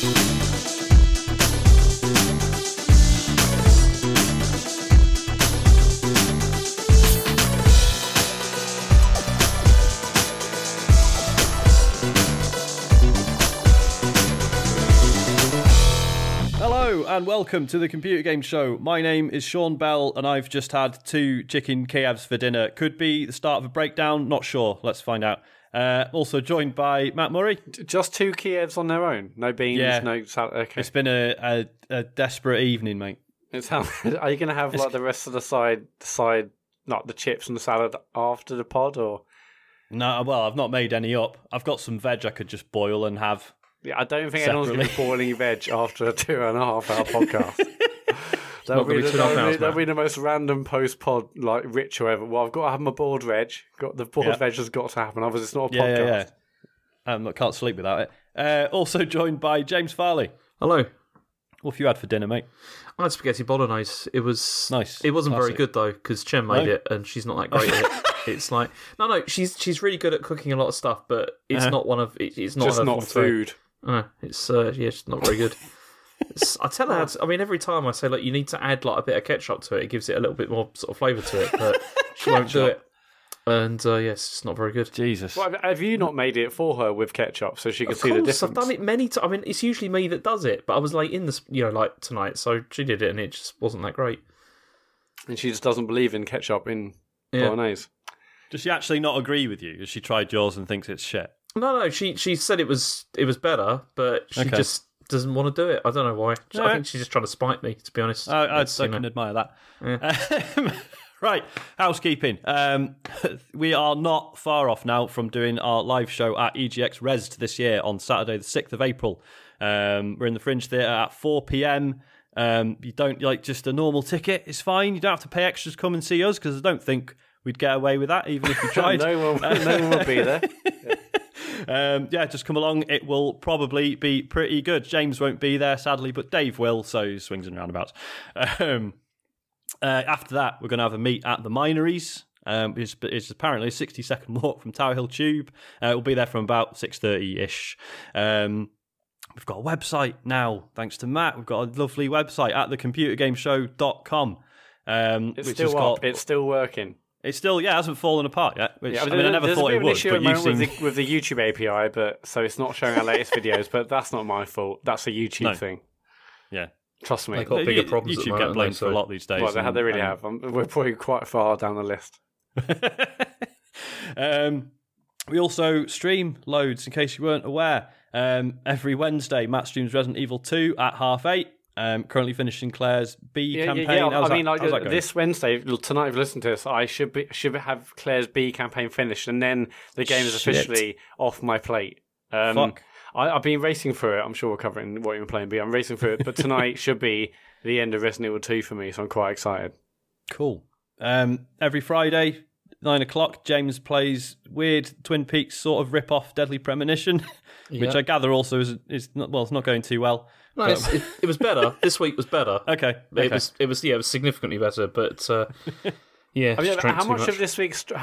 And welcome to the Computer Game Show. My name is Sean Bell, and I've just had 2 chicken Kievs for dinner. Could be the start of a breakdown, not sure. Let's find out. Also joined by Matt Murray. Just 2 Kievs on their own? No beans, no salad? Okay. It's been a desperate evening, mate. Are you going to have like the rest of the side, not the chips and the salad after the pod, or? No, well, I've not made any up. I've got some veg I could just boil and have. Yeah, I don't think anyone's going to be boiling veg after a 2.5 hour podcast. That'll be the most random post-pod like ritual ever. Well, I've got to have my boiled veg. The boiled veg has got to happen, otherwise it's not a podcast. I can't sleep without it. Also joined by James Farley. Hello. What have you had for dinner, mate? I had spaghetti bolognese. It was nice. It wasn't very good though, because Chen made it, and she's not that great at it. It's like she's really good at cooking a lot of stuff, but it's not one of it's not just not food. It's it's not very good. I tell her, every time I say, like, you need to add like a bit of ketchup to it. It gives it a little bit more sort of flavour to it, but she won't do it. And yes, it's not very good. Jesus. Well, have you not made it for her with ketchup so she can see the difference? I've done it many times. It's usually me that does it, but I was late in this, like tonight, so she did it, and it just wasn't that great. And she just doesn't believe in ketchup in bolognese. Does she actually not agree with you? Has she tried yours and thinks it's shit? No. She said it was better, but she just doesn't want to do it. I don't know why. I think she's just trying to spite me, to be honest. I can admire that. Yeah. Right, housekeeping. We are not far off now from doing our live show at EGX Rezzed this year on Saturday the 6th of April. We're in the Fringe Theatre at 4 p.m. You don't like just a normal ticket, it's fine. You don't have to pay extras to come and see us, because I don't think we'd get away with that, even if we tried. No one will be there. Just come along. It will probably be pretty good. James won't be there, sadly, but Dave will, so swings and roundabouts. After that, we're going to have a meet at the Minories. It's apparently a 60-second walk from Tower Hill Tube. We'll be there from about 6:30-ish. We've got a website now, thanks to Matt. We've got a lovely website at thecomputergameshow.com. It's still up. It's still working. It still, hasn't fallen apart yet. Which, I never thought it would. There's a bit of an issue with the YouTube API, so it's not showing our latest videos. But that's not my fault. That's a YouTube thing. Yeah, trust me. They've got bigger problems. YouTube get blamed for a lot these days. Well, they really have. We're probably quite far down the list. We also stream loads, in case you weren't aware. Every Wednesday, Matt streams Resident Evil 2 at 8:30. Currently finishing Claire's B campaign. Yeah. This Wednesday, tonight, if you listen to this, I should have Claire's B campaign finished, and then the game is officially off my plate. Fuck. I've been racing through it. I'm sure we're covering what you're playing, but I'm racing through it. But tonight should be the end of Resident Evil 2 for me, so I'm quite excited. Cool. Every Friday, 9 o'clock, James plays weird Twin Peaks sort of rip-off Deadly Premonition, which I gather also is not, it's not going too well. No, it was better. This week was better. Okay. It was significantly better, but how much of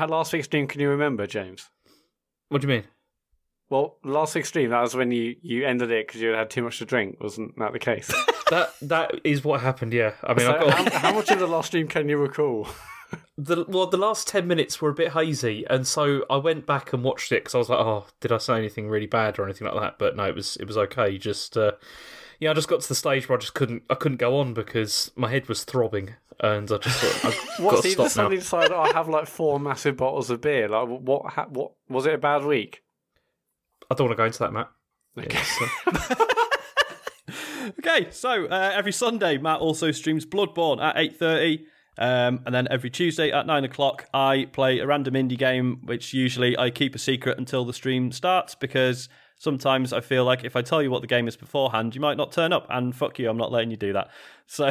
last week's stream can you remember, James? What do you mean? Well, last week's stream, that was when you ended it because you had too much to drink. Wasn't that the case? that is what happened. Yeah, how much of the last stream can you recall? The last 10 minutes were a bit hazy, and so I went back and watched it because I was like, "Oh, did I say anything really bad or anything like that?" But no, it was okay. Just I just got to the stage where I couldn't go on because my head was throbbing, and I just thought, I've got to stop now. Suddenly decided I have like 4 massive bottles of beer. Like, what was it a bad week? I don't want to go into that, Matt. Okay. Okay, so every Sunday, Matt also streams Bloodborne at 8:30. And then every Tuesday at 9 o'clock, I play a random indie game, which usually I keep a secret until the stream starts, because sometimes I feel like if I tell you what the game is beforehand, you might not turn up, and fuck you, I'm not letting you do that. So,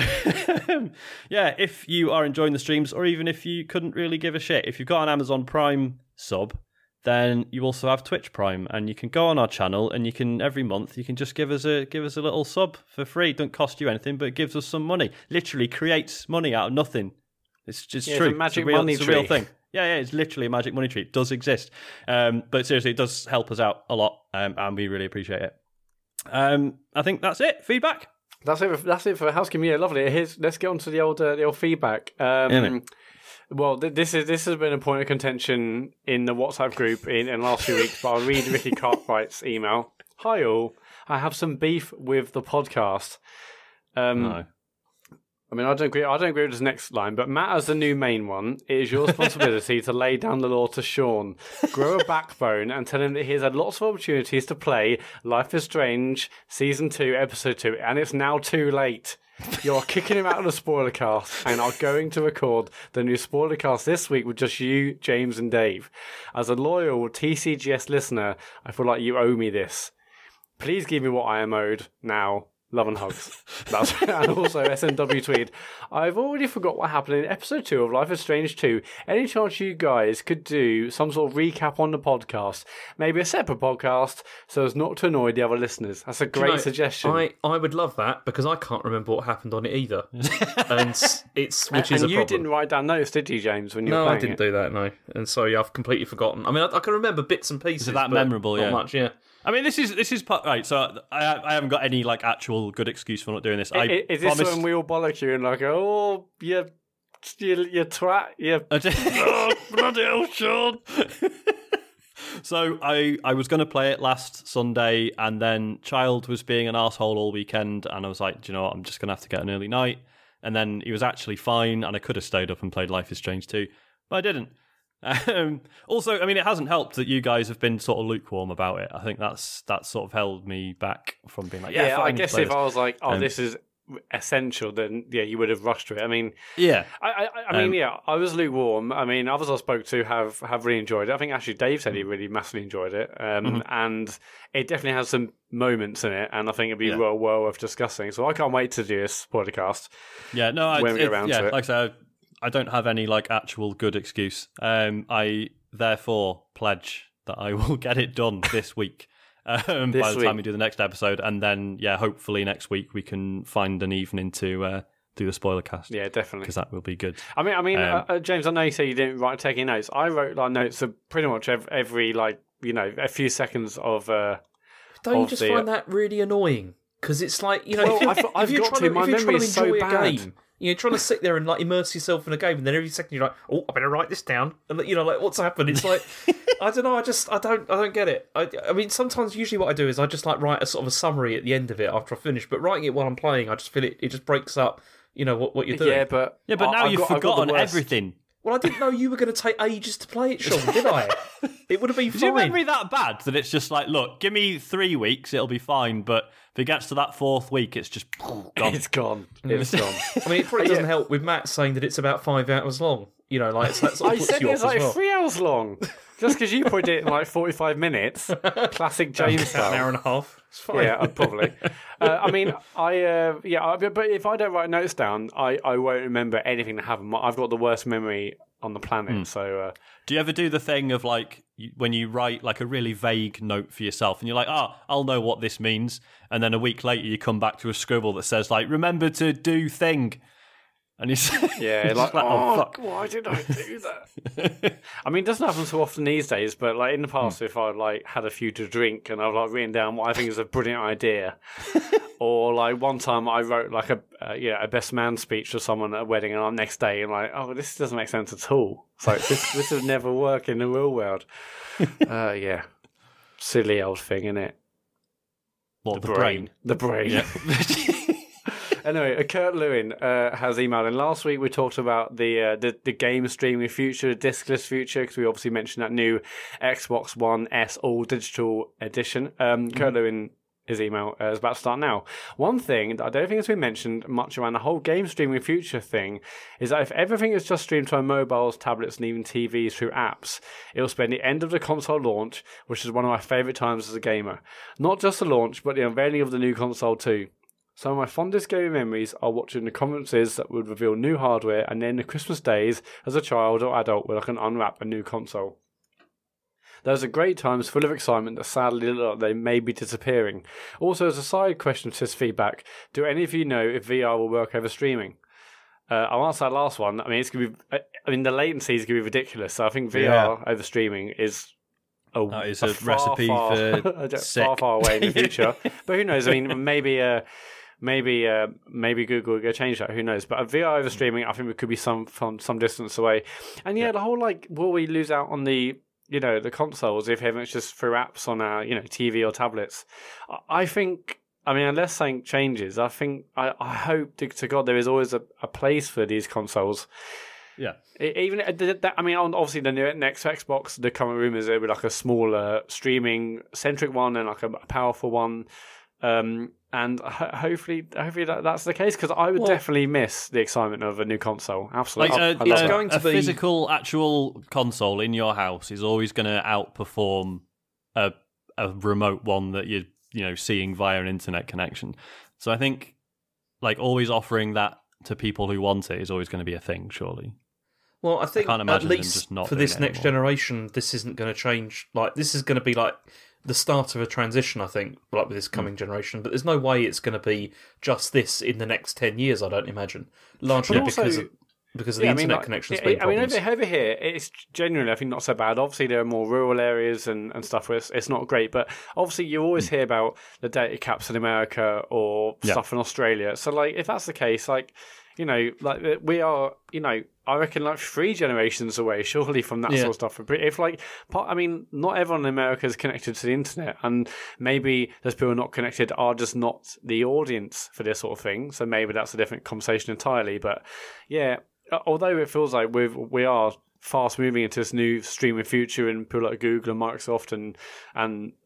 if you are enjoying the streams, or even if you couldn't really give a shit, if you've got an Amazon Prime sub, then you also have Twitch Prime, and you can go on our channel, and you can every month you can just give us a little sub for free. It don't cost you anything, but it gives us some money. Literally creates money out of nothing. It's just true. It's a real thing. Yeah, it's literally a magic money tree. It does exist, but seriously, it does help us out a lot, and we really appreciate it. I think that's it. Feedback. That's it for housekeeping. Yeah, lovely. Let's get on to the old feedback. Well, this has been a point of contention in the WhatsApp group in the last few weeks, but I'll read Ricky Cartwright's email. Hi all, I have some beef with the podcast. No. I mean, I don't agree with this next line, but Matt, as the new main one, it is your responsibility to lay down the law to Sean, grow a backbone, and tell him that he has had lots of opportunities to play Life is Strange Season 2, Episode 2, and it's now too late. You are kicking him out of the spoiler cast and are going to record the new spoiler cast this week with just you, James, and Dave. As a loyal TCGS listener, I feel like you owe me this. Please give me what I am owed now. Love and hugs. And also SNW tweet. I've already forgot what happened in episode 2 of Life is Strange 2. Any chance you guys could do some sort of recap on the podcast? Maybe a separate podcast so as not to annoy the other listeners. That's a great suggestion. I would love that because I can't remember what happened on it either. And it's which is and a you problem. Didn't write down notes, did you, James, when you were playing playing I didn't do that, no. And so I've completely forgotten. I mean, I can remember bits and pieces. Is that memorable? Not much, yeah. I mean, this is right. So I haven't got any like actual good excuse for not doing this. Is this when we all bollock you and like, oh, you twat, oh, bloody hell, Sean. So I was going to play it last Sunday, and then Child was being an arsehole all weekend, and I was like, do you know what? I'm just going to have to get an early night. And then he was actually fine, and I could have stayed up and played Life is Strange 2, but I didn't. Also, I mean, it hasn't helped that you guys have been sort of lukewarm about it. I think that's sort of held me back from being like, I guess if I was like, this is essential, then you would have rushed to it. I mean, I was lukewarm. I mean, others I spoke to have really enjoyed it. I think actually Dave said he really massively enjoyed it, and it definitely has some moments in it, and I think it'd be well worth discussing. So I can't wait to do this podcast. Yeah, no, when we get around to it. Like I said, I don't have any like actual good excuse. I therefore pledge that I will get it done this week. By the time we do the next episode, and then hopefully next week we can find an evening to do the spoiler cast. Yeah, definitely, because that will be good. I mean, James, I know you say you didn't write taking notes. I wrote like notes of pretty much every like a few seconds of. Don't you just find that really annoying? Because it's like I've got to. My memory is so bad. You're trying to sit there and like immerse yourself in a game, and then every second you're like, "Oh, I better write this down." And like, what's happened? It's like, I don't know. I don't get it. I mean, sometimes, usually, what I do is I just like write a sort of a summary at the end of it after I finish. But writing it while I'm playing, I just feel it just breaks up. What you're doing. Yeah, but now you've forgotten everything. Well, I didn't know you were going to take ages to play it, Sean, did I? It would have been fine. Is your memory that bad that it's just like, look, give me 3 weeks, it'll be fine, but if it gets to that 4th week, it's just gone. It's gone. It's gone. I mean, it probably doesn't help with Matt saying that it's about 5 hours long. Like that sort of puts you off as well. I said it's like 3 hours long. Just because you put it in like 45 minutes. Classic James style. An hour and a half. It's fine. Yeah, probably. I mean, but if I don't write notes down, I won't remember anything that happened. I've got the worst memory on the planet. So, do you ever do the thing of like when you write like a really vague note for yourself, and you're like, I'll know what this means, and then a week later you come back to a scribble that says like, remember to do thing. And he's fuck, why did I do that? I mean, it doesn't happen so often these days, but like in the past, if I like had a few to drink and I've like written down what I think is a brilliant idea, or like one time I wrote like a best man speech to someone at a wedding, and on the next day I'm like, this doesn't make sense at all. It's like this would never work in the real world. Silly old thing, innit? What, the brain? The brain. Yeah. Anyway, Kurt Lewin has emailed in. Last week we talked about the game streaming future, the discless future, because we obviously mentioned that new Xbox One S all digital edition. Kurt Lewin, his email is about to start now. One thing that I don't think has been mentioned much around the whole game streaming future thing is that if everything is just streamed to our mobiles, tablets, and even TVs through apps, it will spend the end of the console launch, which is one of my favourite times as a gamer. Not just the launch, but the unveiling of the new console too. Some of my fondest gaming memories are watching the conferences that would reveal new hardware, and then the Christmas days as a child or adult where I can unwrap a new console. Those are great times full of excitement that sadly look like they may be disappearing. Also, as a side question to this feedback, do any of you know if VR will work over streaming? I'll answer that last one. I mean, it's gonna be. The latency is going to be ridiculous. So I think VR over streaming is It's a recipe for far away in the future. But who knows? I mean, maybe Google will go change that. Who knows? But a VR over streaming, I think it could be some distance away. And the whole will we lose out on the the consoles if everything's just through apps on our TV or tablets? I think. I mean, unless something changes, I think I hope to God there is always a place for these consoles. Yeah. Even I mean, obviously the next Xbox, the current rumors there will be like a smaller streaming centric one and like a powerful one, and hopefully that's the case, because I would definitely miss the excitement of a new console. Absolutely, it's going to be a physical, actual console in your house is always going to outperform a remote one that you're seeing via an internet connection. So I think always offering that to people who want it is always going to be a thing, surely. Well, I think at least just not for this next generation, this isn't going to change. This is going to be the start of a transition, I think, with this coming generation. But there's no way it's going to be just this in the next 10 years, I don't imagine. Largely because of the internet connections being problems. Over here, it's genuinely, I think, not so bad. Obviously, there are more rural areas and stuff where it's not great. But obviously, you always hear about the data caps in America or stuff in Australia. So, if that's the case, we are, I reckon 3 generations away, surely, from that sort of stuff. If not everyone in America is connected to the internet, and maybe those people not connected are just not the audience for this sort of thing. So maybe that's a different conversation entirely. But yeah, although it feels like we are fast moving into this new streaming future, and people like Google and Microsoft and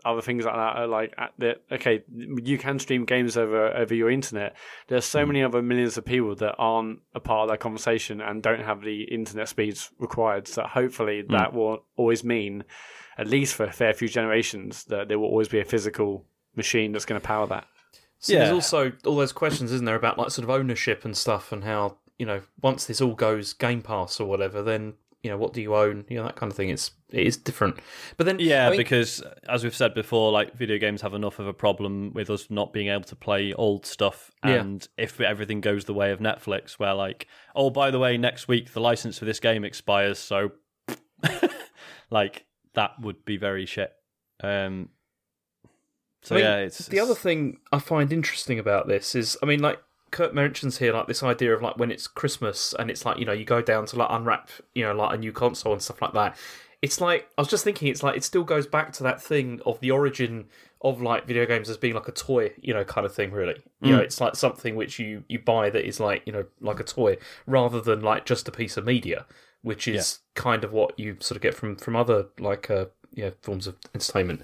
other things like that are you can stream games over your internet. There's so many other millions of people that aren't a part of that conversation and don't have the internet speeds required. So hopefully that will always mean, at least for a fair few generations, that there will always be a physical machine that's going to power that. So there's also all those questions, isn't there, about sort of ownership and stuff, and how once this all goes Game Pass or whatever, then what do you own? That kind of thing. It is different. But then, because as we've said before, video games have enough of a problem with us not being able to play old stuff. And if everything goes the way of Netflix, where oh, by the way, next week the license for this game expires, so that would be very shit. It's the other thing I find interesting about this is, Kurt mentions here this idea of when it's Christmas and it's you go down to unwrap a new console and stuff like that. It's I was just thinking, it's it still goes back to that thing of the origin of video games as being a toy, kind of thing, really. It's something which you buy that is like a toy, rather than just a piece of media, which is kind of what you sort of get from other forms of entertainment.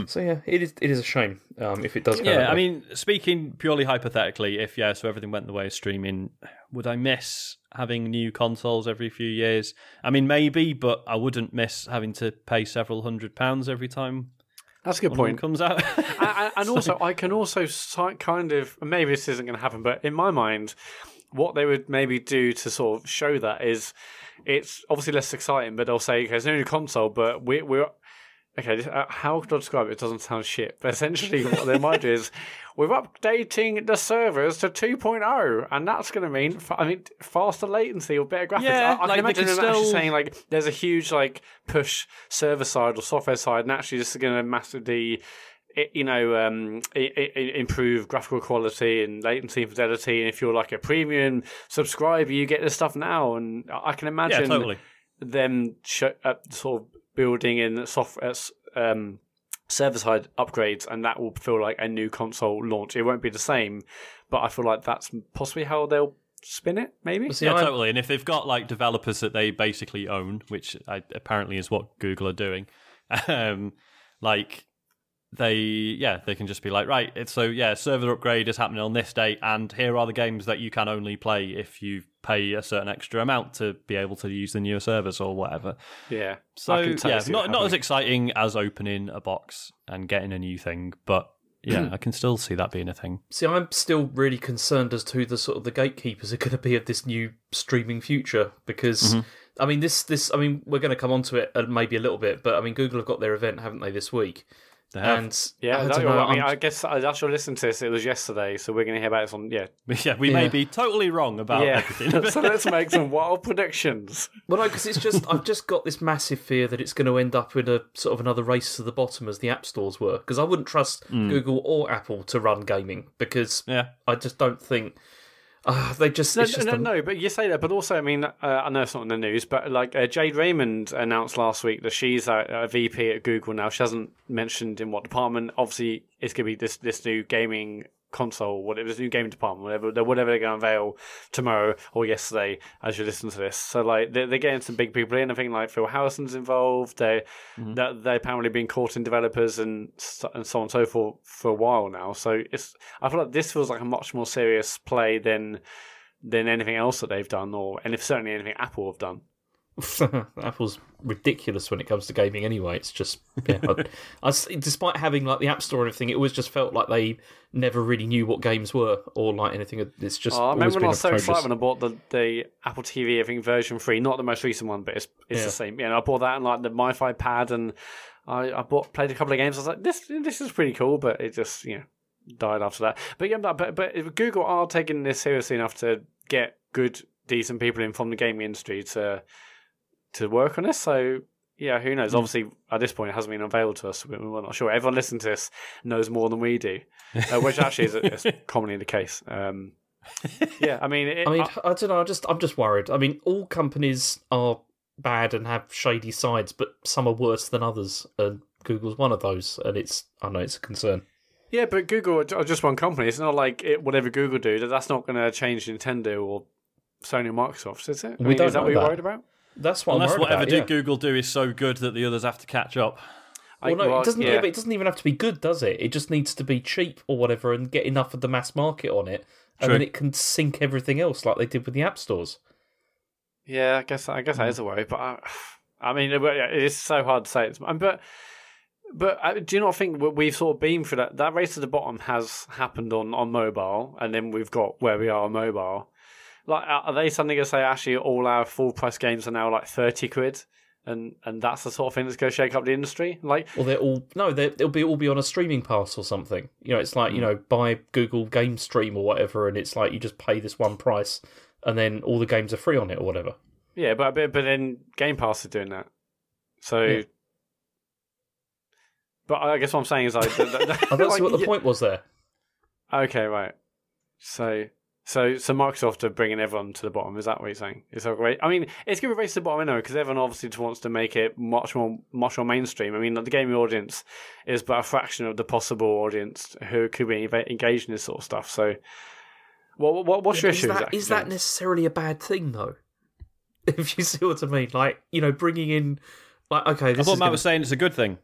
So it is a shame if it does go that way. Speaking purely hypothetically, if so everything went the way of streaming, would I miss having new consoles every few years? Maybe, but I wouldn't miss having to pay several £100 every time. That's a good point. Comes out. and also, I can also kind of, maybe this isn't going to happen, but in my mind, what they would maybe do to sort of show that is, it's obviously less exciting, but they'll say, okay, it's a new console, but we're okay, how could I describe it? It doesn't sound shit, but essentially what they might do is, we're updating the servers to 2.0, and that's going to mean, faster latency or better graphics. Yeah, I can imagine them actually saying, there's a huge, push server side or software side, and actually this is going to massively, improve graphical quality and latency and fidelity, and if you're a premium subscriber, you get this stuff now, and I can imagine them sort of building in software server-side upgrades, and that will feel like a new console launch. It won't be the same, but I feel like that's possibly how they'll spin it, maybe? Totally. And if they've got developers that they basically own, which apparently is what Google are doing, they can just be right, it's server upgrade is happening on this date, and here are the games that you can only play if you pay a certain extra amount to be able to use the newer service or whatever. Yeah. So not as exciting as opening a box and getting a new thing, but I can still see that being a thing. See, I'm still really concerned as to who the sort of the gatekeepers are going to be of this new streaming future, because we're going to come on to it maybe a little bit, but Google have got their event, haven't they, this week? And yeah, I don't know. I guess as you're listening to this, it was yesterday, so we're going to hear about this on. Yeah, we may be totally wrong about everything. So let's make some wild predictions. Well, no, because I've just got this massive fear that it's going to end up in a sort of another race to the bottom as the app stores were. Because I wouldn't trust Google or Apple to run gaming because I just don't think. They just no. But you say that, but also, I mean, I know it's not in the news, but like Jade Raymond announced last week that she's a VP at Google now. She hasn't mentioned in what department. Obviously, it's going to be this new gaming console, whatever, this new gaming department, whatever they're going to unveil tomorrow or yesterday as you listen to this. So like they're getting some big people in. I think like Phil Harrison's involved. They're apparently been caught in developers and so on and so forth for a while now. So I feel like this feels like a much more serious play than anything else that they've done, and if certainly anything Apple have done. Apple's ridiculous when it comes to gaming anyway. It's just, despite having like the App Store and everything, it always just felt like they never really knew what games were or like anything. It's just I remember when I was so excited when I bought the Apple TV, I think version 3, not the most recent one, but it's the same. I bought that and like the MiFi pad, and I played a couple of games. I was like, this is pretty cool, but it just died after that. But Google are taking this seriously enough to get good, decent people in from the gaming industry to work on this. So who knows? Obviously at this point it hasn't been unveiled to us. We're not sure. Everyone listening to this knows more than we do, which actually is commonly the case. I mean I don't know, I'm just worried. I mean, all companies are bad and have shady sides, but some are worse than others, and Google's one of those, and it's a concern. Yeah, but Google are just one company. It's not like whatever Google do, that's not going to change Nintendo or Sony or Microsoft, is it? Is that what you're worried about? That's what Unless I'm worried whatever about, Google do is so good that the others have to catch up. Well, no, it doesn't. It doesn't even have to be good, does it? It just needs to be cheap or whatever, and get enough of the mass market on it, and then it can sink everything else like they did with the app stores. Yeah, I guess that is a worry, but I mean, it is so hard to say. But do you not think we've sort of been through that? That race to the bottom has happened on mobile, and then we've got where we are on mobile. Like, are they suddenly going to say, actually, all our full price games are now like 30 quid? And that's the sort of thing that's going to shake up the industry? Like, well, they'll all be on a streaming pass or something. It's like, buy Google Game Stream or whatever, and it's like you just pay this one price, and then all the games are free on it or whatever. Yeah, but then Game Pass is doing that. So. Yeah. But I guess what I'm saying is like. I don't see what the point was there. Okay, right. So Microsoft are bringing everyone to the bottom. Is that what you're saying? Is that great? I mean, it's going to be a race to the bottom anyway, because everyone obviously just wants to make it much more mainstream. I mean, the gaming audience is but a fraction of the possible audience who could be engaged in this sort of stuff. So, what's your issue? Is that necessarily a bad thing, though? If you see what I mean, like bringing in, like, okay, I thought Matt was saying it's a good thing.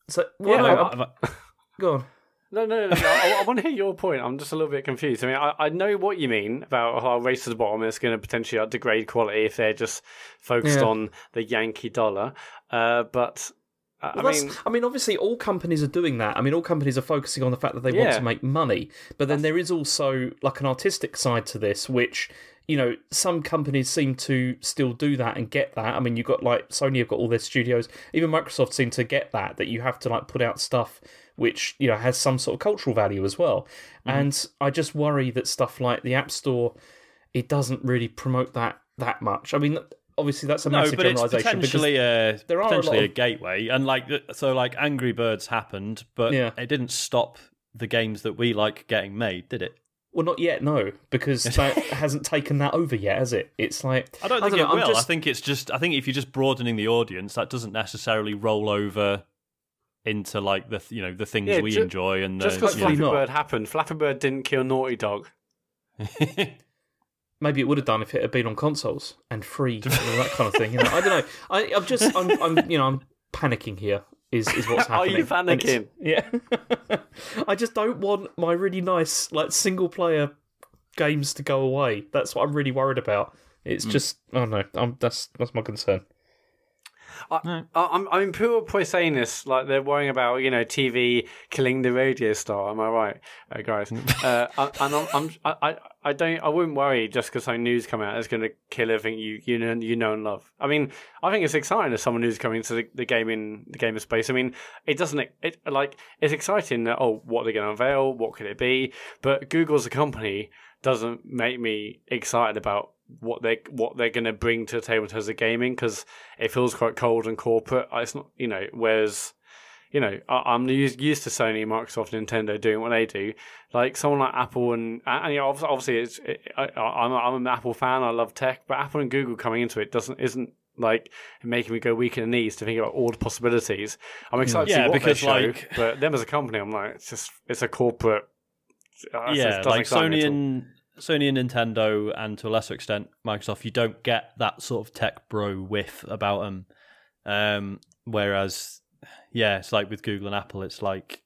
So, go on. No. I want to hear your point. I'm just a little bit confused. I mean, I know what you mean about how race to the bottom is going to potentially degrade quality if they're just focused on the Yankee dollar. But I mean, obviously, all companies are doing that. I mean, all companies are focusing on the fact that they want to make money. But then there is also like an artistic side to this, which some companies seem to still do that and get that. I mean, you've got like Sony have got all their studios. Even Microsoft seem to get that you have to like put out stuff which has some sort of cultural value as well. And I just worry that stuff like the App Store, it doesn't really promote that much. I mean, obviously that's a massive generalisation. It's potentially a gateway, and like Angry Birds happened, but it didn't stop the games that we like getting made, did it? Well, not yet, no, because that hasn't taken that over yet, has it? It's like I don't think it will. I think if you're just broadening the audience, that doesn't necessarily roll over into like the things we enjoy. And just because Flappy Bird happened, Flappy Bird didn't kill Naughty Dog. Maybe it would have done if it had been on consoles and free and all that kind of thing. I don't know. I'm panicking here. Is what's happening? Are you panicking? Yeah. I just don't want my really nice like single player games to go away. That's what I'm really worried about. It's just I don't know. That's my concern. I'm people are probably saying this like they're worrying about TV killing the radio star. Am I right, guys? I wouldn't worry just because some news come out that's going to kill everything you know and love. I mean, I think it's exciting as someone who's coming into the gaming space. I mean, it's exciting that what are they going to unveil? What could it be? But Google as a company doesn't make me excited about what they're going to bring to the table in terms of gaming, because it feels quite cold and corporate. It's not, whereas, I'm used to Sony, Microsoft, Nintendo doing what they do. Like someone like Apple and obviously I'm an Apple fan. I love tech, but Apple and Google coming into it isn't like making me go weak in the knees to think about all the possibilities. I'm excited to see what they show, but them as a company, I'm like, it's a corporate. Like Sony and Nintendo, and to a lesser extent Microsoft, you don't get that sort of tech bro whiff about them. Whereas, it's like with Google and Apple, it's like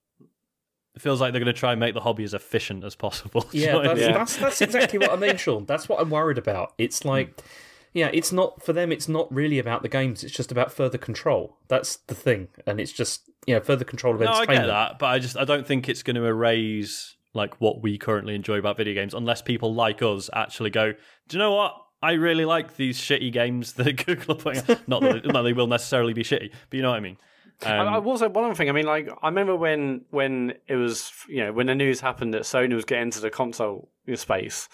it feels like they're going to try and make the hobby as efficient as possible. That's exactly what I mean, Sean. That's what I'm worried about. It's like, it's not for them. It's not really about the games. It's just about further control. That's the thing, and it's just further control of entertainment. No, I get that, but I don't think it's going to erase like what we currently enjoy about video games, unless people like us actually go, do you know what? I really like these shitty games that Google are putting out. Not that they will necessarily be shitty, but you know what I mean. I will say one other thing. I mean, like, I remember when it was, when the news happened that Sony was getting into the console space,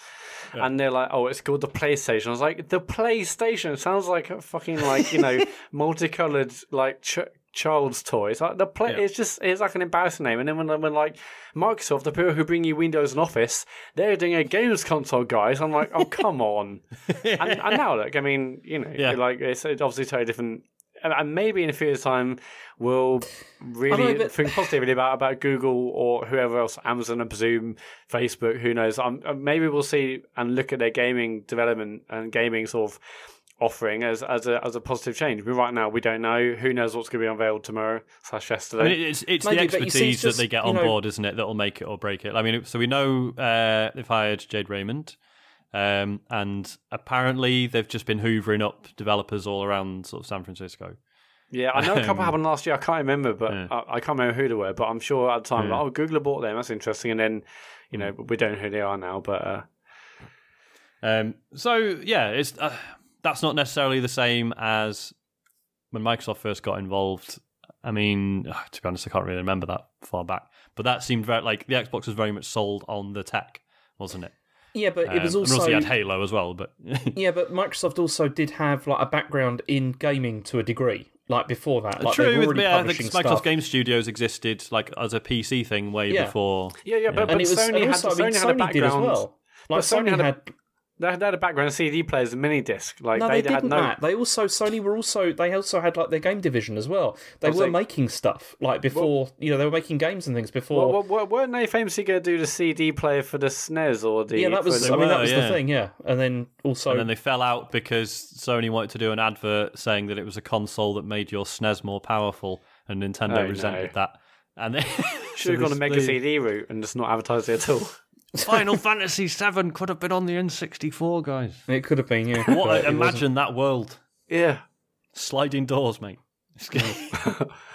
and they're like, it's called the PlayStation. I was like, the PlayStation? It sounds like a fucking, like, multicolored, like, child's toy. It's like it's like an embarrassing name. And then when like Microsoft, the people who bring you Windows and Office, they're doing a games console, guys. I'm like, oh, come on. and now look, I mean, like it's obviously totally different. And maybe in a few years' time, we'll really think positively about Google or whoever else, Amazon, I presume, Facebook, who knows. Maybe we'll see and look at their gaming development and gaming sort of offering as a positive change. But right now, we don't know. Who knows what's going to be unveiled tomorrow/yesterday? I mean, it's the expertise that they get on board, isn't it, that will make it or break it. I mean, so we know they've hired Jade Raymond. And apparently they've just been hoovering up developers all around sort of San Francisco. Yeah, I know a couple happened last year. I can't remember, but I can't remember who they were. But I'm sure at the time, Google bought them. That's interesting. And then, we don't know who they are now. But it's that's not necessarily the same as when Microsoft first got involved. I mean, to be honest, I can't really remember that far back. But that seemed very like the Xbox was very much sold on the tech, wasn't it? Yeah, but it was also... And also you had Halo as well, but... Yeah, but Microsoft also did have like a background in gaming to a degree, like before that. Like, true, with Microsoft Game Studios existed like as a PC thing way before... Yeah, but Sony had a background... did as well. Like, Sony had They had a background CD players and mini disc. Like no, they didn't. That they also had like their game division as well. They were making stuff like before. They were making games and things before. Weren't they famously going to do the CD player for the SNES or the? Yeah, that was. That was the thing. Yeah, and then they fell out because Sony wanted to do an advert saying that it was a console that made your SNES more powerful, and Nintendo resented that. And they should have gone a Mega CD route and just not advertised it at all. Final Fantasy VII could have been on the N64, guys. It could have been, yeah. Imagine that world. Yeah. Sliding doors, mate.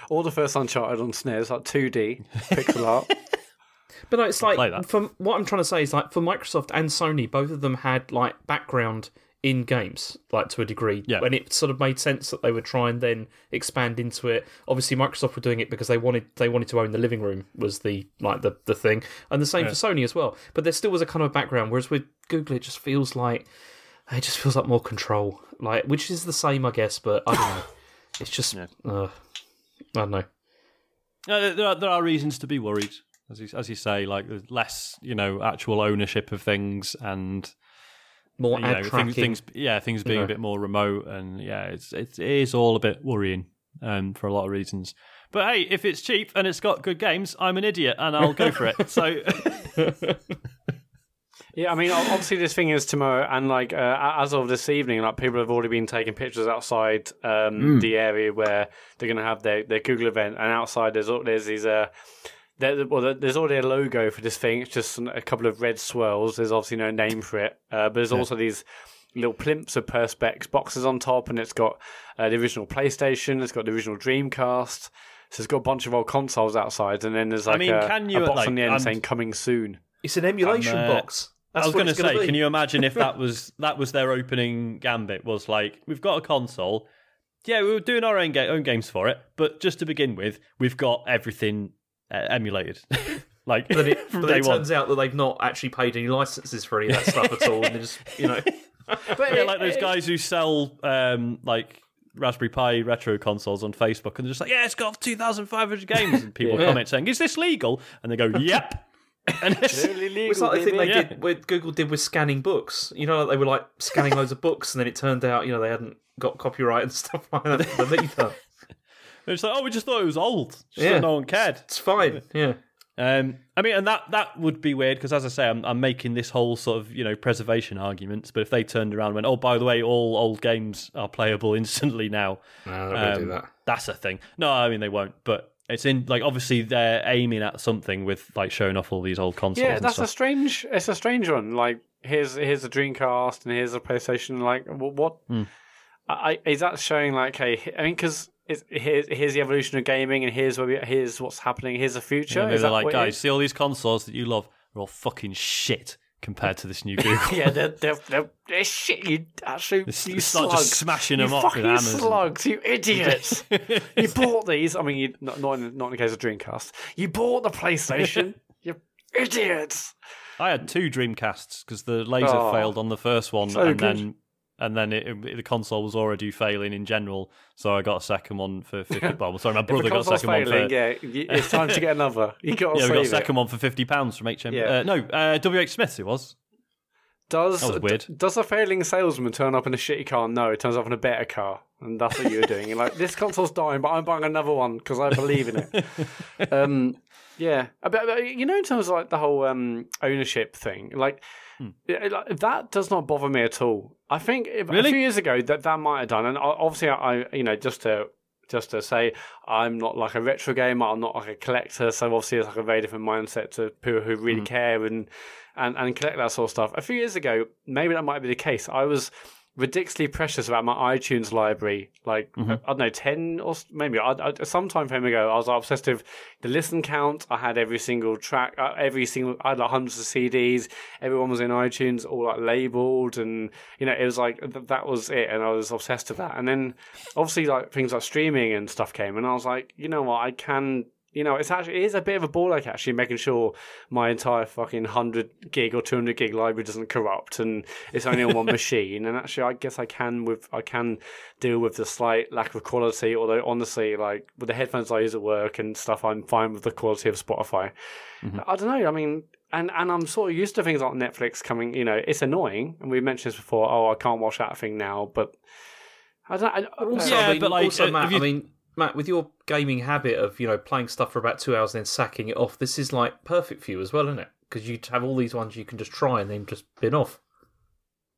Or the first Uncharted on SNES, like 2D, pixel art. But no, it's like, from what I'm trying to say is like, for Microsoft and Sony, both of them had like background in games, like to a degree, and it sort of made sense that they would try and then expand into it. Obviously, Microsoft were doing it because they wanted to own the living room was the thing, and the same for Sony as well. But there still was a kind of background. Whereas with Google, it just feels like more control, like which is the same, I guess. But I don't know. It's just I don't know. There are reasons to be worried, as you say. Like there's less, actual ownership of things and. More ad tracking. Things being a bit more remote, and it is all a bit worrying for a lot of reasons. But hey, if it's cheap and it's got good games, I'm an idiot and I'll go for it. So, yeah, I mean, obviously this thing is tomorrow, and like as of this evening, like people have already been taking pictures outside the area where they're going to have their Google event, and outside there's these. There's already a logo for this thing. It's just a couple of red swirls. There's obviously no name for it. But there's also these little plimps of Perspex boxes on top, and it's got the original PlayStation, it's got the original Dreamcast, so it's got a bunch of old consoles outside, and then there's like a box on the end saying "coming soon." It's an emulation box. I was going to say, can you imagine if that was their opening gambit? Was like, we've got a console, yeah, we were doing our own games for it, but just to begin with, we've got everything emulated. Like, but it turns out that they've not actually paid any licenses for any of that stuff at all, and they just, But yeah, like those guys who sell like Raspberry Pi retro consoles on Facebook, and they're just like, yeah, it's got 2,500 games, and people comment saying, "Is this legal?" And they go, "Yep." And it's like the thing they did, what Google did with scanning books. They were like scanning loads of books, and then it turned out, they hadn't got copyright and stuff like that underneath them. It's like, we just thought it was old. So no one cared. It's fine. Yeah. I mean, and that would be weird because, as I say, I'm making this whole sort of preservation arguments. But if they turned around and went, "Oh, by the way, all old games are playable instantly now," no, they won't do that. That's a thing. No, I mean they won't. But it's in like obviously they're aiming at something with like showing off all these old consoles. Yeah, that's and stuff. It's a strange one. Like here's a Dreamcast and here's a PlayStation. Like what? Is that showing like? Hey, I mean, because. Here's the evolution of gaming, and here's what's happening. Here's the future. Maybe they're like, guys, see all these consoles that you love? They're all fucking shit compared to this new Google. Yeah, they're shit. You slugs. Not just smashing them up with hammers. You slugs, you idiots! You bought these. I mean, not in the case of Dreamcast. You bought the PlayStation. You idiots! I had 2 Dreamcasts because the laser failed on the first one, and then the console was already failing in general, so I got a second one for 50. Well, sorry, my brother got a second one for. Yeah, it's time to get another. You got to we got a second one for £50 from HM. Yeah. WH Smith's it was. That was weird. Does a failing salesman turn up in a shitty car? No, it turns up in a better car, and that's what you were doing. You're like, this console's dying, but I'm buying another one because I believe in it. Yeah, but in terms of like the whole ownership thing, like. That does not bother me at all. I think a few years ago that might have done, and obviously I just to say I'm not like a retro gamer, I'm not like a collector, so obviously it's like a very different mindset to people who really care and collect that sort of stuff. A few years ago, maybe that might be the case. I was ridiculously precious about my iTunes library. Like, I don't know, 10 or maybe some time frame ago, I was obsessed with the listen count. I had every single track, I had like hundreds of CDs. Everyone was in iTunes, all like labeled, and it was like that was it, and I was obsessed with that. And then obviously like things like streaming and stuff came, and I was like, you know what, I can. It is a bit of a ball ache actually, making sure my entire fucking 100 gig or 200 gig library doesn't corrupt and it's only on one machine. And actually, I guess I can deal with the slight lack of quality. Although honestly, like with the headphones I use at work and stuff, I'm fine with the quality of Spotify. I don't know. I mean, and I'm sort of used to things like Netflix coming. It's annoying, and we mentioned this before. Oh, I can't watch that thing now, but I don't. But like, also, Matt, Matt, with your gaming habit of, playing stuff for about 2 hours and then sacking it off, this is like perfect for you as well, isn't it? Because you have all these ones you can just try and then just bin off.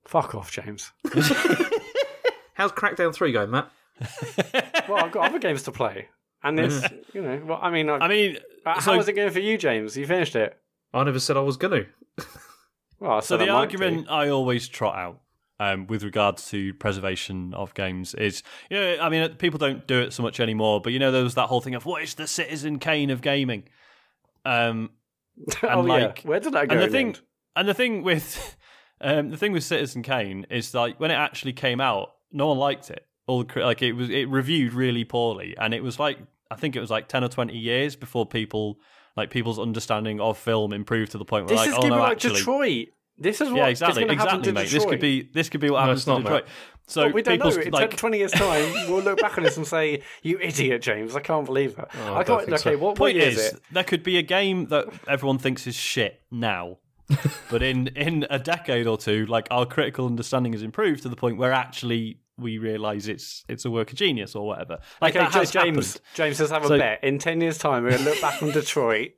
Fuck off, James. How's Crackdown 3 going, Matt? Well, I've got other games to play. And it's, how is it going for you, James? You finished it? I never said I was going to. Well, so the argument I always trot out with regards to preservation of games is, people don't do it so much anymore, but there was that whole thing of what is the Citizen Kane of gaming? Where did that go? And the thing with Citizen Kane is like when it actually came out, no one liked it. It reviewed really poorly, and it was like I think it was like 10 or 20 years before people's understanding of film improved to the point where Detroit. This is what exactly, mate. Detroit. This could be what happens to Detroit. So we don't know. In 20 years' time, we'll look back on this and say, "You idiot, James! I can't believe that." I can't. Okay, what point is it? There could be a game that everyone thinks is shit now, but in a decade or two, like our critical understanding has improved to the point where actually we realise it's a work of genius or whatever. Like that has happened. James, let's have a bet. In 10 years' time, we're going to look back on Detroit.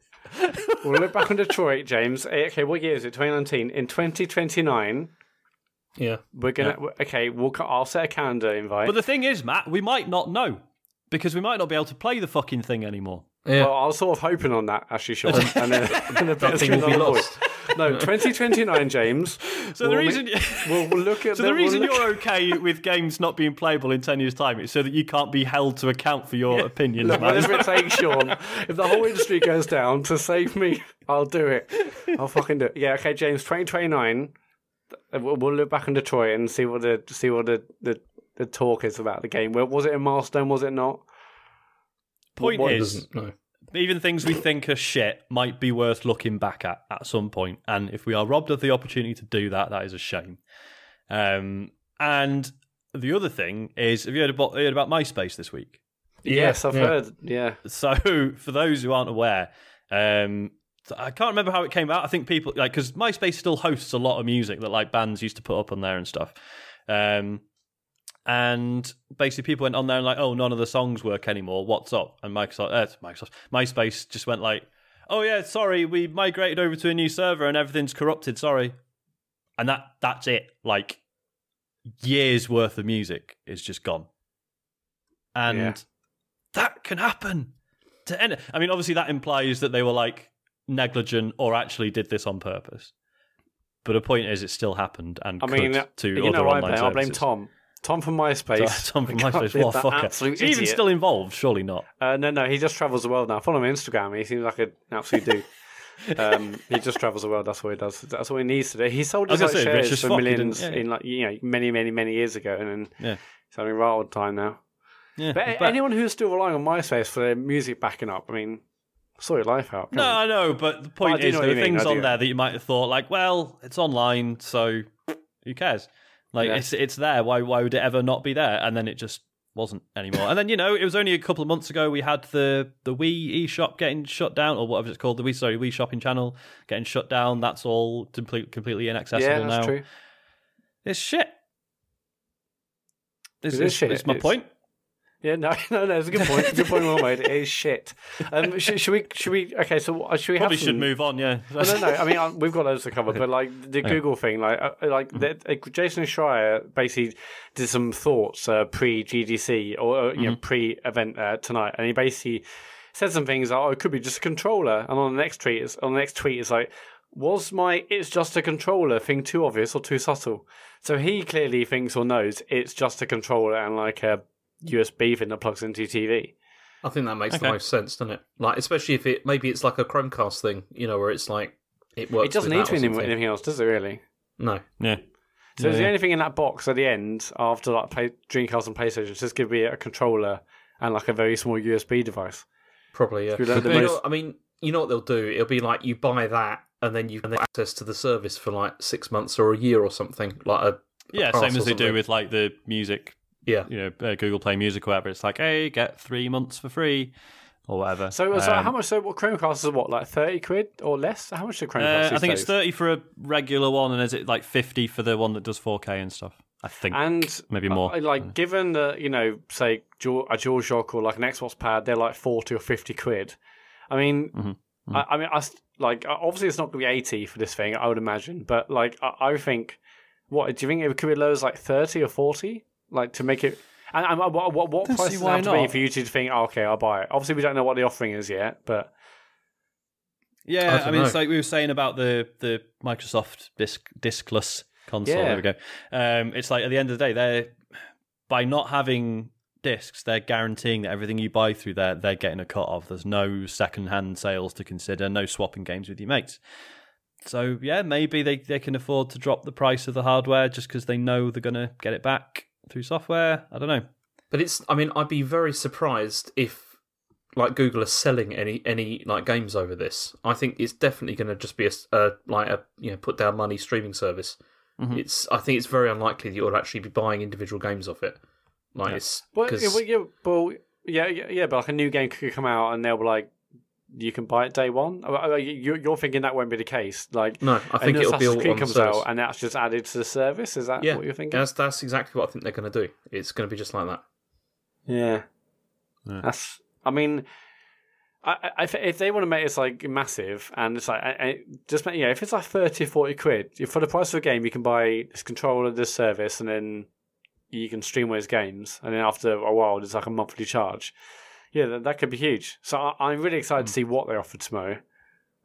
We'll look back on Detroit, James. Okay, what year is it? 2019. In 2029, we're gonna. Yeah. Okay, I'll set a calendar invite. But the thing is, Matt, we might not know because we might not be able to play the fucking thing anymore. Yeah. Well, I was sort of hoping on that, actually, Sean. And then the bet will be lost. No, 2029, James. So the reason we'll look at the reason you're okay with games not being playable in 10 years' time is so that you can't be held to account for your opinions. Look, whatever it takes, Sean. If the whole industry goes down to save me, I'll do it. I'll fucking do it. Yeah, okay, James. 2029. We'll look back on Detroit and see what the talk is about the game. Was it a milestone? Was it not? Point is, even things we think are shit might be worth looking back at some point. And if we are robbed of the opportunity to do that, that is a shame. And the other thing is, have you heard about MySpace this week? Yes, I've heard. Yeah. So for those who aren't aware, I can't remember how it came out. I think people because MySpace still hosts a lot of music that like bands used to put up on there and stuff. And basically people went on there and like, oh, none of the songs work anymore. What's up? And MySpace just went like, oh yeah, sorry, we migrated over to a new server and everything's corrupted. Sorry. And that's it. Like years worth of music is just gone. And that can happen to any. I mean, obviously that implies that they were like negligent or actually did this on purpose. But the point is, it still happened and to other online services. I blame Tom. Tom from MySpace. Tom from MySpace. What fucker? Is he even still involved? Surely not. No. He just travels the world now. I follow him on Instagram. He seems like an absolute dude. He just travels the world. That's what he does. That's what he needs to do. He sold his shares for millions in many years ago, and then he's having a right old time now. Yeah, but anyone who's still relying on MySpace for their music backing up, I mean, sort your life out. No, I know, but the point is there are things on there that you might have thought like, well, it's online, so who cares? Like it's there. Why would it ever not be there? And then it just wasn't anymore. And then it was only a couple of months ago we had the Wii eShop getting shut down, or whatever it's called, the Wii shopping channel getting shut down. That's all completely inaccessible now. True. It's shit. It's my point. Yeah, no, it's a good point. Good point, well made. It is shit. Should we? Okay, so should we? Probably should move on. Yeah. No. I mean, we've got loads to cover, but like the Google thing, Jason Schreier basically did some thoughts pre GDC or pre event tonight, and he basically said some things like, "Oh, it could be just a controller," and on the next tweet, it's like, "Was my it's just a controller thing too obvious or too subtle?" So he clearly thinks or knows it's just a controller and like a USB thing that plugs into your TV. I think that makes the most sense, doesn't it? Like, especially if it's like a Chromecast thing, where it's like it works. It doesn't need to be anything else, does it? Really? No. Yeah. So is the only thing in that box at the end after like Dreamcast and PlayStation is just going to be a controller and like a very small USB device? Probably, yeah. I mean, you know what they'll do? It'll be like you buy that and then you have access to the service for like 6 months or a year or something. Like same as they do with like the music. Yeah, Google Play Music or whatever. It's like, hey, get 3 months for free or whatever. So how much? So what Chromecast is what, like £30 or less? How much do Chromecast? I think it's 30 for a regular one, and is it like 50 for the one that does 4K and stuff? I think, and maybe more. Given that say a DualShock or like an Xbox Pad, they're like 40 or 50 quid. I mean, obviously it's not going to be 80 for this thing, I would imagine, but like I think, what do you think it could be low as like 30 or 40? Like to make it, and what price does it have to be for you to think, okay, I'll buy it? Obviously, we don't know what the offering is yet, but I mean, it's like we were saying about the Microsoft diskless console. There we go. It's like at the end of the day, by not having discs, they're guaranteeing that everything you buy through there, they're getting a cut of. There's no second-hand sales to consider, no swapping games with your mates. So yeah, maybe they can afford to drop the price of the hardware just because they know they're going to get it back through software. I don't know. But I'd be very surprised if like Google are selling any like games over this. I think it's definitely going to just be a put down money streaming service. Mm-hmm. I think it's very unlikely that you'll actually be buying individual games off it. Like but like a new game could come out and they'll be like, you can buy it day one. You're thinking that won't be the case. Like, no, I think it'll be all on comes out and that's just added to the service. Is that what you're thinking? That's exactly what I think they're going to do. It's going to be just like that. Yeah. That's. I mean, if they want to make it like massive and it's like if it's like 30 or 40 quid for the price of a game, you can buy this controller, this service, and then you can stream those games, and then after a while, there's like a monthly charge. Yeah, that could be huge. So I'm really excited to see what they offer tomorrow.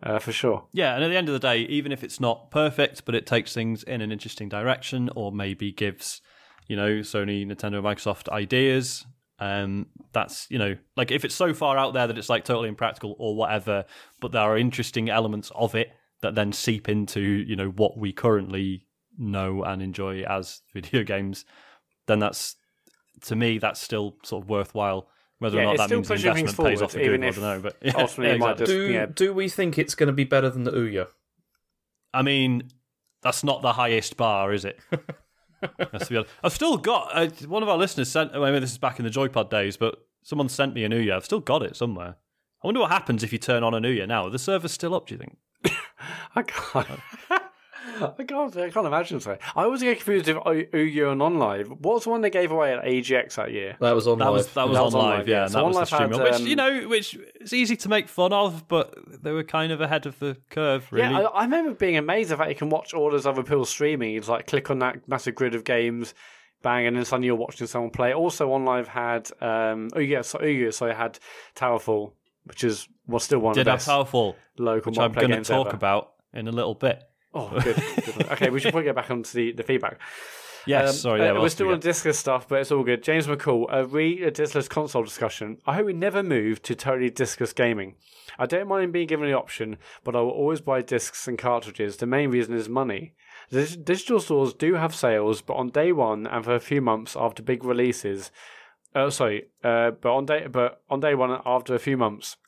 For sure. Yeah, and at the end of the day, even if it's not perfect, but it takes things in an interesting direction, or maybe gives, Sony, Nintendo, Microsoft ideas. That's, like if it's so far out there that it's like totally impractical or whatever, but there are interesting elements of it that then seep into, what we currently know and enjoy as video games, then to me, that's still sort of worthwhile. Whether or not that means the investment pays off for Google, I don't know. But ultimately, do we think it's going to be better than the Ouya? I mean, that's not the highest bar, is it? I've still got one of our listeners sent. Maybe this is back in the Joypod days, but someone sent me an Ouya. I've still got it somewhere. I wonder what happens if you turn on an Ouya now. Are the servers still up? Do you think? I can't imagine so. I always get confused with Ouya and OnLive. What was the one they gave away at AGX that year? That was OnLive. That was OnLive, yeah. And so that was the streamer, which is easy to make fun of, but they were kind of ahead of the curve, really. Yeah, I remember being amazed at that you can watch all those other people streaming. It's like click on that massive grid of games, bang, and then suddenly you're watching someone play. Also, OnLive had Ouya, so I had Towerfall, which was still one of the best Towerfall, local which I'm going to talk about in a little bit. Oh, good. Okay, we should probably get back onto the feedback. Yes, sorry. Yeah, we're still on discless stuff, but it's all good. James McCall, a discless console discussion. I hope we never move to totally discless gaming. I don't mind being given the option, but I will always buy discs and cartridges. The main reason is money. The digital stores do have sales, but on day one and for a few months after big releases. But on day one after a few months.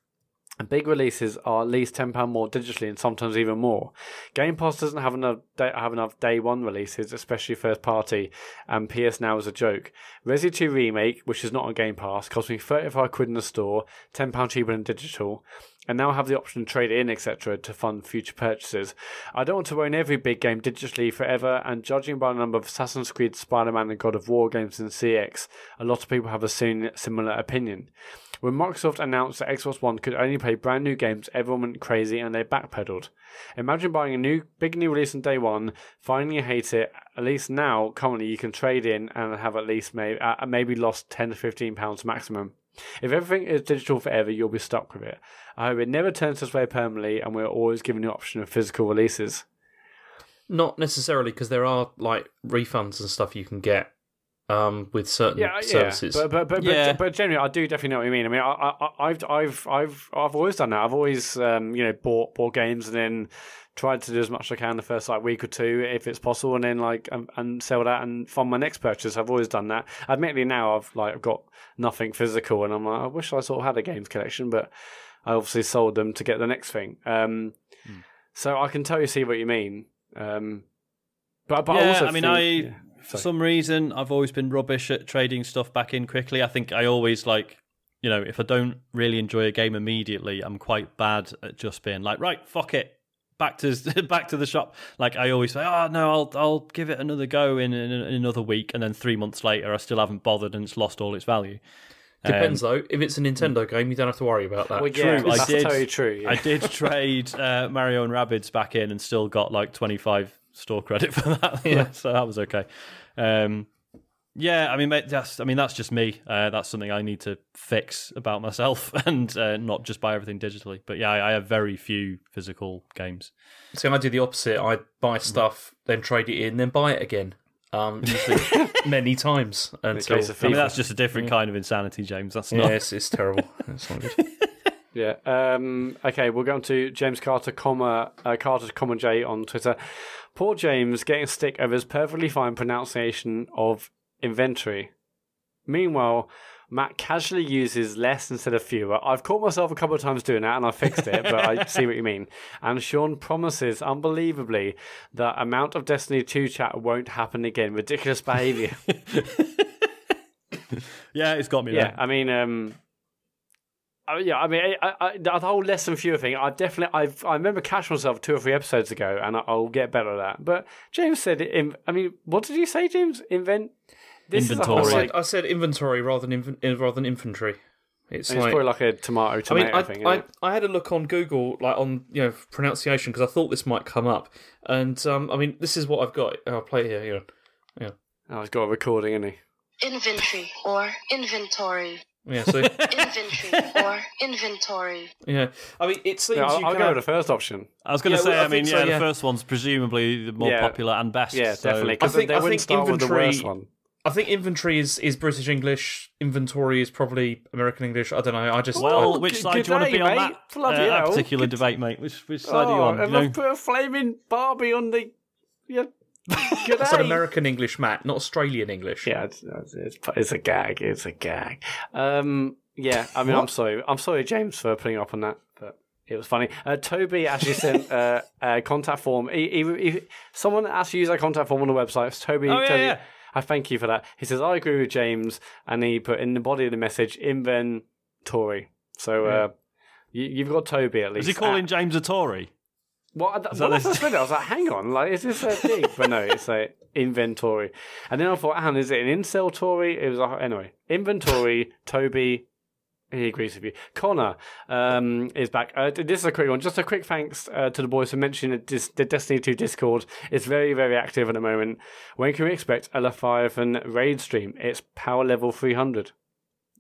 And big releases are at least £10 more digitally and sometimes even more. Game Pass doesn't have enough day one releases, especially first party, and PS Now is a joke. Resi 2 Remake, which is not on Game Pass, cost me £35 in the store, £10 cheaper than digital, and now have the option to trade it in, etc., to fund future purchases. I don't want to own every big game digitally forever, and judging by the number of Assassin's Creed, Spider-Man and God of War games in CX, a lot of people have a similar opinion. When Microsoft announced that Xbox One could only play brand new games, everyone went crazy and they backpedaled. Imagine buying a big new release on day one, finding you hate it. At least now, currently, you can trade in and have at least maybe lost £10 to £15 maximum. If everything is digital forever, you'll be stuck with it. I hope it never turns this way permanently, and we're always given the option of physical releases. Not necessarily, because there are like refunds and stuff you can get. With certain services, but generally, I do definitely know what you mean. I mean, I've always done that. I've always bought games and then tried to do as much as I can the first week or two, if it's possible, and then and sell that and fund my next purchase. I've always done that. Admittedly, now I've got nothing physical, and I'm like, I wish I sort of had a games collection, but I obviously sold them to get the next thing. So I can totally see what you mean. But yeah, also for some reason, I've always been rubbish at trading stuff back in quickly. I think I always if I don't really enjoy a game immediately, I'm quite bad at just being like, right, fuck it, back to the shop. Like I always say, oh no, I'll give it another go in another week, and then 3 months later, I still haven't bothered, and it's lost all its value. Depends though. If it's a Nintendo game, you don't have to worry about that. Well, yeah, true. That's totally true. Yeah. I did trade Mario and Rabbids back in, and still got 25 store credit for that. Yeah. So that was okay. Yeah, I mean, mate, that's just me. That's something I need to fix about myself, and not just buy everything digitally. But yeah, I have very few physical games. See, I do the opposite. I buy stuff, then trade it in, then buy it again. Usually many times. Until that's just a different kind of insanity, James. That's not. Yes, it's terrible. It's not good. Yeah. Okay, we'll go on to James Carter, Carter, J on Twitter. Poor James getting a stick over his perfectly fine pronunciation of inventory. Meanwhile, Matt casually uses less instead of fewer. I've caught myself a couple of times doing that, and I fixed it, but I see what you mean. And Sean promises, unbelievably, that amount of Destiny 2 chat won't happen again. Ridiculous behaviour. Yeah, it's got me there. Yeah, I mean... the whole less than fewer thing, I remember catching myself 2 or 3 episodes ago, and I'll get better at that. But James said, what did you say, James? Inventory. I said inventory rather than infantry. It's probably like a tomato thing. I had a look on Google, on pronunciation, because I thought this might come up. And this is what I've got. I'll play it here. Yeah. Oh, he's got a recording, isn't he? Inventory or inventory. Yeah, so inventory or inventory. Yeah, I mean, it seems I'll go with the first option. I was going to say, the first one's presumably the more popular and best. Yeah, so. definitely. Because they wouldn't start with the worst one. I think inventory is British English. Inventory is probably American English. I don't know. Which side do you want to be on that particular debate, mate? Which side are you on? I've put a flaming Barbie on the. Yeah. It's an American English, Matt, not Australian English. Yeah, it's a gag. It's a gag. Yeah, I mean, I'm sorry, James, for putting up on that, but it was funny. Toby actually sent a contact form. Someone actually used our contact form on the website. It's Toby. Yeah. I thank you for that. He says, I agree with James, and he put in the body of the message, inventory. So you've got Toby at least. Is he calling James a Tory? Well, when I first read it, I was like, hang on, like, is this a thing? But no, it's a inventory. And then I thought, is it an incel Tory? It was anyway, inventory, Toby. He agrees with you. Connor is back. This is a quick one. Just a quick thanks to the boys for mentioning the Destiny 2 Discord. It's very, very active at the moment. When can we expect a Leviathan raid stream? It's power level 300.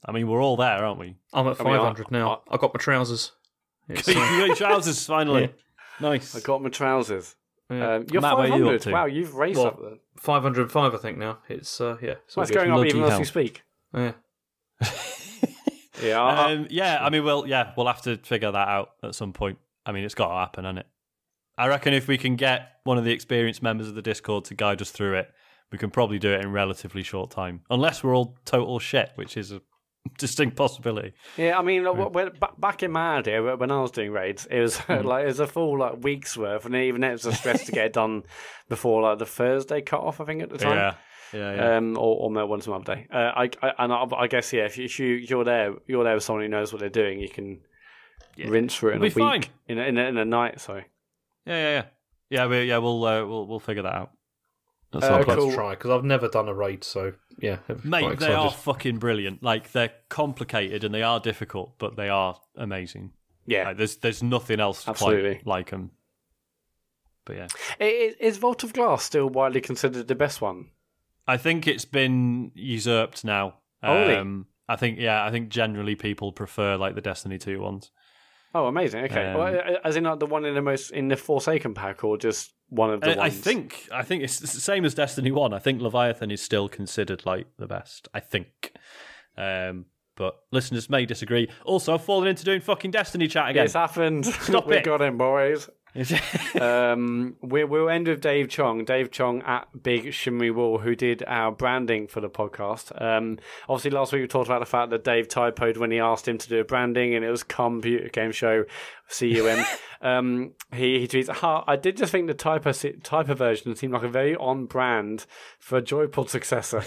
I mean, we're all there, aren't we? I'm at 500 now. I got my trousers. You got your trousers, finally. Yeah. Nice. I got my trousers. Yeah. You're Matt, 500. Wow, you've raced up there. 505, I think, now. It's, it's going up even as we speak. Yeah. We'll have to figure that out at some point. I mean, it's got to happen, hasn't it? I reckon if we can get one of the experienced members of the Discord to guide us through it, we can probably do it in relatively short time. Unless we're all total shit, which is a distinct possibility. Yeah, I mean, back in my day, when I was doing raids, it was it was a full week's worth, and even it was a stress to get it done before the Thursday cut off, I think, at the time. Yeah. Or no, one some other day. I guess if you're there with someone who knows what they're doing, you can rinse through it in a week, fine. in a night. Sorry. Yeah. We'll figure that out. That's not cool. To try because I've never done a raid, so yeah. Mate, they are fucking brilliant. Like, they're complicated and they are difficult, but they are amazing. Yeah, like, there's nothing else quite like them. But yeah, is Vault of Glass still widely considered the best one? I think it's been usurped now. I think generally people prefer like the Destiny 2 ones. Oh, amazing! Okay, well, as in like the one in the Forsaken pack, or just one of the ones? I think it's the same as Destiny 1. I think Leviathan is still considered like the best. I think, but listeners may disagree. Also, I've fallen into doing fucking Destiny chat again. It's happened. Stop we it. Got him, boys. We'll end with Dave Chong at Big Shimmery Wall, who did our branding for the podcast. Obviously last week we talked about the fact that Dave typoed when he asked him to do a branding, and it was Computer Game Show, CUM. He tweets, I did just think the typo version seemed like a very on brand for a Joypod successor.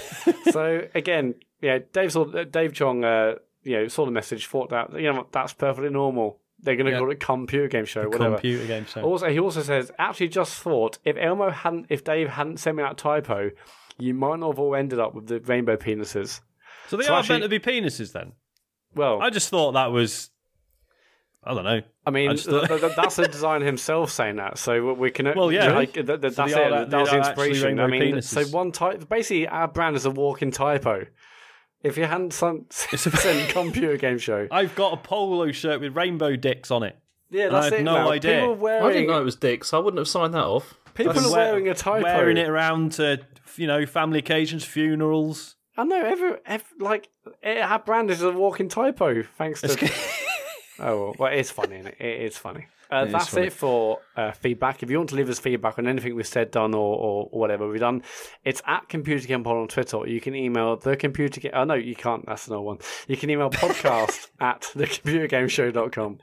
So again, Dave Chong saw the message, thought that that's perfectly normal. They're going to call it Computer Game Show, whatever. Computer Game Show. Also, he also says, actually just thought, if Dave hadn't sent me that typo, you might not have all ended up with the rainbow penises. So they are meant to be penises then? Well, I just thought that was, I don't know. I mean, that's the designer himself saying that, so we can... Well, yeah. That's it. That was the inspiration. I mean, penises. So one type... Basically, our brand is a walking typo. If you hadn't sent Computer Game Show. I've got a polo shirt with rainbow dicks on it. Yeah, that's it. I had no idea. I didn't know it was dicks. I wouldn't have signed that off. People are wearing a typo. Wearing it around to, family occasions, funerals. I know, our brand is a walking typo, thanks to... Oh, well, it's funny, isn't it? It is funny. That's funny. It for feedback. If you want to leave us feedback on anything we've said, done, or whatever we've done, it's at Computer Game Pod on Twitter. Or you can email the Computer Game... Oh, no, you can't. That's another one. You can email podcast at thecomputergameshow.com.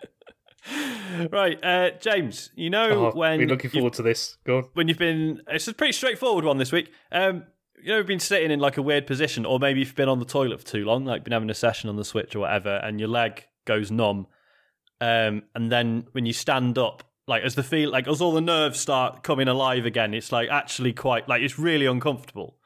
Right, James, when... We're looking forward to this. Go on. When you've been... It's a pretty straightforward one this week. You've been sitting in like a weird position, or maybe you've been on the toilet for too long, like been having a session on the Switch or whatever, and your leg goes numb. And then when you stand up, like as all the nerves start coming alive again, it's like actually quite like it's really uncomfortable.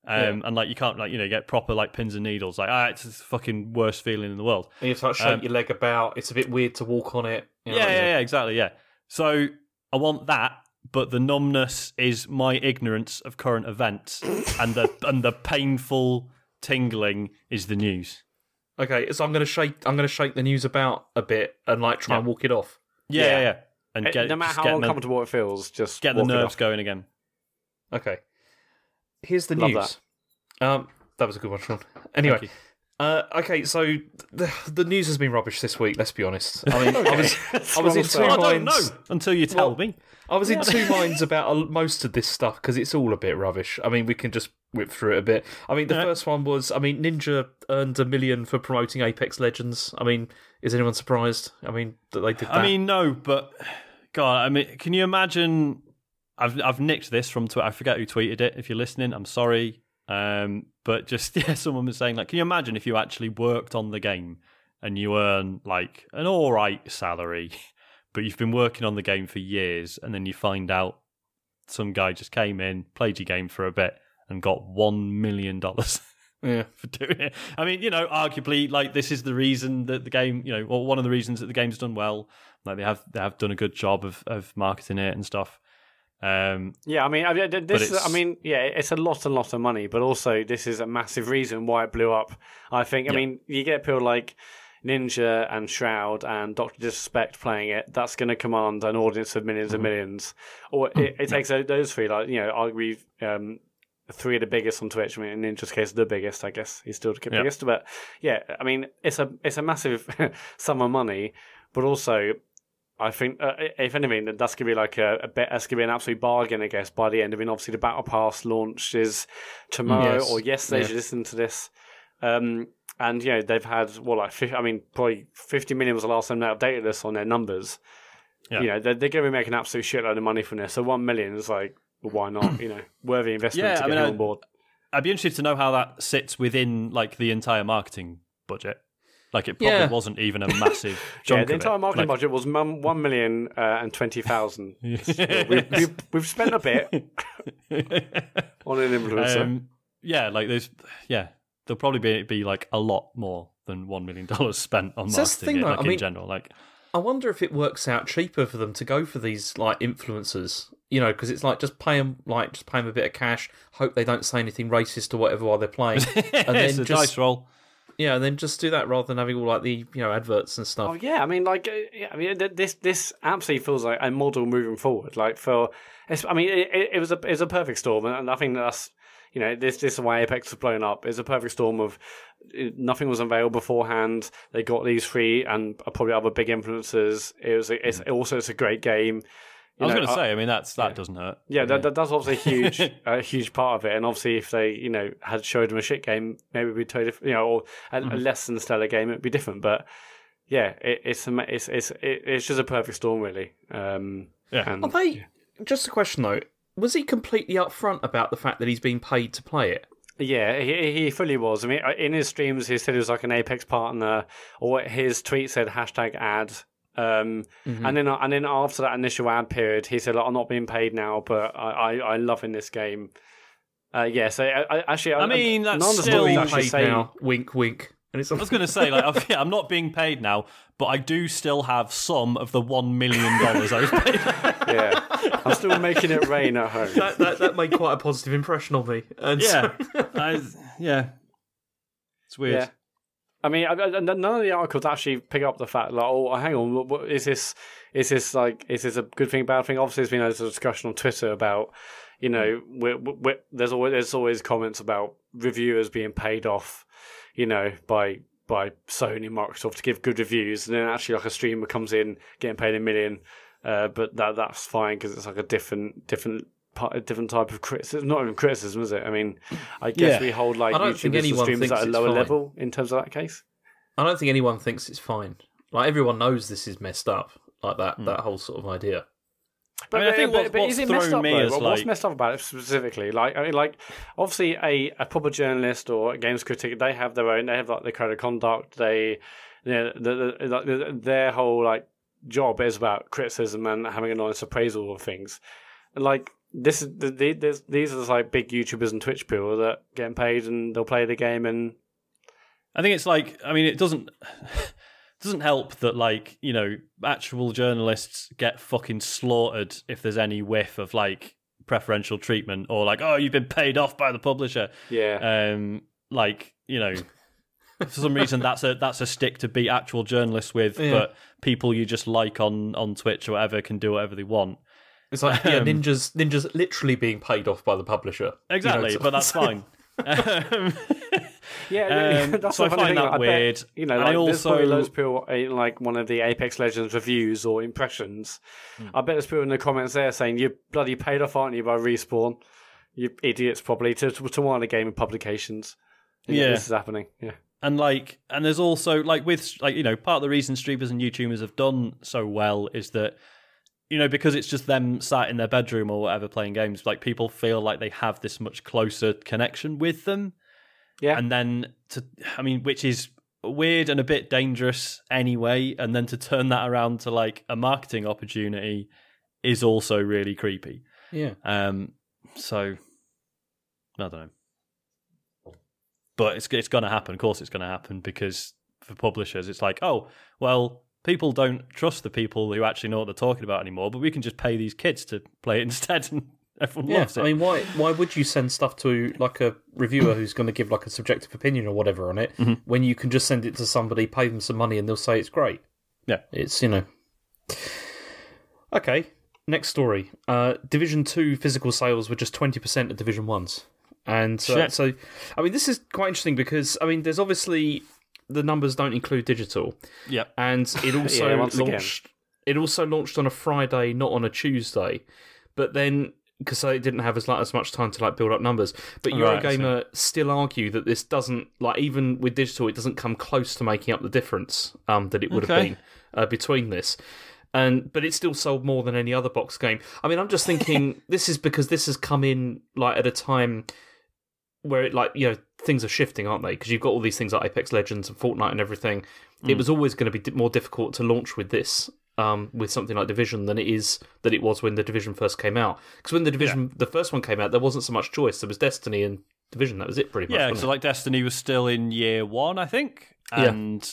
And like you can't get proper like pins and needles. Like it's the fucking worst feeling in the world. And you have to like shake your leg about. It's a bit weird to walk on it. Exactly. Yeah. So I want that, but the numbness is my ignorance of current events, and the painful tingling is the news. Okay, so I'm going to shake the news about a bit and like try and walk it off. Yeah. And no matter how uncomfortable it feels, just get the nerves going again. Okay. Here's the Love news. That was a good one, Sean. Anyway, okay, so the news has been rubbish this week. Let's be honest. I mean, I was in two minds. I don't know until you tell me. I was in two minds about most of this stuff because it's all a bit rubbish. I mean, we can just whip through it a bit. I mean, the first one was, Ninja earned $1 million for promoting Apex Legends. I mean, is anyone surprised? I mean, that they did that. I mean, no, but God, I mean, can you imagine? I've nicked this from Twitter. I forget who tweeted it. If you're listening, I'm sorry. But just someone was saying, like, can you imagine if you actually worked on the game and you earn like an all right salary, but you've been working on the game for years, and then you find out some guy just came in, played your game for a bit, and got $1 million for doing it. I mean, arguably, like, this is the reason that the game, or one of the reasons that the game's done well. Like, they have done a good job of marketing it and stuff. It's a lot of money, but also this is a massive reason why it blew up. I think. I mean, you get people like Ninja and Shroud and Dr. Disrespect playing it. That's going to command an audience of millions and millions. Or it takes those three, like, arguably three of the biggest on Twitch. I mean, in Ninja's case, the biggest. I guess he's still the biggest. But yeah, I mean, it's a massive sum of money, but also, I think, if anything, that's going to be like that's going to be an absolute bargain, I guess, by the end. I mean, obviously, the Battle Pass launches tomorrow or yesterday. As you listen to this, and they've had probably 50 million was the last time they updated this on their numbers. Yeah. They're going to be making an absolute shitload of money from this. So 1 million is like, well, why not? Worthy investment to get on board. I'd be interested to know how that sits within like the entire marketing budget. Like, it probably wasn't even a massive chunk of the entire it. marketing budget was 1,020,000. We've spent a bit on an influencer. There'll probably be like a lot more than $1 million spent on marketing in general. Like, I wonder if it works out cheaper for them to go for these like influencers. Because it's like just pay them a bit of cash. Hope they don't say anything racist or whatever while they're playing, and then it's a dice roll. Yeah, and then just do that rather than having all like the adverts and stuff. Oh yeah, I mean, this absolutely feels like a model moving forward. Like it was a perfect storm, and I think that's this is why Apex was blown up. It's a perfect storm of nothing was unveiled beforehand. They got these three and probably other big influencers. It's a great game. I was going to say, I mean, that doesn't hurt. Yeah, that's obviously a huge part of it. And obviously, if they, had showed them a shit game, maybe it'd be totally different, or a less than stellar game, it'd be different. But yeah, it's just a perfect storm, really. Just a question though, was he completely upfront about the fact that he's being paid to play it? Yeah, he fully was. I mean, in his streams, he said he was like an Apex partner, or his tweet said #ad. And then after that initial ad period, he said, "I'm not being paid now, but I love in this game." So that's still being paid now. Wink, wink. And I was going to say, like, I'm not being paid now, but I do still have some of the $1 million I was paid. Yeah, I'm still making it rain at home. That made quite a positive impression on me. And it's weird. Yeah. I mean, none of the articles actually pick up the fact, like, oh, hang on, what, is this a good thing, bad thing? Obviously, there's a discussion on Twitter about, there's always comments about reviewers being paid off, by Sony and Microsoft to give good reviews, and then actually like a streamer comes in getting paid $1 million, but that's fine because it's like a different type of criticism. Not even criticism, is it? I mean, I guess we hold like YouTubers and streamers at a lower level in terms of that case. I don't think anyone thinks it's fine. Like, everyone knows this is messed up, like that whole sort of idea. But I think what's thrown me is what's messed up about it specifically? Like obviously a proper journalist or a games critic, they have their code of conduct. They, their whole like job is about criticism and having an honest appraisal of things. And like these are like big YouTubers and Twitch people that getting paid and they'll play the game. And I think it's like, I mean, it doesn't help that, like, actual journalists get fucking slaughtered if there's any whiff of like preferential treatment or like, oh, you've been paid off by the publisher. Yeah. for some reason that's a stick to beat actual journalists with, but people you just like on Twitch or whatever can do whatever they want. It's like ninjas literally being paid off by the publisher. Exactly, but that's fine. That's so I find that weird. Bet, like, there's probably loads of people in like one of the Apex Legends reviews or impressions. I bet there's people in the comments there saying, "You bloody paid off, aren't you, by Respawn? You idiots, probably to one of the gaming publications." This is happening. Yeah. And there's also with part of the reason streamers and YouTubers have done so well is that because it's just them sat in their bedroom or whatever playing games, like people feel like they have this much closer connection with them. Yeah. And then which is weird and a bit dangerous anyway, and then to turn that around to like a marketing opportunity is also really creepy. Yeah. So I don't know. But it's going to happen. Of course it's going to happen, because for publishers it's like, oh, well, people don't trust the people who actually know what they're talking about anymore, but we can just pay these kids to play it instead, and everyone loves it. I mean, why would you send stuff to like a reviewer who's going to give like a subjective opinion or whatever on it when you can just send it to somebody, pay them some money, and they'll say it's great? Yeah. It's, Okay, next story. Division 2 physical sales were just 20% of Division 1's. And so, I mean, this is quite interesting because, I mean, there's obviously the numbers don't include digital. Yeah. And it also launched. It also launched on a Friday, not on a Tuesday. But then, because they didn't have as much time to build up numbers. But Eurogamer still argue that this doesn't, even with digital, it doesn't come close to making up the difference that it would have been between this. But it still sold more than any other box game. I mean, I'm just thinking this is because this has come in at a time where it things are shifting, aren't they? Because you've got all these things like Apex Legends and Fortnite and everything. It was always going to be more difficult to launch with this, with something like Division, than it was when the Division first came out. Because when the first one came out, there wasn't so much choice. There was Destiny and Division. That was it, pretty much. Yeah, so Destiny was still in year 1, I think, and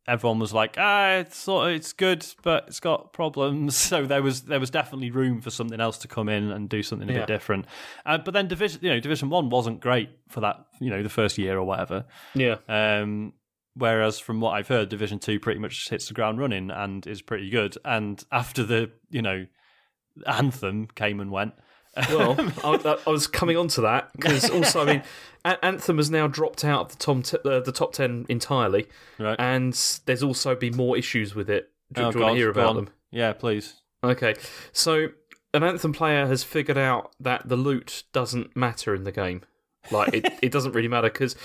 everyone was like, it's good, but it's got problems. So there was definitely room for something else to come in and do something a bit different. But then Division 1 wasn't great for that, the first year or whatever. Yeah. Whereas from what I've heard, Division 2 pretty much hits the ground running and is pretty good. And after the, Anthem came and went. Well, I was coming on to that, because also, I mean, Anthem has now dropped out of the top 10 entirely, right? And there's also been more issues with it. Do you want to hear about them? Yeah, please. Okay, so an Anthem player has figured out that the loot doesn't matter in the game. It doesn't really matter, because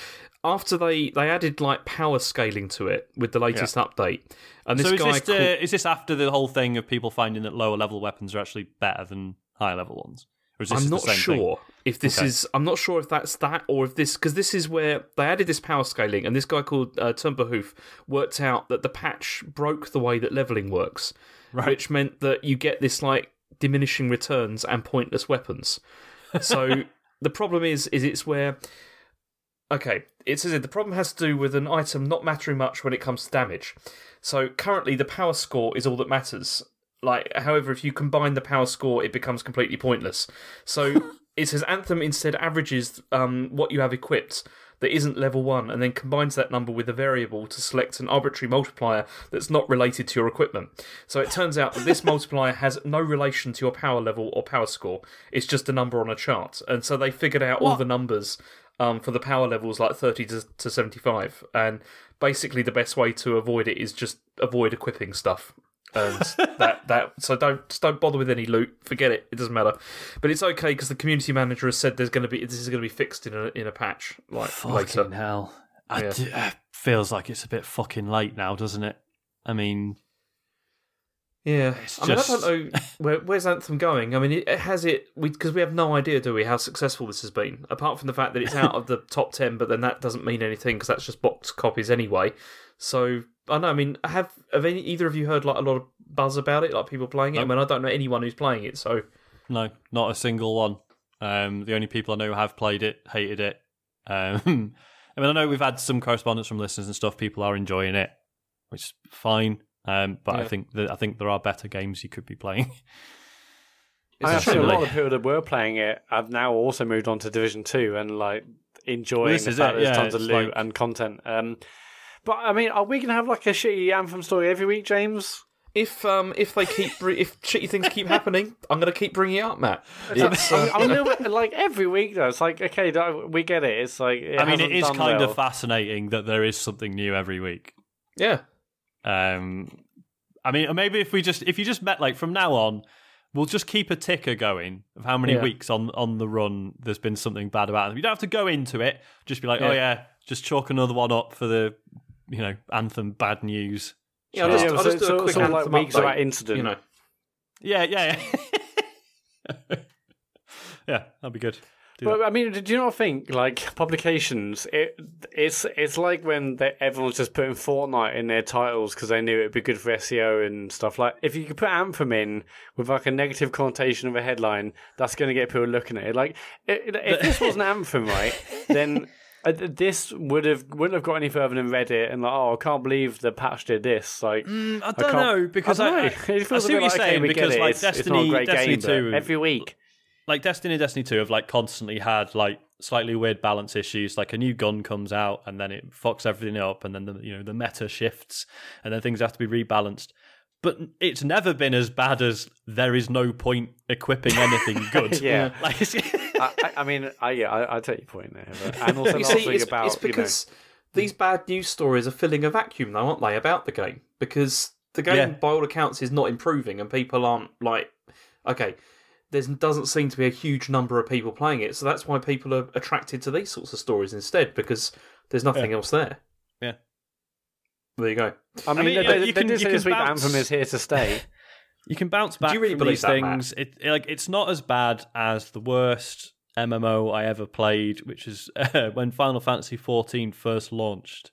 after they added power scaling to it with the latest update, and this is this after the whole thing of people finding that lower level weapons are actually better than higher level ones? I'm not sure if this is. I'm not sure if that's that, or if this, because this is where they added this power scaling, and this guy called Tumberhoof worked out that the patch broke the way that leveling works, which meant that you get this diminishing returns and pointless weapons. So the problem is it's where. Okay, it says the problem has to do with an item not mattering much when it comes to damage. So currently the power score is all that matters. However, if you combine the power score, it becomes completely pointless. So it says Anthem instead averages what you have equipped that isn't level 1, and then combines that number with a variable to select an arbitrary multiplier that's not related to your equipment. So it turns out that this multiplier has no relation to your power level or power score. It's just a number on a chart. And so they figured out all the numbers for the power levels 30 to 75. And basically the best way to avoid it is just avoid equipping stuff. And so don't bother with any loot. Forget it. It doesn't matter. But it's okay, because the community manager has said this is going to be fixed in a patch fucking later. Hell, it feels like it's a bit fucking late now, doesn't it? I mean, yeah. I don't know where's Anthem going. I mean, because we have no idea, do we, how successful this has been? Apart from the fact that it's out of the top 10, but then that doesn't mean anything, because that's just boxed copies anyway. So I know. I mean, have either of you heard a lot of buzz about it, people playing it? Nope. I mean, I don't know anyone who's playing it, so no, not a single one. The only people I know who have played it hated it. I mean, I know we've had some correspondence from listeners and stuff. People are enjoying it, which is fine. But I think there are better games you could be playing. I think a lot of people that were playing it have now also moved on to Division 2 and enjoying the fact that there's tons of loot and content. But I mean, are we gonna have like a shitty Anthem story every week, James? If shitty things keep happening, I'm going to keep bringing it up, Matt. I'm a little bit like every week though. It's like, okay, we get it. It's like it is kind of fascinating that there is something new every week. Yeah. Maybe if you just met like from now on, we'll just keep a ticker going of how many weeks on the run there's been something bad about them. You don't have to go into it. Just be like, just chalk another one up for the Anthem bad news. Yeah, I'll just do a quick like weeks about incident. Yeah. Yeah, that'd be good. But I mean, do you not think like publications? It's like when everyone's just putting Fortnite in their titles because they knew it'd be good for SEO and stuff. Like if you could put Anthem in with like a negative connotation of a headline, that's going to get people looking at it. Like if this wasn't Anthem, right, then. This wouldn't have got any further than Reddit and like, I can't believe the patch did this. Like, I don't know because I see what you're saying because like Destiny 2 every week, like Destiny 2 have like constantly had like slightly weird balance issues. Like a new gun comes out and then it fucks everything up, and then the meta shifts, and then things have to be rebalanced. But it's never been as bad as there is no point equipping anything good. Yeah. I take your point there. And also it's because these bad news stories are filling a vacuum, though, aren't they, about the game? Because the game, by all accounts, is not improving, and people aren't like, okay, there doesn't seem to be a huge number of people playing it, so that's why people are attracted to these sorts of stories instead, because there's nothing else there. Yeah. There you go. I mean, they did say this week that Anthem is here to stay. You can bounce back from these things. It's not as bad as the worst MMO I ever played, which is when Final Fantasy XIV first launched.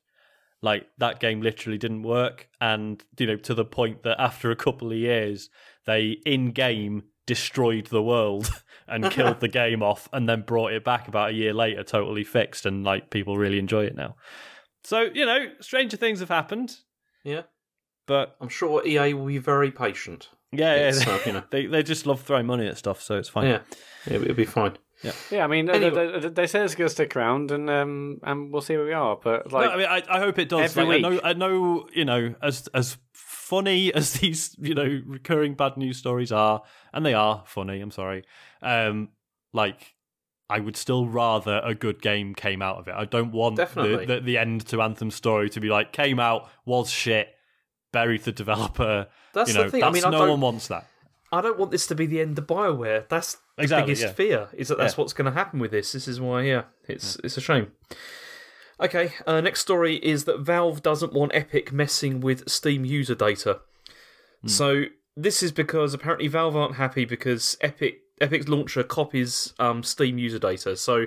Like, that game literally didn't work, and to the point that after a couple of years, they in-game destroyed the world and killed the game off, and then brought it back about a year later, totally fixed, and like people really enjoy it now. So, stranger things have happened. Yeah. But I'm sure EA will be very patient. Yeah. They just love throwing money at stuff, so it's fine. Yeah, it'll be fine. Yeah. I mean, anyway. they say it's going to stick around, and we'll see where we are. But like, no, I hope it does. Every week. I know, as funny as these, recurring bad news stories are, and they are funny. I'm sorry. I would still rather a good game came out of it. I don't want the end to Anthem's story to be like, came out, was shit, buried the developer. That's the thing. No one wants that. I don't want this to be the end of BioWare. That's the biggest fear, is that that's what's going to happen with this. This is why, it's a shame. Okay, next story is that Valve doesn't want Epic messing with Steam user data. So this is because apparently Valve aren't happy because Epic's launcher copies Steam user data, so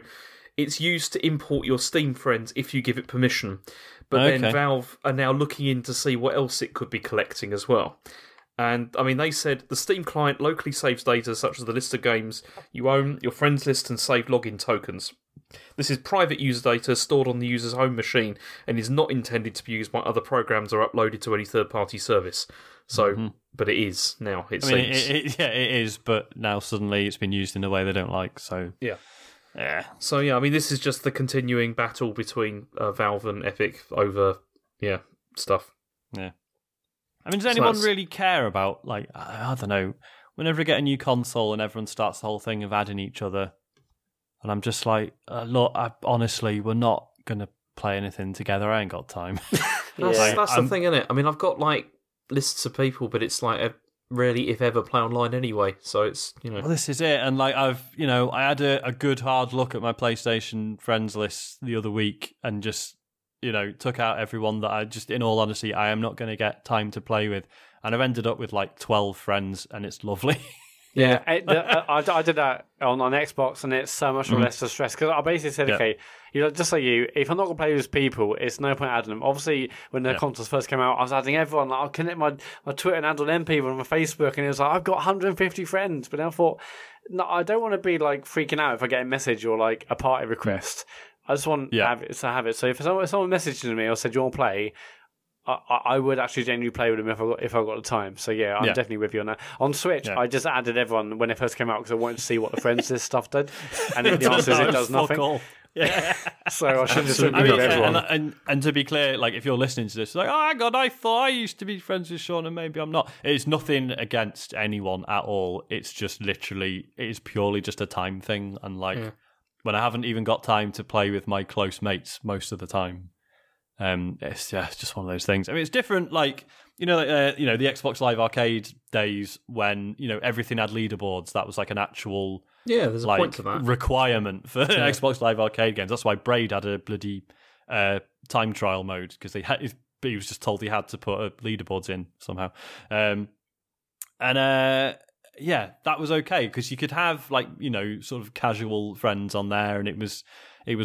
it's used to import your Steam friends if you give it permission. But then Valve are now looking in to see what else it could be collecting as well. And, they said the Steam client locally saves data such as the list of games you own, your friends list, and saved login tokens. This is private user data stored on the user's home machine and is not intended to be used by other programs or uploaded to any third-party service. So, but it is now, it seems. It is, but now suddenly it's been used in a way they don't like, so... Yeah. So, this is just the continuing battle between Valve and Epic over, stuff. Yeah. Does anyone really care about, like, I don't know, whenever we get a new console and everyone starts the whole thing of adding each other, and I'm just like, look, honestly, we're not going to play anything together, I ain't got time. That's the thing, isn't it? I've got, like, lists of people, but it's, like, rarely, if ever, play online anyway, so it's, Well, this is it, and, like, I had a good hard look at my PlayStation friends list the other week, and just... took out everyone that I just, in all honesty, I am not going to get time to play with. And I've ended up with like 12 friends, and it's lovely. Yeah, I did that on Xbox, and it's so much less stress. Because I basically said, okay, just like you, if I'm not going to play with people, it's no point adding them. Obviously, when the consoles first came out, I was adding everyone. Like, I'll connect my Twitter and add on them people on my Facebook, and it was like, I've got 150 friends. But then I thought, no, I don't want to be like freaking out if I get a message or like a party request. I just want to have it. So if someone messaged me or said, "Do you want to play?" I would actually genuinely play with them if I got the time. So I'm definitely with you on that. On Switch, I just added everyone when it first came out because I wanted to see what the friends list stuff did, and the answer is it does nothing. Yeah. So I should just agree with everyone. And to be clear, like if you're listening to this, like, oh my God, I thought I used to be friends with Sean and maybe I'm not. It's nothing against anyone at all. It's just literally, it is purely just a time thing. And like when I haven't even got time to play with my close mates most of the time, it's just one of those things. I mean, it's different. Like the Xbox Live Arcade days when everything had leaderboards. That was like an actual. Yeah, there's a point to that. Requirement for Xbox Live Arcade games. That's why Braid had a bloody time trial mode because he was just told he had to put leaderboards in somehow. That was okay because you could have sort of casual friends on there, and it was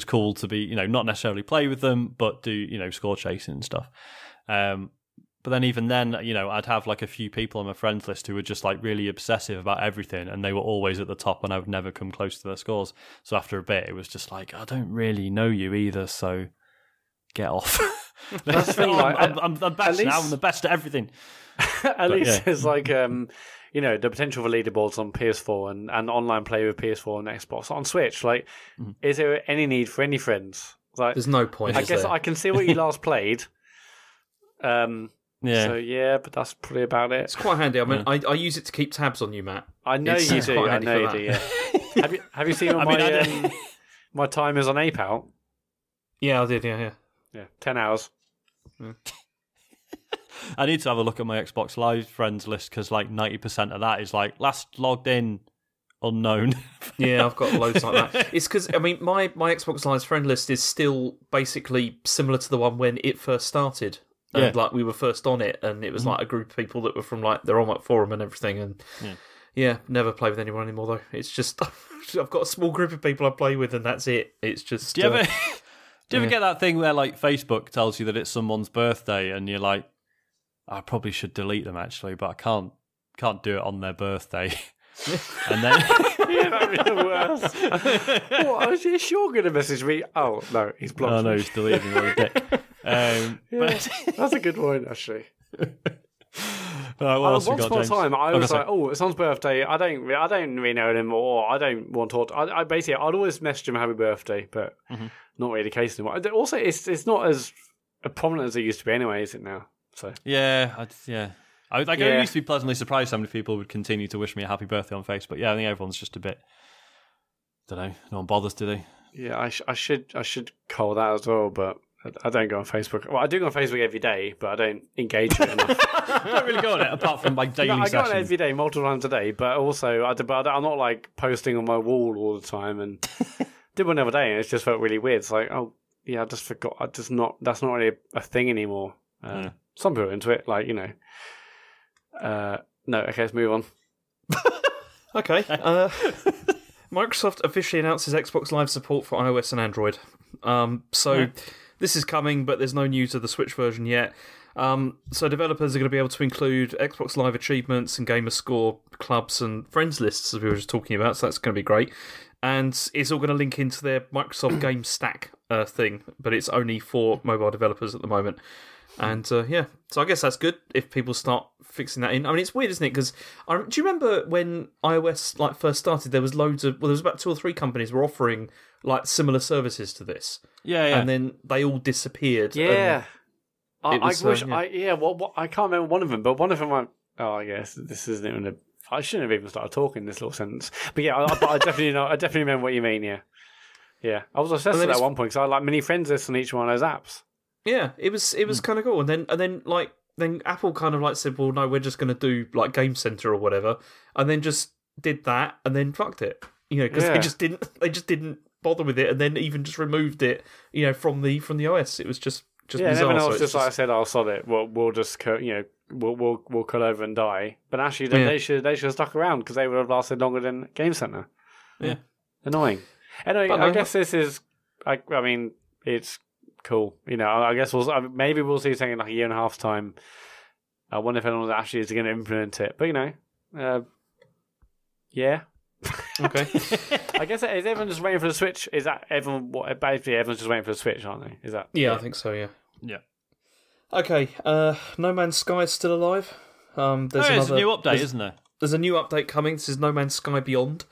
cool to be not necessarily play with them, but do score chasing and stuff. But then even then, I'd have like a few people on my friends list who were just like really obsessive about everything, and they were always at the top, and I would never come close to their scores. So after a bit, it was just like, I don't really know you either, so get off. That's the thing, I'm the best now. I'm the best at everything. At least there's like the potential for leaderboards on PS4 and online play with PS4 and Xbox on Switch. Like, is there any need for any friends? Like, there's no point. I guess I can see what you last played. So but that's probably about it. It's quite handy. I mean, I use it to keep tabs on you, Matt. I know you do. I know you do. Yeah. Have you seen all my timers on Ape Out? Yeah, I did. Yeah. 10 hours. Yeah. I need to have a look at my Xbox Live friends list because like 90% of that is like last logged in unknown. Yeah, I've got loads like that. It's because my Xbox Live's friend list is still basically similar to the one when it first started. And like we were first on it, and it was like a group of people that were from like they're on like forum and everything, and never play with anyone anymore though. It's just I've got a small group of people I play with, and that's it. It's just. Do you ever get that thing where like Facebook tells you that it's someone's birthday, and you're like, I probably should delete them actually, but I can't do it on their birthday. And then that'd be the worst. What? Is Sean going to message me? Oh no, he's blocked. Oh no, he's deleting me. But that's a good point, actually. Once upon a time, I was like, "Oh, it's someone's birthday. I don't really know him, or I don't want to talk." I'd always message him happy birthday, but not really the case anymore. Also, it's not as prominent as it used to be, anyway, is it now? So I used to be pleasantly surprised how many people would continue to wish me a happy birthday on Facebook. Yeah, I think everyone's just a bit. Don't know. No one bothers, do they? Yeah, I should call that as well, but. I don't go on Facebook. Well, I do go on Facebook every day, but I don't engage with it enough. I don't really go on it, apart from like daily sessions. I go on it every day, multiple times a day, but also I'm not like posting on my wall all the time, and did one the other day, and it just felt really weird. It's like, oh yeah, I just forgot. That's not really a thing anymore. Some people are into it, like no. Okay, let's move on. Okay. Microsoft officially announces Xbox Live support for iOS and Android. This is coming, but there's no news of the Switch version yet. So developers are going to be able to include Xbox Live achievements and gamer score clubs and friends lists, as we were just talking about, so that's going to be great. And it's all going to link into their Microsoft Game Stack thing, but it's only for mobile developers at the moment. And so I guess that's good if people start fixing that in. I mean, it's weird, isn't it? Because do you remember when iOS first started? There was there was about 2 or 3 companies were offering like similar services to this. Yeah. And then they all disappeared. Yeah. I can't remember one of them, but one of them went, I guess this isn't even I shouldn't have even started talking this little sentence. But yeah, I definitely know. I definitely remember what you mean. Yeah. I was obsessed with that at one point because I had like many friends lists on each one of those apps. Yeah, it was kind of cool, and then Apple kind of like said, well, no, we're just going to do like Game Center or whatever, and then just did that, and then fucked it, because they just didn't bother with it, and then even just removed it, from the OS. It was just bizarre. Everyone else just like I said, I'll sod it. We'll just we'll cut over and die. But actually, they should have stuck around because they would have lasted longer than Game Center. Yeah, annoying. Anyway, I guess this is. I mean, it's. Cool. I guess maybe we'll see something in like a year and a half's time. I wonder if anyone actually is going to implement it. But yeah. Okay. I guess is everyone just waiting for the Switch? Is that everyone? Basically, everyone's just waiting for the Switch, aren't they? Is that? Yeah, I think so. Yeah. Yeah. Okay. No Man's Sky is still alive. There's a new update, isn't there? There's a new update coming. This is No Man's Sky Beyond.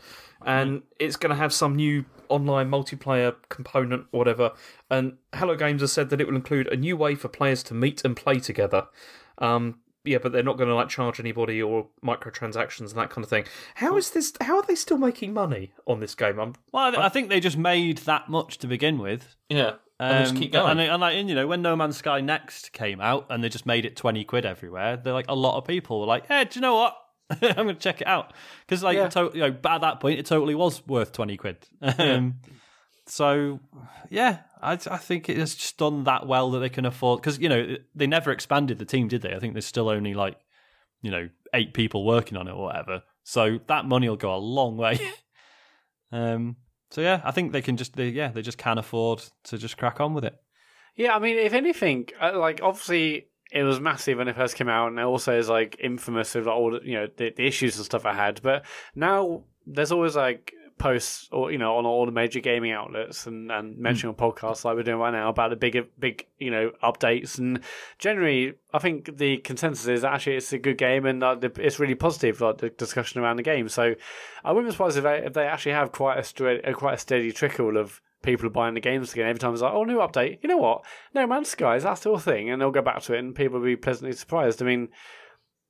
and it's going to have some new online multiplayer component, or whatever. And Hello Games has said that it will include a new way for players to meet and play together. Yeah, but they're not going to charge anybody or microtransactions and that kind of thing. How is this? How are they still making money on this game? I think they just made that much to begin with. Yeah, and just keep going. And when No Man's Sky Next came out and they just made it 20 quid everywhere, they're like, a lot of people were like, hey, do you know what? I'm going to check it out. Because at that point, it totally was worth 20 quid. So, yeah, I think it has just done that well that they can afford... Because, they never expanded the team, did they? I think there's still only, 8 people working on it or whatever. So that money will go a long way. So, yeah, I think they can they just can afford to just crack on with it. Yeah, I mean, if anything, obviously... It was massive when it first came out, and it also is infamous with all the issues and stuff I had. But now there's always posts or on all the major gaming outlets and mentioning on podcasts like we're doing right now about the big updates. And generally, I think the consensus is actually it's a good game and it's really positive, the discussion around the game. So I wouldn't be surprised if they actually have quite a steady trickle of people are buying the games again. Every time it's like, oh, new update. You know what? No Man's Sky, is that still a thing? And they'll go back to it and people will be pleasantly surprised. I mean,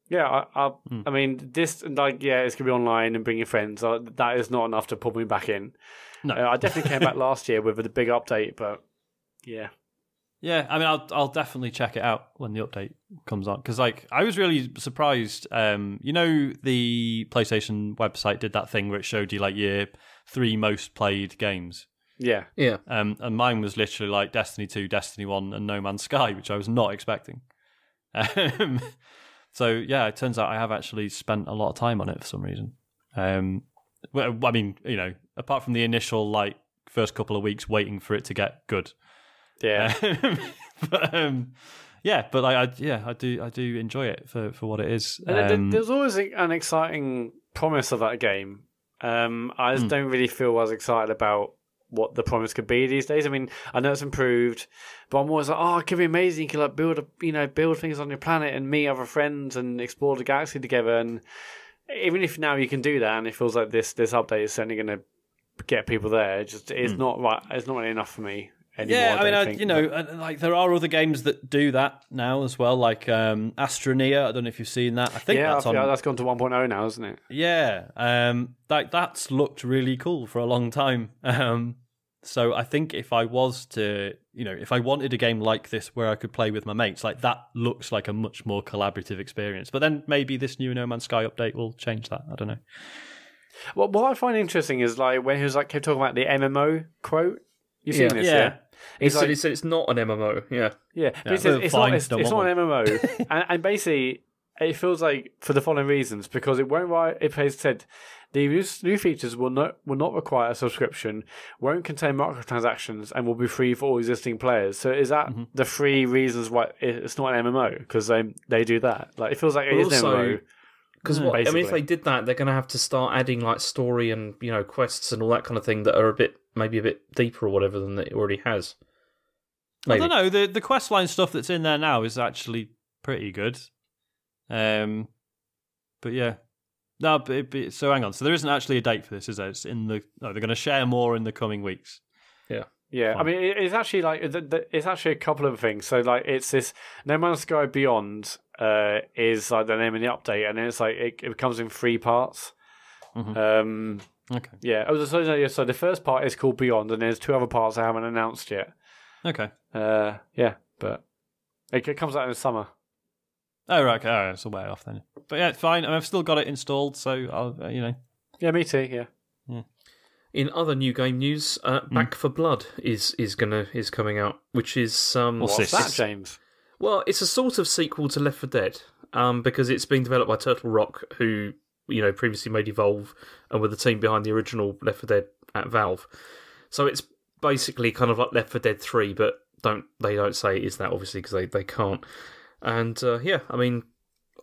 yeah, I mean, this, it's going to be online and bring your friends. That is not enough to pull me back in. No. I definitely came back last year with the big update, but yeah. Yeah, I mean, I'll definitely check it out when the update comes on. Because, I was really surprised. The PlayStation website did that thing where it showed you, your 3 most played games. Yeah. Yeah. And mine was literally Destiny 2, Destiny 1, and No Man's Sky, which I was not expecting. So, yeah, it turns out I have actually spent a lot of time on it for some reason. Well, I mean, apart from the initial, first couple of weeks waiting for it to get good. Yeah. I do enjoy it for what it is. There's always an exciting promise of that game. I just don't really feel as excited about what the promise could be these days. I mean, I know it's improved, but I'm always like, it could be amazing. You can build things on your planet and meet other friends and explore the galaxy together. And even if now you can do that, and it feels like this update is certainly going to get people there, it's not right. It's not really enough for me anymore. Yeah, there are other games that do that now as well, like Astroneer. I don't know if you've seen that. I think that's gone to 1.0 now, isn't it? Yeah, that's looked really cool for a long time. So I think if I was to, if I wanted a game like this where I could play with my mates, that looks like a much more collaborative experience. But then maybe this new No Man's Sky update will change that. I don't know. Well, what I find interesting is when he was kept talking about the MMO quote. You've seen this, yeah? He said it's not an MMO, yeah. Yeah, but he says it's not an MMO. and basically, it feels like for the following reasons, because it won't write, it has said, the new features will not require a subscription, won't contain microtransactions, and will be free for all existing players. So is that the 3 reasons why it's not an MMO? Because they do that. It feels like it is an MMO. Because if they did that, they're going to have to start adding story and quests and all that kind of thing that are maybe a bit deeper or whatever than it already has. Maybe. I don't know. The questline stuff that's in there now is actually pretty good. But yeah, no. So hang on. So there isn't actually a date for this, is there? It's they're going to share more in the coming weeks. Yeah. Yeah, fine. I mean, it's actually it's actually a couple of things. So it's this No Man's Sky Beyond is the name of the update, and then it's it comes in 3 parts. Mm-hmm. Okay. Yeah. So the first part is called Beyond, and there's 2 other parts I haven't announced yet. Okay. Yeah, but it comes out in the summer. Oh right, okay, all right, it's a way off then. But yeah, it's fine. I've still got it installed, so I'll Yeah, me too. Yeah. In other new game news, Back for Blood is coming out, which is what's that, James? Well, it's a sort of sequel to Left 4 Dead, because it's being developed by Turtle Rock, who previously made Evolve and were the team behind the original Left 4 Dead at Valve. So it's basically kind of like Left 4 Dead 3, but they don't say it is that, obviously, because they can't. And I mean,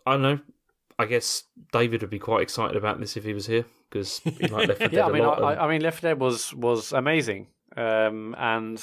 I don't know. I guess David would be quite excited about this if he was here, because he liked Left 4 Dead a lot. I mean, Left 4 Dead was amazing, and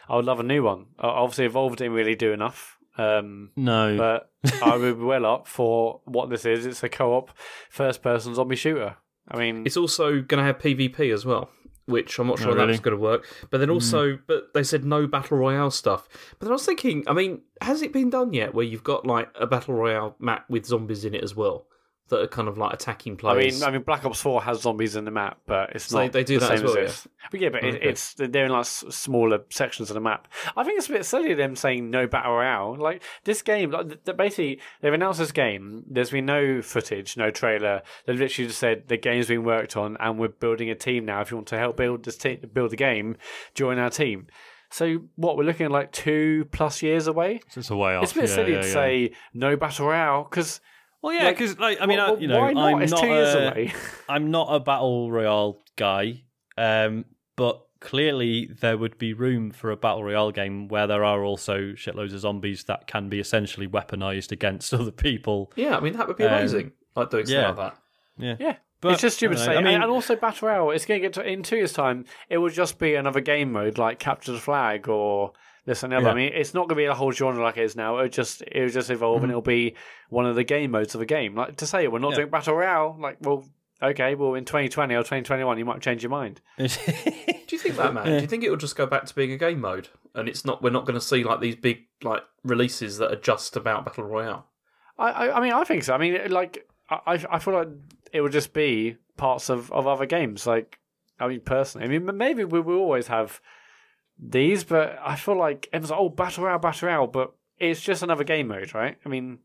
I would love a new one. Obviously, Evolve didn't really do enough. No, but I would be well up for what this is. It's a co-op first-person zombie shooter. I mean, it's also going to have PvP as well, which I'm not sure that was going to work. But then also, but they said no battle royale stuff. But then I was thinking, I mean, has it been done yet where you've got like a battle royale map with zombies in it as well that are kind of like attacking players? I mean, Black Ops 4 has zombies in the map, but it's not. They do the that same as well. This. But yeah, but it's they're in like smaller sections of the map. I think it's a bit silly them saying no battle royale. Like this game, basically they've announced this game. There's been no footage, no trailer. They've literally just said the game's been worked on, and we're building a team now. If you want to help build the game, join our team. So what, we're looking at like 2+ years away. So it's a way off. It's a bit silly to say no battle royale because. Well, yeah, because I mean, why not? I'm it's not 2 years away. I'm not a battle royale guy, but clearly there would be room for a battle royale game where there are also shitloads of zombies that can be essentially weaponized against other people. Yeah, I mean that would be amazing. Like doing something like that. Yeah. But it's just stupid to say. And also Battle Royale, it's going to get to, in 2 years' time, it will just be another game mode like Capture the Flag or this and the other. I mean, it's not going to be a whole genre like it is now. It'll just evolve and it'll be one of the game modes of a game. Like to say we're not doing Battle Royale, like, well, okay, well in 2020 or 2021 you might change your mind. Do you think that, man? Do you think it will just go back to being a game mode and we're not going to see like these big like releases that are just about Battle Royale? I mean, I think so. I mean, like, I feel like it would just be parts of other games. Like, I mean, personally, I mean, maybe we will always have these, but I feel like everyone's like, oh, Battle Royale, but it's just another game mode, right? I mean,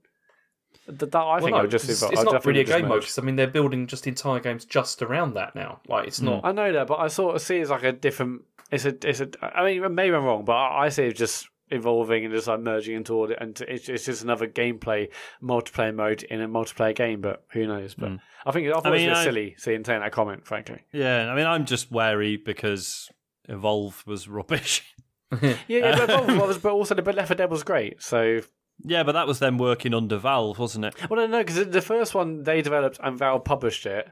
I think it would just evolve. It's not really a game mode because I mean they're building just entire games just around that now. Like, it's not. I know that, but I sort of see it as like a different. It's a. I mean, maybe I'm wrong, but I see it just evolving and just like merging into all, and it's just another gameplay multiplayer mode in a multiplayer game. But who knows? But I think it's a bit silly saying that comment, frankly. Yeah, I mean, I'm just wary because Evolve was rubbish. But Evolve was, but also the Left 4 Dead was great. So yeah, but that was them working under Valve, wasn't it? Well, no, because the first one they developed and Valve published it.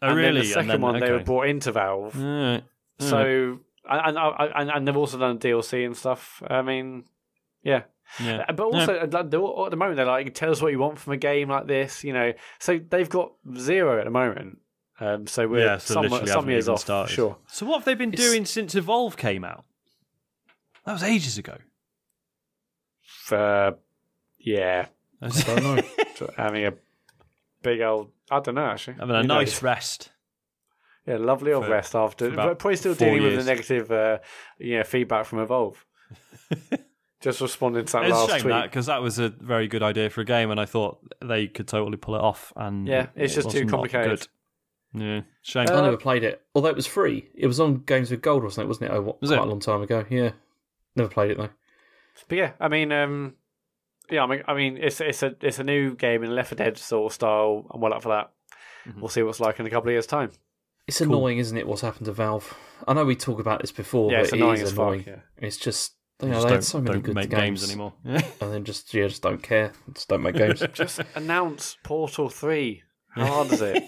Oh, and really? Then the second one they were brought into Valve. So. And they've also done DLC and stuff. I mean, yeah. But also at the moment they're like, tell us what you want from a game like this, you know. So they've got 0 at the moment. So we're some years off. Started. Sure. So what have they been doing since Evolve came out? That was ages ago. Yeah. I don't know. Having a big old. I don't know actually. Having a nice rest. Yeah, lovely old rest after. But probably still dealing with the negative feedback from Evolve. Just responding to that last tweet. It's a shame because that was a very good idea for a game, and I thought they could totally pull it off. And yeah, it's just too complicated. Yeah, shame. I never played it, although it was free. It was on Games with Gold, wasn't it? Quite a long time ago. Yeah, never played it though. But yeah, I mean, I mean, it's a new game in Left 4 Dead sort of style. I'm well up for that. Mm-hmm. We'll see what's like in a couple of years' time. It's annoying, isn't it, what's happened to Valve? I know we talk about this before, but it's annoying. It is annoying. Fuck, yeah. It's just, they had so many good make games anymore. And then just don't care. Just don't make games. Just announce Portal 3. How hard is it?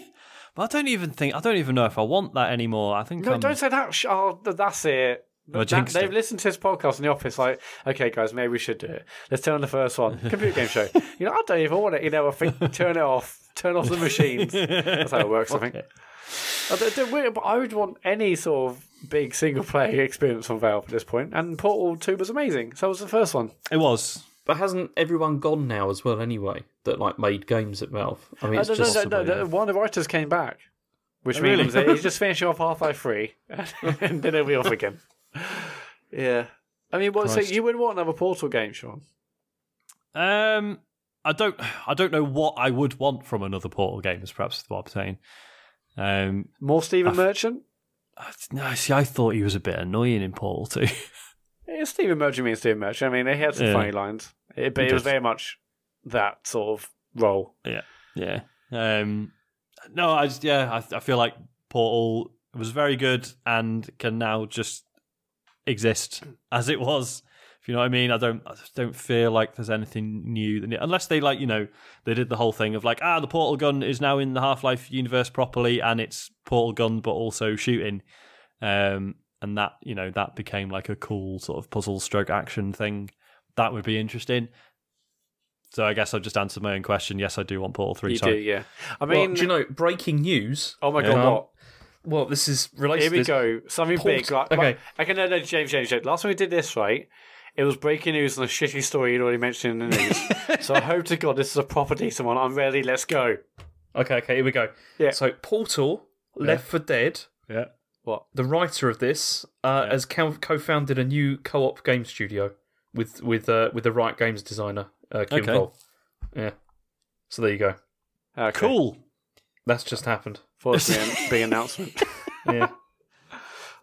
But I don't even know if I want that anymore. I think don't say that. That's it. They've listened to this podcast in the office like, okay, guys, maybe we should do it. Let's turn on the first one. Computer game show. I don't even want it. I think turn it off. Turn off the machines. That's how it works, I think. But I would want any sort of big single-player experience from Valve at this point, and Portal 2 was amazing. So was the first one. It was. But hasn't everyone gone now as well anyway, that like made games at Valve? I mean, one of the writers came back, which means that he's just finishing off Half-Life 3, and then he'll be off again. Yeah. I mean, so you wouldn't want another Portal game, Sean? I don't know what I would want from another Portal game, is perhaps what I'm saying. More Stephen Merchant? No, see, I thought he was a bit annoying in Portal 2. Yeah, Stephen Merchant means Stephen Merchant. I mean, he had some funny lines, but it was very much that sort of role. Yeah. No, I feel like Portal was very good and can now just exist as it was. If you know what I mean, I don't feel like there's anything new unless they they did the whole thing of like, the portal gun is now in the Half-Life universe properly, and it's portal gun but also shooting, and that that became like a cool sort of puzzle stroke action thing. That would be interesting. So I guess I've just answered my own question. Yes, I do want Portal 3. You do, yeah. I mean, do you know, breaking news? Oh my God, what? Well, this is related Here we to this. go. Something big. Like, okay. No, James. Last time we did this, right, it was breaking news on a shitty story you'd already mentioned in the news. So I hope to God this is a proper decent one. I'm ready. Let's go. Okay, here we go. Yeah. So Portal, Left 4 Dead. Yeah. What? The writer of this has co-founded a new co-op game studio with the Riot Games designer Kim Vol. Yeah. So there you go. Okay. Cool. That's just happened. Thought it was a big announcement. Yeah.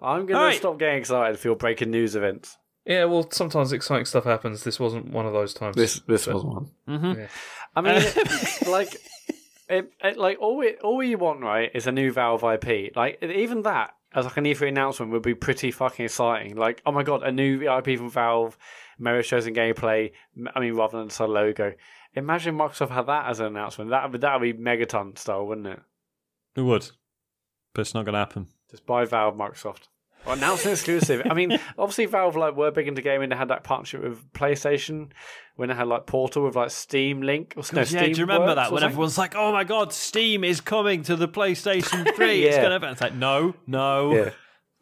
I'm going to stop getting excited for your breaking news events. Yeah, well, sometimes exciting stuff happens. This wasn't one of those times. This wasn't one. Mm-hmm. Yeah. I mean, all we want, right, is a new Valve IP. Like, even that, as like an E3 announcement, would be pretty fucking exciting. Like, oh my God, a new IP from Valve, Mario shows and gameplay. I mean, rather than just a logo. Imagine Microsoft had that as an announcement. That would be Megaton style, wouldn't it? It would. But it's not going to happen. Just buy Valve, Microsoft. Well, announce an exclusive. I mean, obviously Valve were big into gaming. They had that partnership with PlayStation when they had Portal with Steam Link. Steam do you remember that when everyone's like, "Oh my God, Steam is coming to the PlayStation 3." Yeah. It's going to. It's like, no,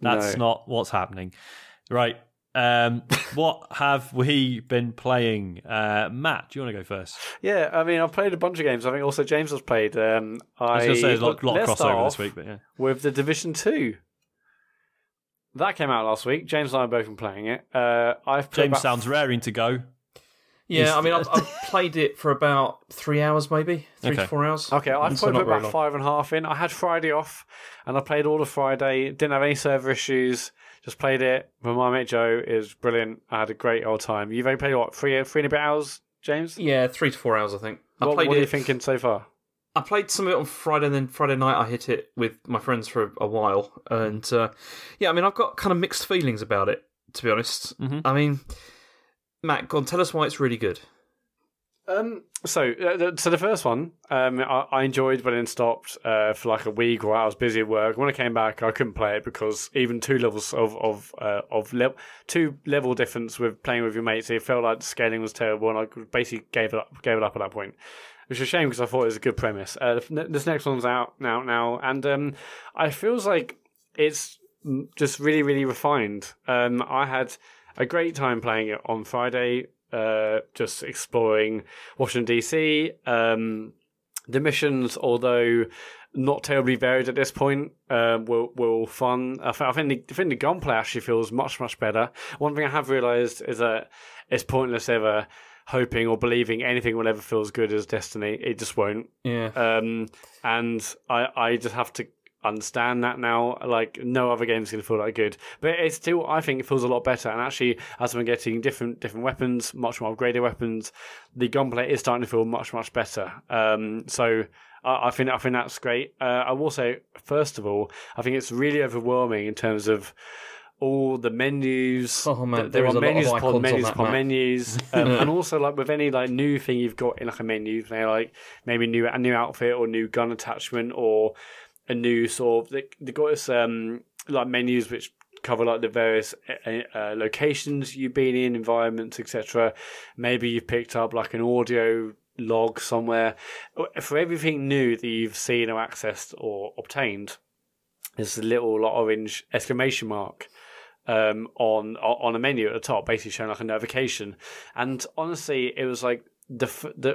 that's not what's happening. Right. What have we been playing? Matt, do you want to go first? Yeah, I mean, I've played a bunch of games. I think also James has played. I was going to say there's a lot of crossover this week, but yeah. With The Division 2. That came out last week. James and I have both been playing it. James sounds raring to go. Yeah, I mean, I've played it for about 3 hours, maybe 3 to 4 hours. Okay, I've probably put about 5.5 in. I had Friday off, and I played all of Friday. Didn't have any server issues. Just played it with my mate Joe. It was brilliant. I had a great old time. You've only played what, three and a bit hours, James? Yeah, 3 to 4 hours, I think. What are you thinking so far? I played some of it on Friday, and then Friday night I hit it with my friends for a while. And yeah, I mean, I've got kind of mixed feelings about it, to be honest. Mm-hmm. I mean, Matt, go on, tell us why it's really good. So the first one, I enjoyed, but then stopped for like a week while I was busy at work. When I came back, I couldn't play it because even 2 levels of level difference with playing with your mates, it felt like the scaling was terrible, and I basically gave it up at that point. Which is a shame because I thought it was a good premise. This next one's out now, and I feels like it's just really, really refined. I had a great time playing it on Friday, just exploring Washington DC. The missions, although not terribly varied at this point, were fun. I think the gunplay actually feels much, much better. One thing I have realised is that it's pointless ever hoping or believing anything will ever feel as good as Destiny. It just won't. Yeah. And I just have to understand that now. Like, no other game's going to feel that good. But it's still, I think it feels a lot better. And actually, as I'm getting different weapons, much more upgraded weapons, the gunplay is starting to feel much, much better. So I think that's great. I will say, first of all, I think it's really overwhelming in terms of all the menus. Oh man, there are menus upon menus upon menus, and also like with any like new thing you've got in like a menu, like maybe a new outfit or new gun attachment or a new sort of they got this like menus which cover like the various locations you've been in, environments, etc. Maybe you've picked up like an audio log somewhere. For everything new that you've seen or accessed or obtained, there's a little orange exclamation mark on a menu at the top, basically showing like a notification. And honestly, it was like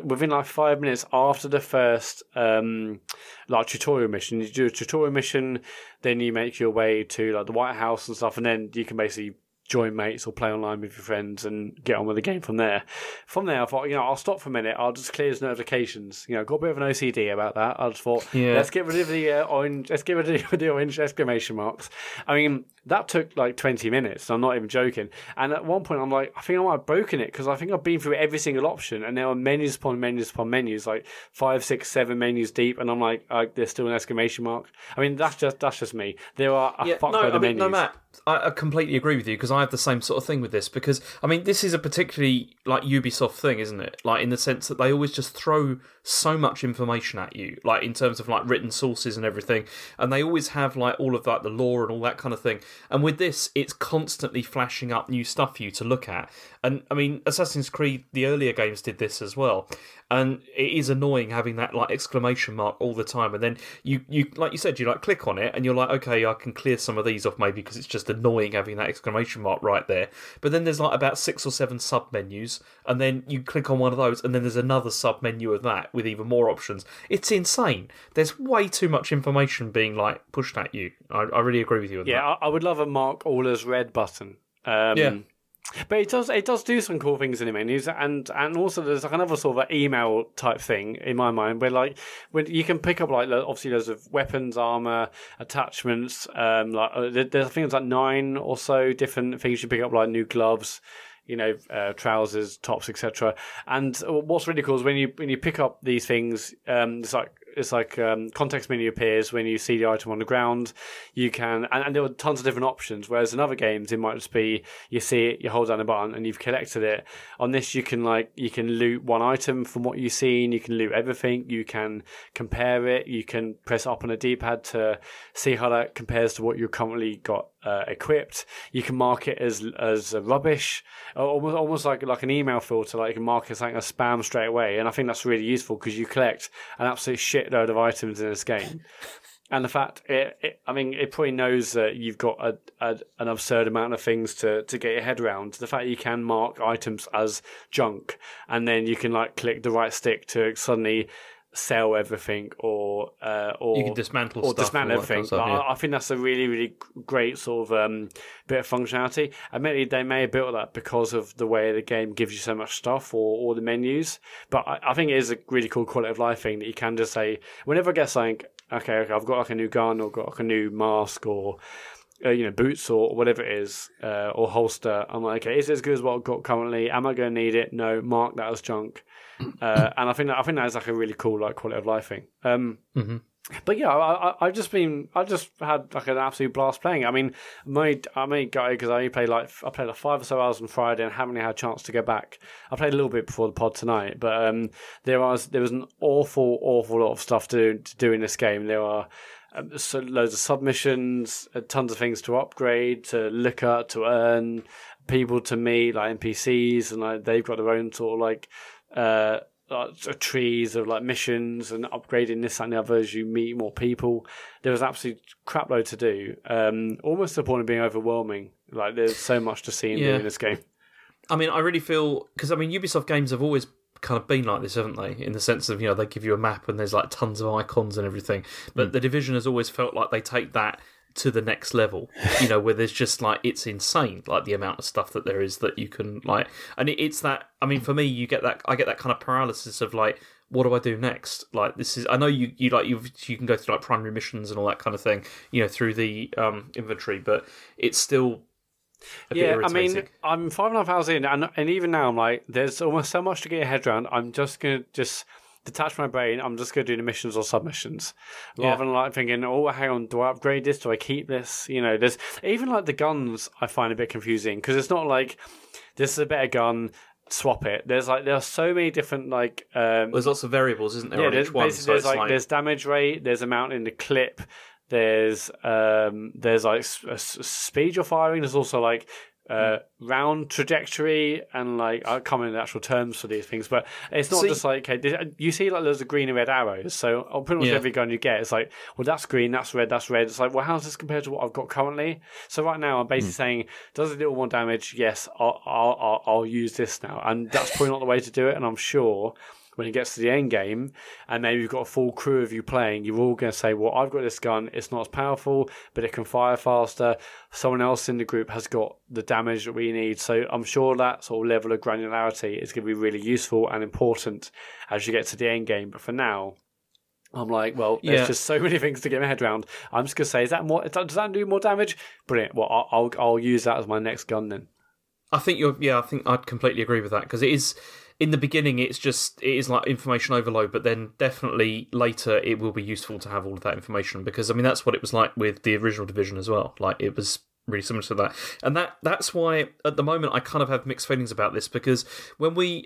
within like 5 minutes after the first like tutorial mission, you do a tutorial mission, then you make your way to like the White House and stuff, and then you can basically join mates or play online with your friends and get on with the game from there. From there, I thought, I'll stop for a minute. I'll just clear his notifications. Got a bit of an OCD about that. I just thought, let's get rid of the orange. Let's get rid of the orange exclamation marks. I mean, that took like 20 minutes. I'm not even joking. And at one point, I'm like, I think I might have broken it because I think I've been through every single option, and there are menus upon menus upon menus, like 5, 6, 7 menus deep, and I'm like, there's still an exclamation mark. I mean, that's just me. There are a fuckload of menus. No, Matt, I completely agree with you because I have the same sort of thing with this. Because I mean, this is a particularly like Ubisoft thing, isn't it? Like in the sense that they always just throw so much information at you, like in terms of like written sources and everything, and they always have like all of like the lore and all that kind of thing. And with this, it's constantly flashing up new stuff for you to look at. And I mean, Assassin's Creed, the earlier games did this as well, and it is annoying having that like exclamation mark all the time. And then you like you said, you like click on it and you're like, okay, I can clear some of these off maybe because it's just annoying having that exclamation mark right there. But then there's like about 6 or 7 sub menus, and then you click on one of those, and then there's another sub menu of that with even more options. It's insane. There's way too much information being like pushed at you. I really agree with you on that. Yeah, I would love a mark all as red button. Yeah. But it does do some cool things in the menus, and also there's like another sort of email type thing in my mind where like when you can pick up like obviously loads of weapons, armor, attachments. Like there's I think it's like 9 or so different things you pick up, like new gloves, trousers, tops, etc. And what's really cool is when you pick up these things, it's like context menu appears when you see the item on the ground. You can, and there are tons of different options. Whereas in other games, it might just be you see it, you hold down a button, and you've collected it. On this, you can loot one item from what you've seen. You can loot everything. You can compare it. You can press up on a D-pad to see how that compares to what you've currently got equipped. You can mark it as rubbish, almost like an email filter. Like you can mark it as something as spam straight away. And I think that's really useful because you collect an absolute shitload of items in this game. And the fact it probably knows that you've got an absurd amount of things to get your head around. The fact you can mark items as junk, and then you can like click the right stick to suddenly sell everything or you can dismantle everything. Stuff, yeah. I think that's a really, really great sort of bit of functionality. Admittedly, they may have built that because of the way the game gives you so much stuff or the menus, but I think it is a really cool quality of life thing that you can just say, whenever I get something, okay, I've got like a new gun or got like a new mask or boots or whatever it is, or holster. I'm like, okay, is it as good as what I've got currently? Am I going to need it? No, mark that as junk. And I think that is like a really cool like quality of life thing. But yeah, I just had like an absolute blast playing. I mean, I'm a guy because I played like 5 or so hours on Friday and haven't had a chance to go back. I played a little bit before the pod tonight, but there was an awful lot of stuff to do in this game. There are loads of submissions, tons of things to upgrade, to look at, to earn, people to meet, like NPCs, and like they've got their own sort of like trees of like missions and upgrading this and the other as you meet more people. There was absolute crap load to do, almost to the point of being overwhelming. Like there's so much to see and do in this game. I mean, I really feel, because I mean Ubisoft games have always kind of been like this, haven't they, in the sense of they give you a map and there's like tons of icons and everything, but The Division has always felt like they take that to the next level, where there's just like, it's insane, like the amount of stuff that there is that you can like, and it's that, I mean, for me, I get that kind of paralysis of like, what do I do next? Like, this is, I know you can go through like primary missions and all that kind of thing, through the inventory, but it's still a bit irritating. I mean, I'm 5.5 hours in, and even now I'm like, there's almost so much to get your head around. I'm just gonna detach my brain. I'm just going to do the missions or submissions rather than like thinking, oh, hang on, do I upgrade this? Do I keep this? There's even like the guns I find a bit confusing because it's not like this is a better gun, swap it. There are so many different like there's lots of variables, isn't there? Yeah, there's damage rate, there's amount in the clip, there's like speed you're firing. There's also like round trajectory, and like I can't remember the actual terms for these things, but it's not just like, okay, you see like there's a green and red arrows, so on pretty much every gun you get, it's like, well, that's green, that's red, that's red. It's like, well, how's this compared to what I've got currently? So right now I'm basically saying, does it do more damage? Yes, I'll use this now, and that's probably not the way to do it. And I'm sure when it gets to the end game, and maybe you've got a full crew of you playing, you're all going to say, well, I've got this gun, it's not as powerful, but it can fire faster. Someone else in the group has got the damage that we need. So I'm sure that sort of level of granularity is going to be really useful and important as you get to the end game. But for now, I'm like, well, there's just so many things to get my head around. I'm just going to say, does that do more damage? Brilliant. Well, I'll use that as my next gun then. I think I'd completely agree with that, because it is, in the beginning, it is like information overload, but then definitely later it will be useful to have all of that information, because I mean that's what it was like with the original Division as well. Like it was really similar to that, and that's why at the moment I kind of have mixed feelings about this, because let me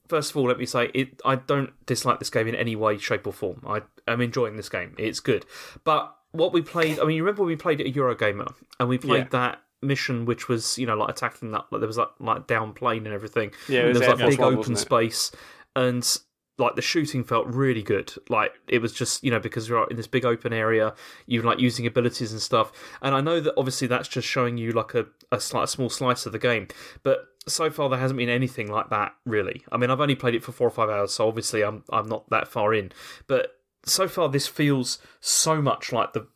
first of all, let me say I don't dislike this game in any way, shape, or form. I am enjoying this game. It's good. But what we played, I mean, you remember we played at Eurogamer, and we played that mission, which was, like attacking that, like there was like down plane and everything. Yeah, it was there was like big open space, and like the shooting felt really good. Like it was just, because you're in this big open area, you're like using abilities and stuff. And I know that obviously that's just showing you like a small slice of the game, but so far there hasn't been anything like that really. I mean, I've only played it for 4 or 5 hours, so obviously I'm not that far in, but so far this feels so much like the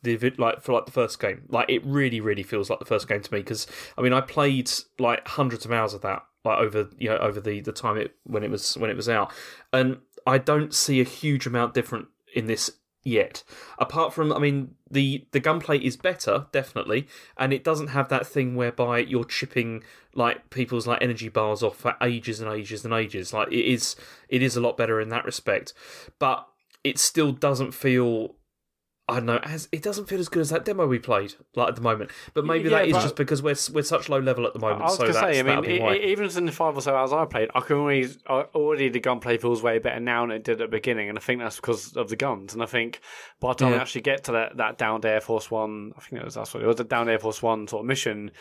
first game. Like it really, really feels like the first game to me, because I mean I played like hundreds of hours of that like over the time when it was out, and I don't see a huge amount different in this yet. Apart from, I mean, the gunplay is better, definitely, and it doesn't have that thing whereby you're chipping like people's like energy bars off for ages and ages and ages. Like it is a lot better in that respect, but it still doesn't feel, I don't know, it doesn't feel as good as that demo we played like at the moment. But maybe that is just because we're such low level at the moment. I was going to say, I mean, even in the 5 or so hours I played, already the gunplay feels way better now than it did at the beginning, and I think that's because of the guns. And I think by the time we actually get to that downed Air Force One, I think it was the downed Air Force One sort of mission.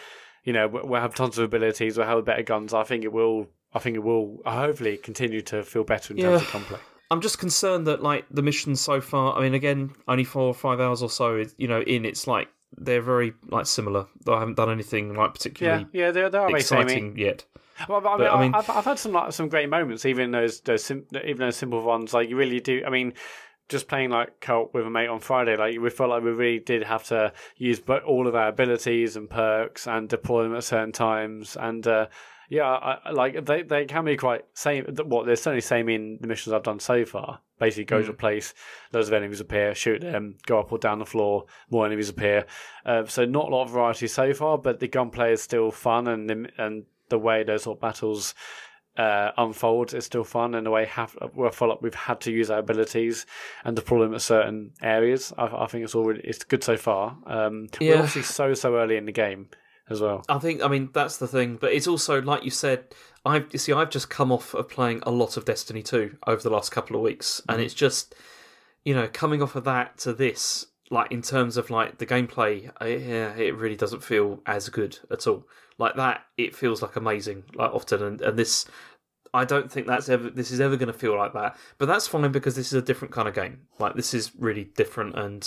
We'll have tons of abilities, we'll have better guns. I think it will hopefully continue to feel better in terms of gunplay. I'm just concerned that like the missions so far, I mean, again, only 4 or 5 hours or so, it's like they're very like similar. I haven't done anything like particularly they exciting yet. Well, but I mean, I've had some great moments, even those simple ones. Like you really do. I mean, just playing like co-op with a mate on Friday, like we felt like we really did have to use all of our abilities and perks and deploy them at certain times, and they can be quite same. They're certainly same in the missions I've done so far. Basically, go to a place, loads of enemies appear, shoot them, go up or down the floor, more enemies appear. So not a lot of variety so far, but the gunplay is still fun, and the way those sort of battles unfold is still fun, and the way I feel like we've had to use our abilities and deploy them at certain areas. I think it's good so far. We're obviously so early in the game as well. I mean that's the thing, but it's also like you said. I've just come off of playing a lot of Destiny 2 over the last couple of weeks, and it's just coming off of that to this, like in terms of like the gameplay, it really doesn't feel as good at all. Like that, it feels like amazing, like often, and this, I don't think this is ever going to feel like that. But that's fine because this is a different kind of game. Like this is really different, and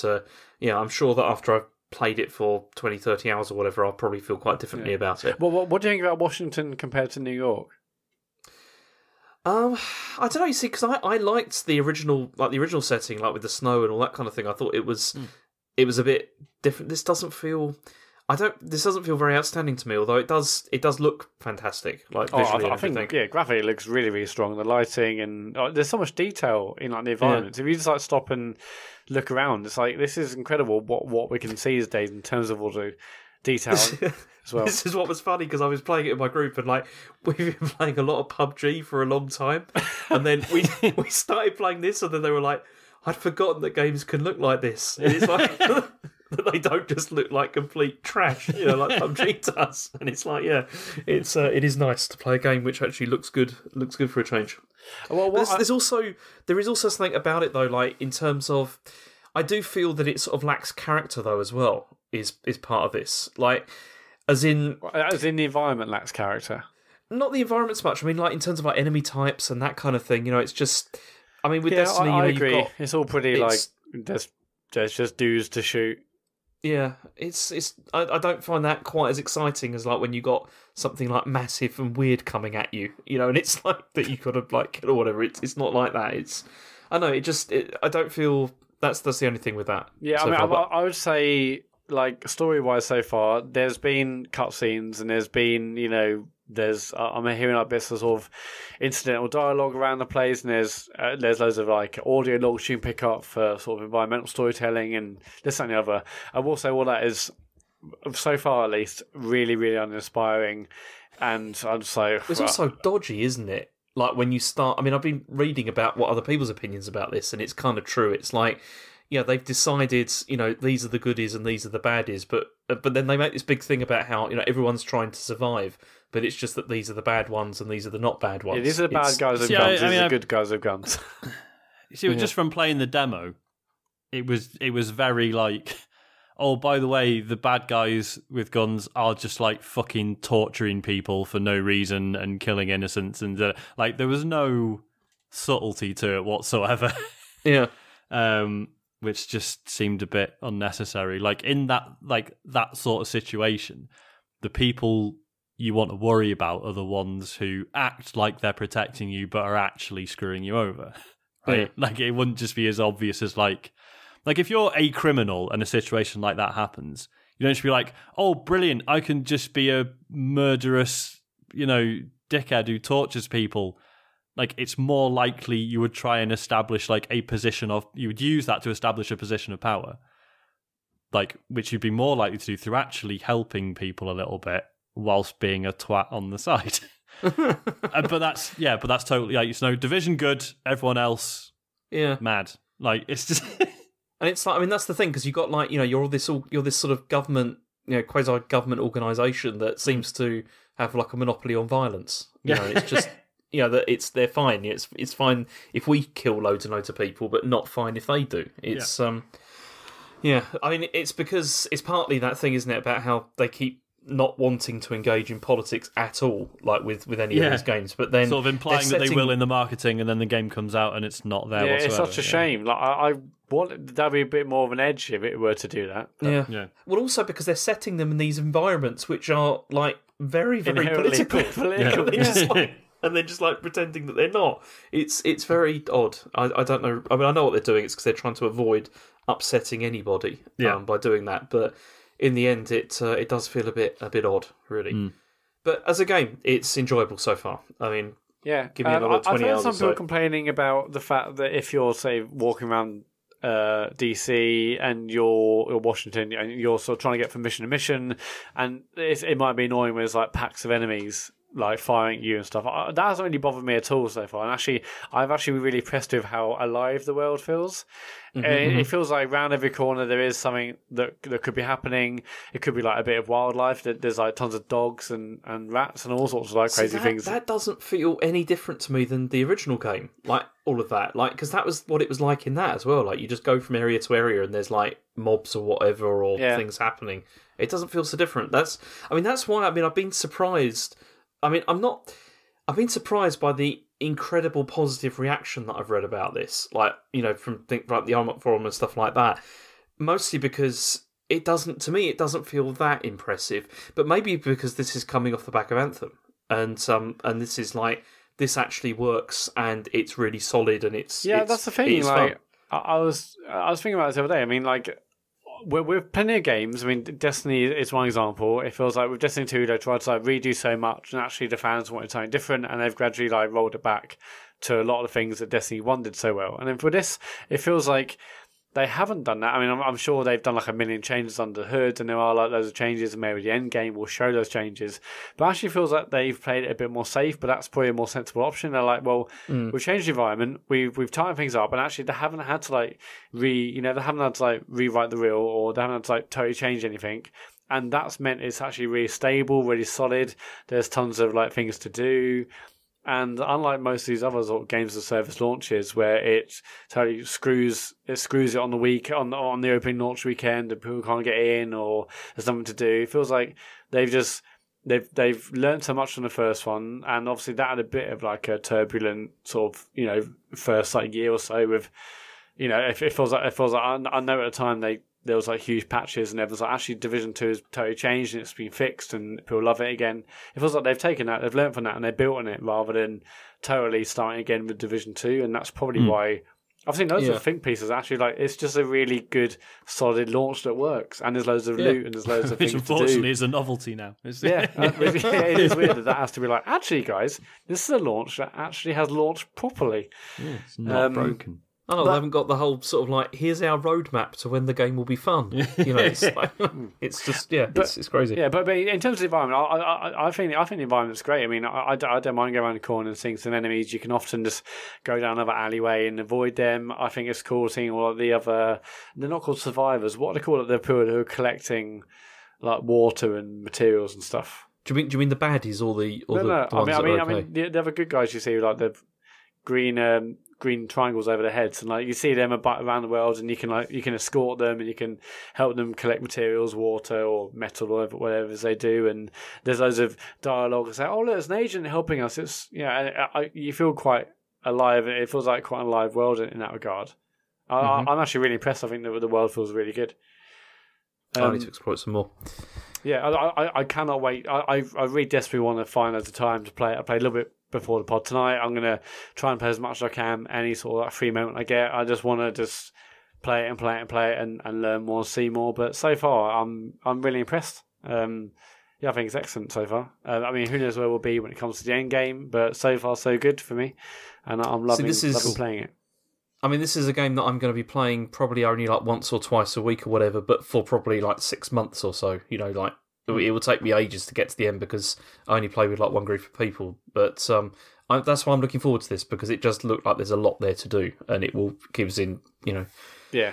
I'm sure that after I've played it for 20, 30 hours or whatever, I'll probably feel quite differently about it. Well, what do you think about Washington compared to New York? I don't know. You see, because I liked the original setting, like with the snow and all that kind of thing. I thought it was a bit different. This doesn't feel very outstanding to me. Although it does look fantastic. Like visually, I think graphically it looks really, really strong. The lighting and there's so much detail in like the environments. If you just like stop and look around, it's like this is incredible what we can see these days in terms of all the detail as well. This is what was funny because I was playing it in my group, and like we've been playing a lot of PUBG for a long time, and then we started playing this, and then they were like, I'd forgotten that games can look like this. And it's like that they don't just look like complete trash, like PUBG does. And it's like, it is nice to play a game which actually looks good for a change. Well, there is also something about it though, like in terms of, I do feel that it sort of lacks character though as well. Is part of this, like as in the environment lacks character. Not the environment so much. I mean, like in terms of like enemy types and that kind of thing. It's just. I mean, with Destiny, I agree. It's all pretty like there's just dudes to shoot. Yeah, I don't find that quite as exciting as like when you got something like massive and weird coming at you, and it's like that you got to like kill or whatever. It's not like that. I know. I don't feel that's the only thing with that. Yeah, so I mean, I would say like story wise so far, there's been cutscenes and there's been I'm hearing like bits of sort of incidental dialogue around the place, and there's loads of like audio logs you can pick up for sort of environmental storytelling and this and the other. I will say all that is, so far at least, really, really uninspiring, and I'm just like... It's also dodgy, isn't it? Like when you start... I mean, I've been reading about what other people's opinions about this, and it's kind of true. It's like, they've decided, these are the goodies and these are the baddies, but then they make this big thing about how, everyone's trying to survive, but it's just that these are the bad ones and these are the not bad ones. Yeah, these are the bad guys with guns, these are the good guys with guns. You see, just from playing the demo, it was very like, oh, by the way, the bad guys with guns are just like fucking torturing people for no reason and killing innocents, and like there was no subtlety to it whatsoever. Yeah. Which just seemed a bit unnecessary. Like in that sort of situation, the people you want to worry about are the ones who act like they're protecting you but are actually screwing you over. Right? Yeah. Like it wouldn't just be as obvious as like if you're a criminal and a situation like that happens, you don't just be like, oh, brilliant, I can just be a murderous, dickhead who tortures people. Like, it's more likely you would try and establish, like, you would use that to establish a position of power. Like, which you'd be more likely to do through actually helping people a little bit whilst being a twat on the side. But that's totally, like, Division good, everyone else mad. Like, it's just... And it's like, that's the thing, because you've got, like, you're this sort of government, quasi-government organisation that seems to have, like, a monopoly on violence. It's just... that they're fine. It's fine if we kill loads and loads of people, but not fine if they do. It's I mean, it's because it's partly that thing, isn't it, about how they keep not wanting to engage in politics at all, like with any of these games. But then sort of implying that they will in the marketing, and then the game comes out and it's not there. Yeah, whatsoever. It's such a shame. Like I want that'd be a bit more of an edge if it were to do that. But... Yeah. Well, also because they're setting them in these environments which are like very, very political. And they're just like pretending that they're not. It's very odd. I don't know. I mean, I know what they're doing. It's because they're trying to avoid upsetting anybody by doing that. But in the end, it does feel a bit odd, really. Mm. But as a game, it's enjoyable so far. I mean, give me another 20 hours. I've heard some people complaining about the fact that if you're, say, walking around DC and you're Washington and you're sort of trying to get from mission to mission, and it might be annoying when there's like packs of enemies like firing at you and stuff. That hasn't really bothered me at all so far. And I've actually really impressed with how alive the world feels. Mm-hmm. It feels like around every corner there is something that could be happening. It could be like a bit of wildlife. There's like tons of dogs and rats and all sorts of like crazy things. That doesn't feel any different to me than the original game. Like all of that, like because that was what it was like in that as well. Like you just go from area to area and there's like mobs or whatever or things happening. It doesn't feel so different. That's why I've been surprised. I've been surprised by the incredible positive reaction that I've read about this, like, from like the Armor Forum and stuff like that. Mostly because it doesn't feel that impressive, but maybe because this is coming off the back of Anthem, and this is like, this actually works and it's really solid and it's that's the thing. Like, I was thinking about this the other day. I mean, like, with plenty of games, I mean, Destiny is one example. It feels like with Destiny 2, they tried to like redo so much, and actually the fans wanted something different, and they've gradually like rolled it back to a lot of things that Destiny 1 did so well. And then for this, it feels like they haven't done that. I mean, I'm sure they've done like a million changes under the hood, and there are like loads of changes, and maybe the end game will show those changes. But actually feels like they've played it a bit more safe, but that's probably a more sensible option. They're like, well, we've changed the environment, we've tightened things up, and actually they haven't had to like they haven't had to like rewrite the wheel, or they haven't had to like totally change anything. And that's meant it's actually really stable, really solid. There's tons of like things to do. And unlike most of these other sort of games as a service launches, where it totally screws it on the week on the opening launch weekend, and people can't get in, or there's something to do. It feels like they've learned so much from the first one, and obviously that had a bit of like a turbulent sort of first like year or so with it feels like I know at the time there was like huge patches, and everyone's like, actually Division 2 has totally changed and it's been fixed and people love it again. It feels like they've taken that, they've learned from that, and they built on it rather than totally starting again with Division 2. And that's probably why I've seen loads of think pieces. Actually, like, it's just a really good, solid launch that works, and there's loads of loot and there's loads of things to do. Which unfortunately is a novelty now. It is weird that has to be like, actually, guys, this is a launch that actually has launched properly. Yeah, it's not broken. Oh, they haven't got the whole sort of like, here's our roadmap to when the game will be fun. You know, it's like, it's just it's crazy. Yeah, but in terms of the environment, I think the environment's great. I mean, I don't mind going around the corner and seeing some enemies. You can often just go down another alleyway and avoid them. I think it's cool seeing all of the other. They're not called survivors. What do they call it? The people who are collecting like water and materials and stuff. Do you mean the baddies or the no? The ones I mean the other good guys you see, like the green triangles over their heads, and like you see them around the world, and you can escort them, and you can help them collect materials, water or metal, or whatever they do. And there's loads of dialogue and say, "Oh, look, there's an agent helping us." It's you feel quite alive. It feels like quite an alive world in that regard. I'm actually really impressed. I think the world feels really good. I need to explore it some more. Yeah, I cannot wait. I really desperately want to find out the time to play it. I played a little bit before the pod tonight. I'm going to try and play as much as I can. Any sort of like free moment I get, I just want to just play it and learn more, see more. But so far, I'm really impressed. I think it's excellent so far. I mean, who knows where we'll be when it comes to the end game, but so far so good for me, and I'm loving playing it. I mean, this is a game that I'm going to be playing probably only like once or twice a week or whatever, but for probably like 6 months or so. You know, like it will take me ages to get to the end because I only play with like one group of people. But that's why I'm looking forward to this, because it just looked like there's a lot there to do, and it will keep us in,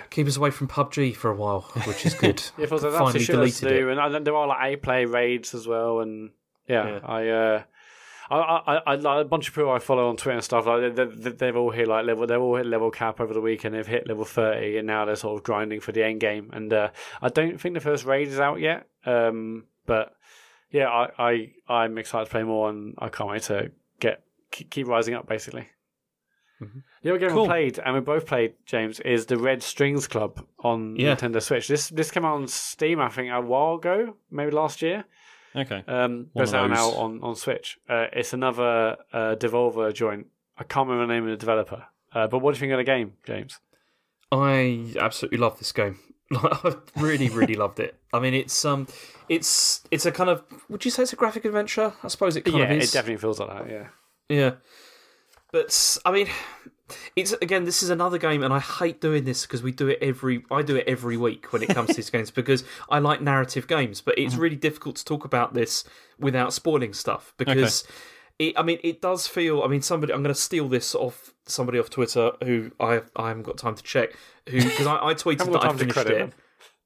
keep us away from PUBG for a while, which is good. Yeah, finally deleted it. And there are like 8-player raids as well, and I like a bunch of people I follow on Twitter and stuff. Like they've all hit like level. They've all hit level cap over the weekend. They've hit level 30, and now they're sort of grinding for the end game. And I don't think the first raid is out yet. But yeah, I'm excited to play more, and I can't wait to keep rising up. Basically, the other game we played, and we both played, James, is the Red Strings Club on Nintendo Switch. This came out on Steam, I think, a while ago, maybe last year. Okay. It's out now on Switch. It's another Devolver joint. I can't remember the name of the developer. But what do you think of the game, James? I absolutely love this game. I really, really loved it. I mean, it's a kind of, would you say it's a graphic adventure? I suppose it kind of is. Yeah, it definitely feels like that. Yeah. Yeah. But I mean, this is another game, and I hate doing this because I do it every week when it comes to these games, because I like narrative games, but it's really difficult to talk about this without spoiling stuff, because it does feel. I mean, I'm going to steal this off somebody off Twitter who I haven't got time to check, because I tweeted that I finished it.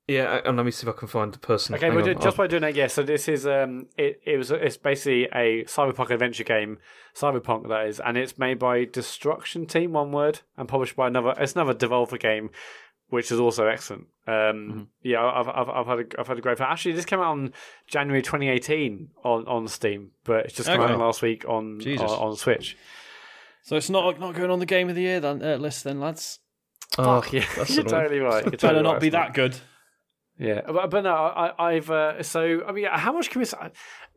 Yeah, and let me see if I can find the person. Okay, just by doing that, yeah. So this is it's basically a cyberpunk adventure game, Cyberpunk that is, and it's made by Destruction Team, one word, and published by another Devolver game, which is also excellent. Yeah, I've had a great fan. Actually, this came out on January 2018 on Steam, but it's just come out last week on Switch. So it's not going on the Game of the Year list then, lads. Oh, yeah, you're totally right. You're totally not be that good. Yeah, but no, I've so I mean, how much can we say?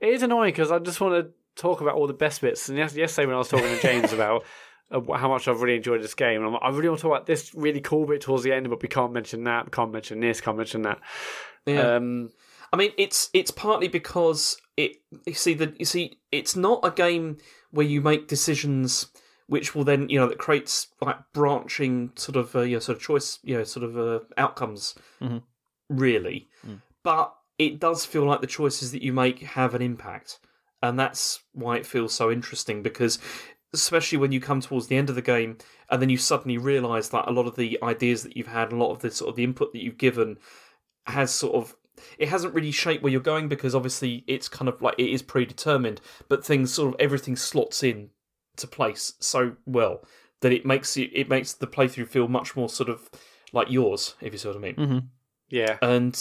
It is annoying because I just want to talk about all the best bits. And yesterday when I was talking to James about how much I've really enjoyed this game, and I really want to talk about this really cool bit towards the end, but we can't mention that, we can't mention this, can't mention that. Yeah. I mean, it's partly because it's not a game where you make decisions which will then, that creates like branching sort of choice, outcomes. Mm-hmm. Really, but it does feel like the choices that you make have an impact, and that's why it feels so interesting, because especially when you come towards the end of the game and then you suddenly realise that a lot of the ideas that you've had, a lot of the sort of the input that you've given it hasn't really shaped where you're going, because obviously it's kind of like it is predetermined, but everything slots in to place so well that it makes the playthrough feel much more sort of like yours, if you see what I mean. Mm-hmm. Yeah, and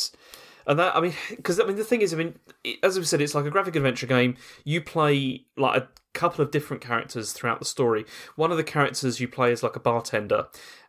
that, I mean, because the thing is, I mean, as we said, it's like a graphic adventure game. You play like a couple of different characters throughout the story. One of the characters you play is like a bartender,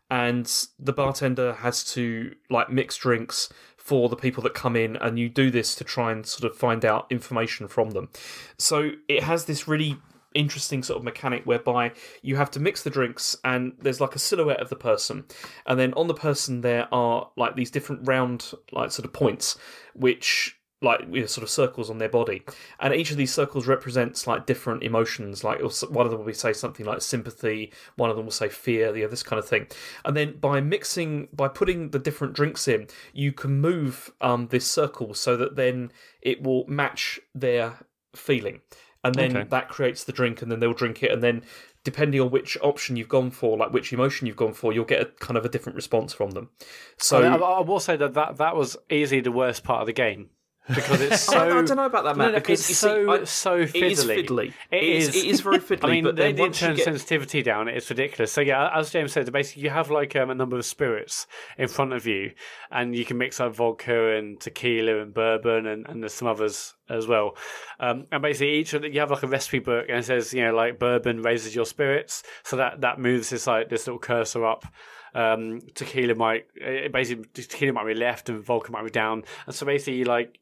and the bartender has to like mix drinks for the people that come in, and you do this to try and sort of find out information from them. So it has this really interesting sort of mechanic whereby you have to mix the drinks, and there's like a silhouette of the person, and then on the person there are like these different round like sort of points which like sort of circles on their body, and each of these circles represents like different emotions. Like one of them will say something like sympathy, one of them will say fear, this kind of thing. And then by putting the different drinks in, you can move this circle so that then it will match their feeling, and then that creates the drink, and then they'll drink it, and then depending on which option you've gone for, like which emotion you've gone for, you'll get a kind of a different response from them. So I will say that was easily the worst part of the game. Because it's so... I don't know about that, Matt. Because it's so fiddly. It is fiddly. It is very fiddly. I mean, but they didn't turn sensitivity down. It's ridiculous. So yeah, as James said, basically you have like a number of spirits in front of you, and you can mix up vodka and tequila and bourbon, and there's some others as well. And basically each of you have like a recipe book, and it says like bourbon raises your spirits, so that moves this little cursor up. Tequila might be left and vodka might be down, and so basically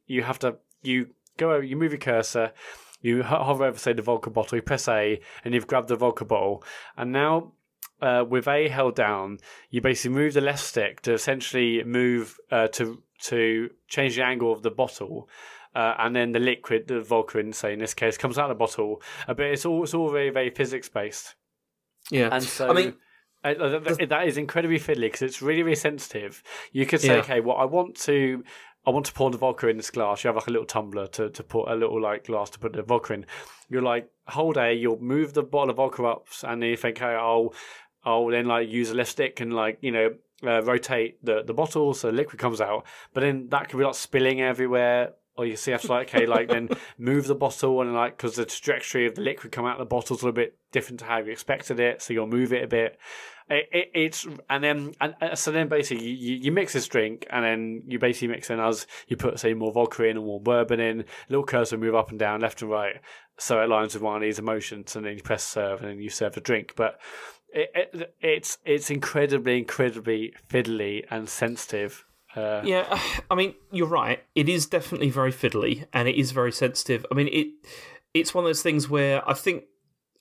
you move your cursor, you hover over say the vodka bottle, you press A, and you've grabbed the vodka bottle, and now with A held down, you basically move the left stick to essentially move to change the angle of the bottle. And then the liquid, the vodka in this case, comes out of the bottle. But it's all very, very physics based. Yeah, and so I mean. That is incredibly fiddly because it's really, really sensitive. You could say, okay, well, I want to pour the vodka in this glass. You have like a little tumbler to put a little like glass to put the vodka in. You're like, hold A, you'll move the bottle of vodka up, and then you think, hey, I'll then like use a left stick and like rotate the bottle so the liquid comes out. But then that could be like spilling everywhere. Or you see, have to like, okay, like then move the bottle and like, because the trajectory of the liquid coming out of the bottle is a little bit different to how you expected it, so you'll move it a bit. So then basically you mix this drink, and then you basically mix in as you put say more vodka in and more bourbon in, little cursor move up and down, left and right, so it aligns with one of these emotions, and then you press serve, and then you serve the drink. But it's incredibly fiddly and sensitive. Yeah, I mean, you're right. It is definitely very fiddly, and it is very sensitive. I mean, it's one of those things where I think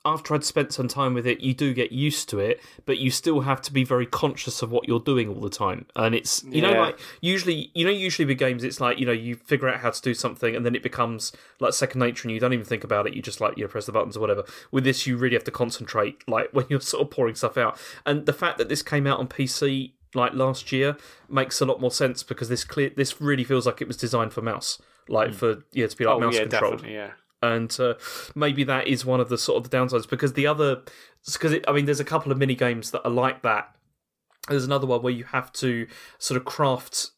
after I'd spent some time with it, you do get used to it, but you still have to be very conscious of what you're doing all the time. And it's, like usually with games, it's like, you figure out how to do something and then it becomes like second nature and you don't even think about it. You just like, press the buttons or whatever. With this, you really have to concentrate, like when you're sort of pouring stuff out. And the fact that this came out on PC like last year makes a lot more sense because this really feels like it was designed for mouse, like to be like mouse controlled. Definitely, yeah. And maybe that is one of the sort of the downsides because there's a couple of mini games that are like that. There's another one where you have to sort of craft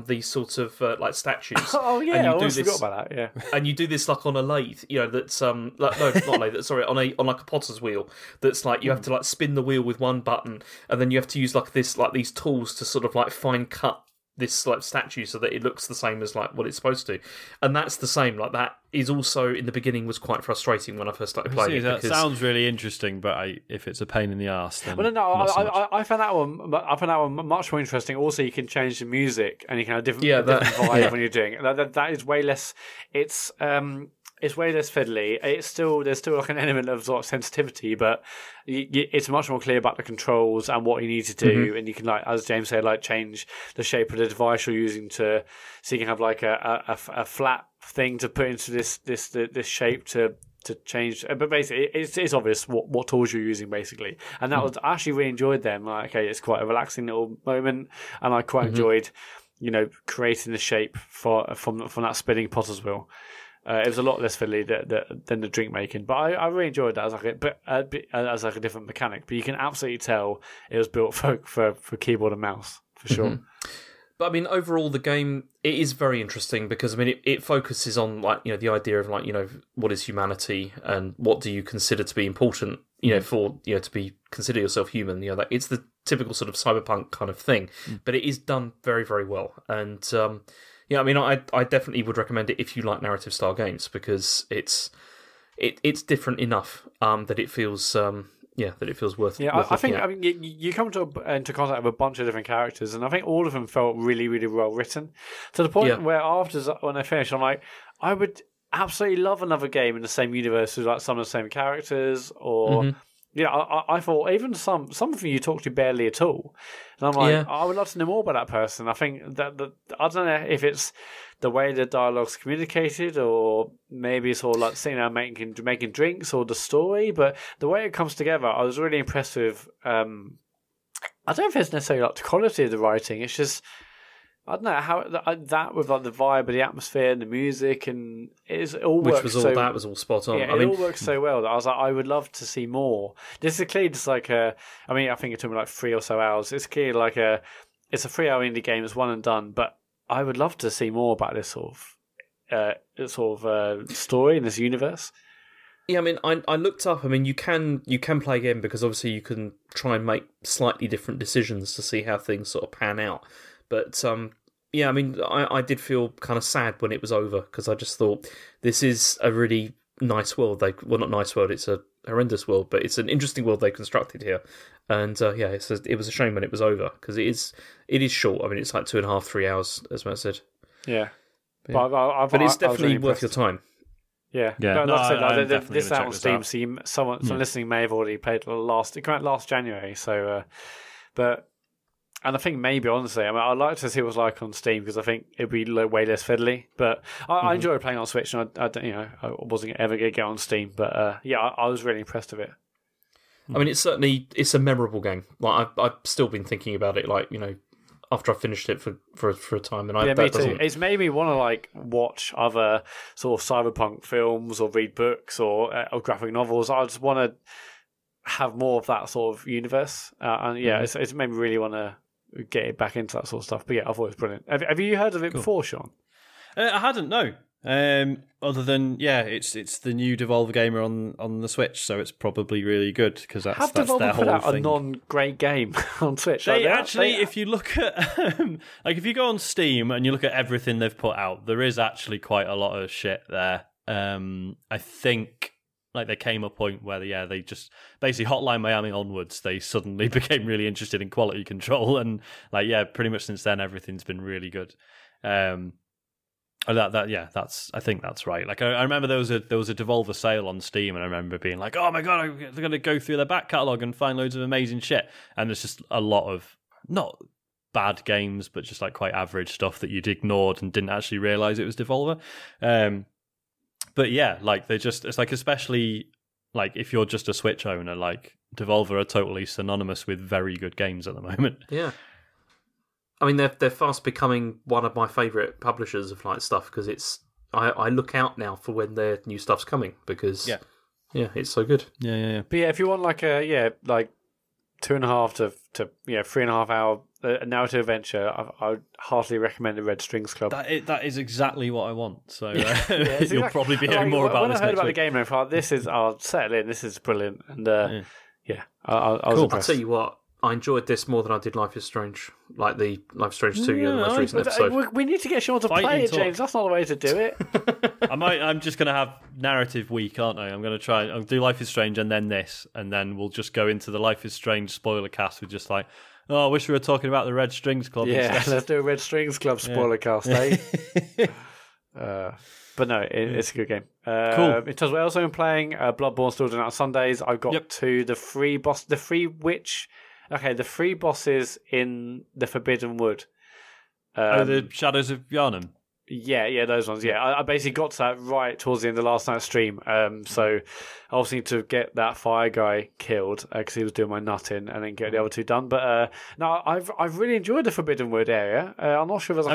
these sorts of like statues. Oh yeah, and I almost forgot about that. Yeah, and you do this like on a lathe, that's not a lathe. Sorry, on like a potter's wheel. That's like you have to like spin the wheel with one button, and then you have to use like these tools to sort of like fine cut this like statue so that it looks the same as like what it's supposed to. And that's the same. Like that is also in the beginning was quite frustrating when I first started playing it. That sounds really interesting, but if it's a pain in the arse, then I found that one much more interesting. Also, you can change the music and you can have different vibe when you're doing it. That is way less. It's way less fiddly. There's still like an element of sort of sensitivity, but it's much more clear about the controls and what you need to do. And you can, like as James said, like change the shape of the device you're using so you can have like a flat thing to put into this shape to change. But basically, it's obvious what tools you're using basically. And that was I actually really enjoyed them. Like, okay, it's quite a relaxing little moment, and I quite enjoyed, creating the shape from that spinning potter's wheel. It was a lot less fiddly than the drink making, but I really enjoyed that as like a different mechanic. But you can absolutely tell it was built for keyboard and mouse for sure. But I mean, overall, the game it is very interesting because I mean, it focuses on like the idea of like what is humanity and what do you consider to be important for to be consider yourself human. That it's the typical sort of cyberpunk kind of thing, but it is done very, very well. And I mean, I definitely would recommend it if you like narrative style games because it's different enough that it feels worth. Yeah, worth I think at. I mean you come into contact with a bunch of different characters, and I think all of them felt really, really well written to the point where after when I finished, I'm like, I would absolutely love another game in the same universe with like some of the same characters or I thought even some of you talk to barely at all, and I'm like, I would love to know more about that person. I think that I don't know if it's the way the dialogue's communicated, or maybe it's all like sitting down making drinks, or the story. But the way it comes together, I was really impressed with. I don't know if it's necessarily like the quality of the writing. It's just I don't know how that with like the vibe of the atmosphere and the music, and it all works. That was all spot on. Yeah, it all works so well that I was like, I would love to see more. This is clearly just like I think it took me like 3 or so hours. It's clearly like it's a 3-hour indie game. It's one and done. But I would love to see more about this sort of story in this universe. Yeah, I mean, I looked up. I mean, you can play again because obviously you can try and make slightly different decisions to see how things sort of pan out. But yeah, I mean, I did feel kind of sad when it was over because I just thought this is a really nice world. Well, not nice world. It's a horrendous world, but it's an interesting world they constructed here. And yeah, it was a shame when it was over because it is short. I mean, it's like 2.5, 3 hours, as Matt said. Yeah, but it's definitely worth your time. Yeah. No, like I said, this out on Steam, so someone listening may have already played it came out last January. So, and I think maybe, honestly, I mean, I'd like to see what it's like on Steam because I think it'd be way less fiddly. But I enjoy playing on Switch, and I wasn't ever going to get on Steam. But I was really impressed with it. I mean, it's a memorable game. Like I've still been thinking about it, like after I finished it for a time. And me too. It's made me want to like watch other sort of cyberpunk films or read books or graphic novels. I just want to have more of that sort of universe, and it's made me really want to get it back into that sort of stuff. But yeah, I thought it was brilliant. Have you heard of it before, Sean? I hadn't, no. Other than it's the new Devolver Gamer on the Switch, so it's probably really good because that's their whole put out thing. A non-great game on Switch. If you look at like if you go on Steam and you look at everything they've put out, there is actually quite a lot of shit there. I think. Like, there came a point where, they just... Basically, Hotline Miami onwards, they suddenly became really interested in quality control. And, pretty much since then, everything's been really good. I think that's right. Like, I remember there was a Devolver sale on Steam, and I remember being like, oh my God, they're going to go through their back catalogue and find loads of amazing shit. And there's just a lot of... Not bad games, but just, like, quite average stuff that you'd ignored and didn't actually realise it was Devolver. But yeah, like it's like especially like if you're just a Switch owner, like Devolver are totally synonymous with very good games at the moment. Yeah, I mean they're fast becoming one of my favourite publishers of like stuff because I look out now for when their new stuff's coming because it's so good. Yeah. But yeah, if you want like 2.5 to 3.5 hour narrative adventure, I would heartily recommend the Red Strings Club. That is exactly what I want. So you'll probably be hearing more about this. When I heard about week. the game, I thought I'll settle in. This is brilliant, and I was cool. impressed. I'll tell you what, I enjoyed this more than I did Life is Strange, like the Life is Strange 2, the most recent episode. We need to get Sean to play it, James. That's not the way to do it. I'm just going to have narrative week, aren't I? I'm going to try. I'll do Life is Strange and then this, and then we'll just go into the Life is Strange spoiler cast with just like, oh, I wish we were talking about the Red Strings Club. Yeah, instead. Let's do a Red Strings Club spoiler cast, eh? But no, it's a good game. Cool. In terms of what else I've been playing, Bloodborne still doing out on Sundays. I got to the three bosses in the Forbidden Wood. The Shadows of Yharnam. Yeah, those ones. Yeah, I basically got to that right towards the end of last night's stream. So I obviously need to get that fire guy killed because he was doing my nutting, and then get the other two done. But no, I've really enjoyed the Forbidden Wood area. I'm not sure if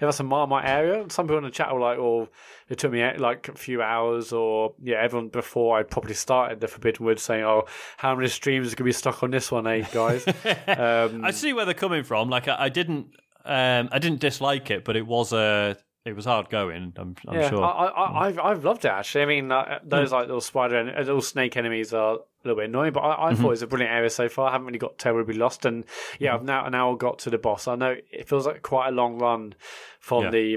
that's a Marmite area. Some people in the chat were like, "Oh, it took me like a few hours," or everyone before I probably started the Forbidden Wood saying, "Oh, how many streams could be stuck on this one, guys?" I see where they're coming from. Like I didn't dislike it, but it was hard going. I'm sure. I've loved it actually. I mean, those like little little snake enemies are a little bit annoying, but I thought it was a brilliant area so far. I haven't really got terribly lost, and I've now got to the boss. I know it feels like quite a long run from the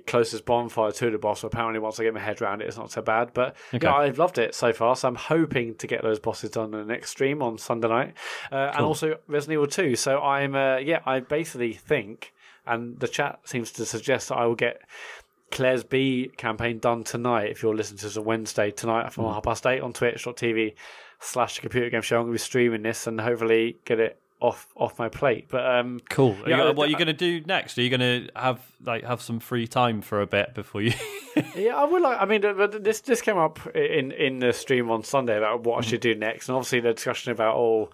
closest bonfire to the boss. But apparently, once I get my head around it, it's not so bad. But I've loved it so far. So I'm hoping to get those bosses done in the next stream on Sunday night, and also Resident Evil 2. So I'm I basically think. And the chat seems to suggest that I will get Claire's B campaign done tonight. If you're listening to this on Wednesday tonight from 8:30 on twitch.tv / computer game show. I'm going to be streaming this and hopefully get it off my plate. But cool. What are you going to do next? Are you going to have some free time for a bit before you? Yeah, I would like. I mean, this came up in the stream on Sunday about what I should do next, and obviously the discussion about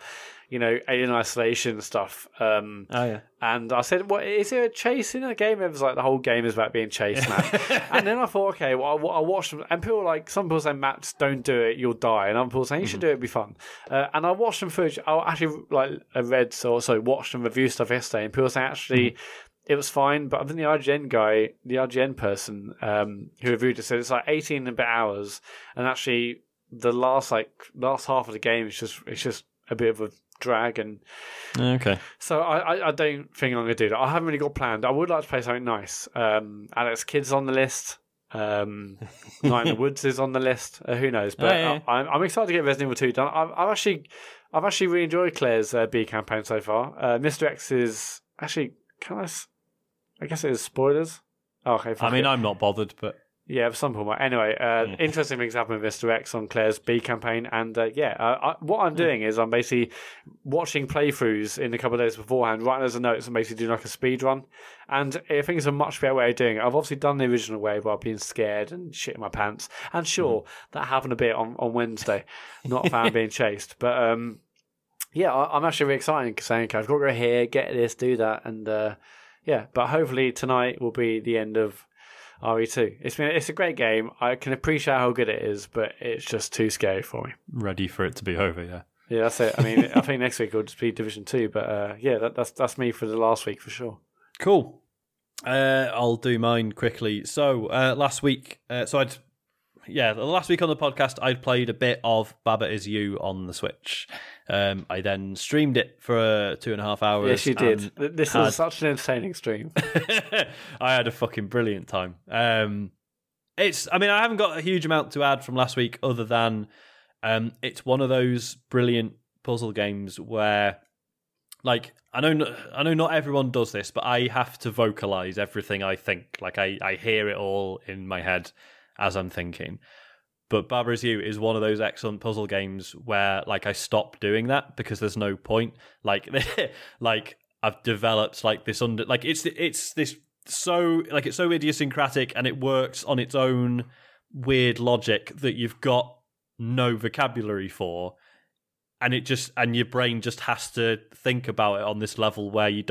Alien Isolation stuff. And I said, "What is there a chase in the game?" It was like the whole game is about being chased, man. And then I thought, okay, well, I watched them, and people some people say, "Matt, don't do it, you'll die," and other people saying, "You should do it, it'd be fun." And I watched them footage. I actually watched some review stuff yesterday, and people saying actually. It was fine, but I think the IGN person who reviewed it said it's like 18 and a bit hours, and actually the last half of the game is just a bit of a drag. And okay, so I don't think I'm going to do that. I haven't really got planned. I would like to play something nice. Alex Kidd's on the list. Night in the Woods is on the list. Who knows? But I'm excited to get Resident Evil 2 done. I've actually really enjoyed Claire's B campaign so far. Mr. X is actually I guess it is spoilers. Oh, okay. I mean, I'm not bothered, but yeah, some people might. Anyway, interesting things happen with Mr. X on Claire's B campaign, and what I'm doing is I'm basically watching playthroughs in a couple of days beforehand, writing those notes, and basically doing like a speed run. And I think it's a much better way of doing it. I've obviously done the original way while being scared and shitting my pants, and sure, that happened a bit on Wednesday. Not a fan of being chased, but I'm actually really excited saying, okay, I've got to go here, get this, do that, and. But hopefully tonight will be the end of RE2. It's a great game. I can appreciate how good it is, but it's just too scary for me. Ready for it to be over, yeah. Yeah, that's it. I mean, I think next week will just be Division 2, but that's me for the last week for sure. Cool. I'll do mine quickly. So last week, last week on the podcast, I'd played a bit of Baba Is You on the Switch. I then streamed it for 2.5 hours. Yes, you did. This was such an entertaining stream. I had a fucking brilliant time. I haven't got a huge amount to add from last week other than it's one of those brilliant puzzle games where, like, I know not everyone does this, but I have to vocalize everything I think. Like, I hear it all in my head as I'm thinking. But Baba Is You is one of those excellent puzzle games where, like, I stop doing that because there's no point. Like, I've developed like this it's so idiosyncratic, and it works on its own weird logic that you've got no vocabulary for, and your brain just has to think about it on this level where you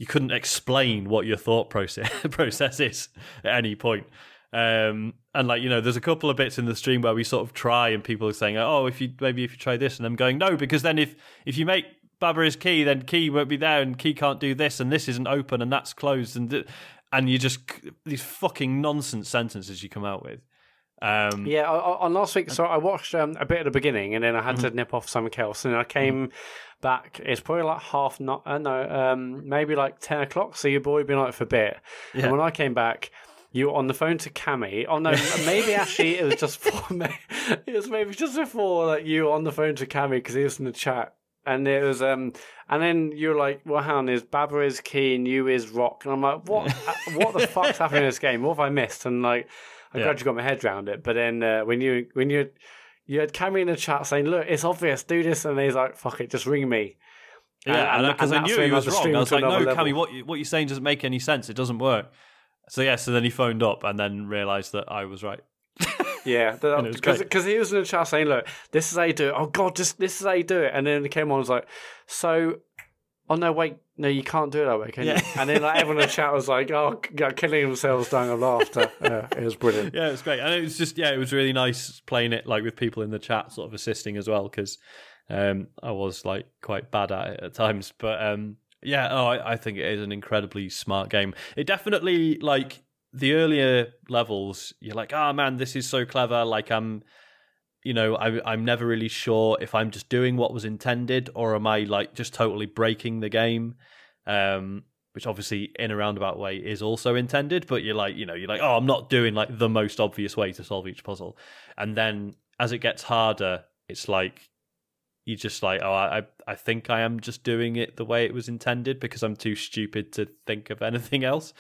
couldn't explain what your thought process is at any point. And there's a couple of bits in the stream where we sort of try, and people are saying, "Oh, if you try this," and I'm going, "No, because then if you make Baba is Key, then Key won't be there, and Key can't do this, and this isn't open, and that's closed, and you just these fucking nonsense sentences you come out with." On last week, so I watched a bit at the beginning, and then I had to nip off something else, and I came back. It's probably like maybe like 10 o'clock. So your boy been out for a bit, and when I came back. You were on the phone to Cammy. Oh no, maybe actually it was just maybe just before like you were on the phone to Cammy because he was in the chat, and it was and then you're like, "Well, hang on, is Baba is Key and you is Rock," and I'm like, "What the fuck's happening in this game? What have I missed?" And like, I gradually got my head around it. But then when you had Cammy in the chat saying, "Look, it's obvious, do this," and he's like, "Fuck it, just ring me." Yeah, because I knew he was wrong. I was like, "No, Cammy, what you're saying doesn't make any sense. It doesn't work." So then he phoned up and then realised that I was right. Yeah, because he was in the chat saying, "Look, this is how you do it. Oh God, this is how you do it." And then he came on and was like, "So, oh no, wait, no, you can't do it that way, can you?" And then like everyone in the chat was like, "Oh, killing themselves dying of laughter." It was brilliant. Yeah, it was great, and it was just it was really nice playing it like with people in the chat, sort of assisting as well, because I was like quite bad at it at times, but. I think it is an incredibly smart game. It definitely, like, the earlier levels, you're like, "Oh man, this is so clever." Like, I'm never really sure if I'm just doing what was intended or am I like just totally breaking the game, which obviously in a roundabout way is also intended. But you're like, "Oh, I'm not doing like the most obvious way to solve each puzzle." And then as it gets harder, it's like you're just like, oh, I think I am just doing it the way it was intended because I'm too stupid to think of anything else.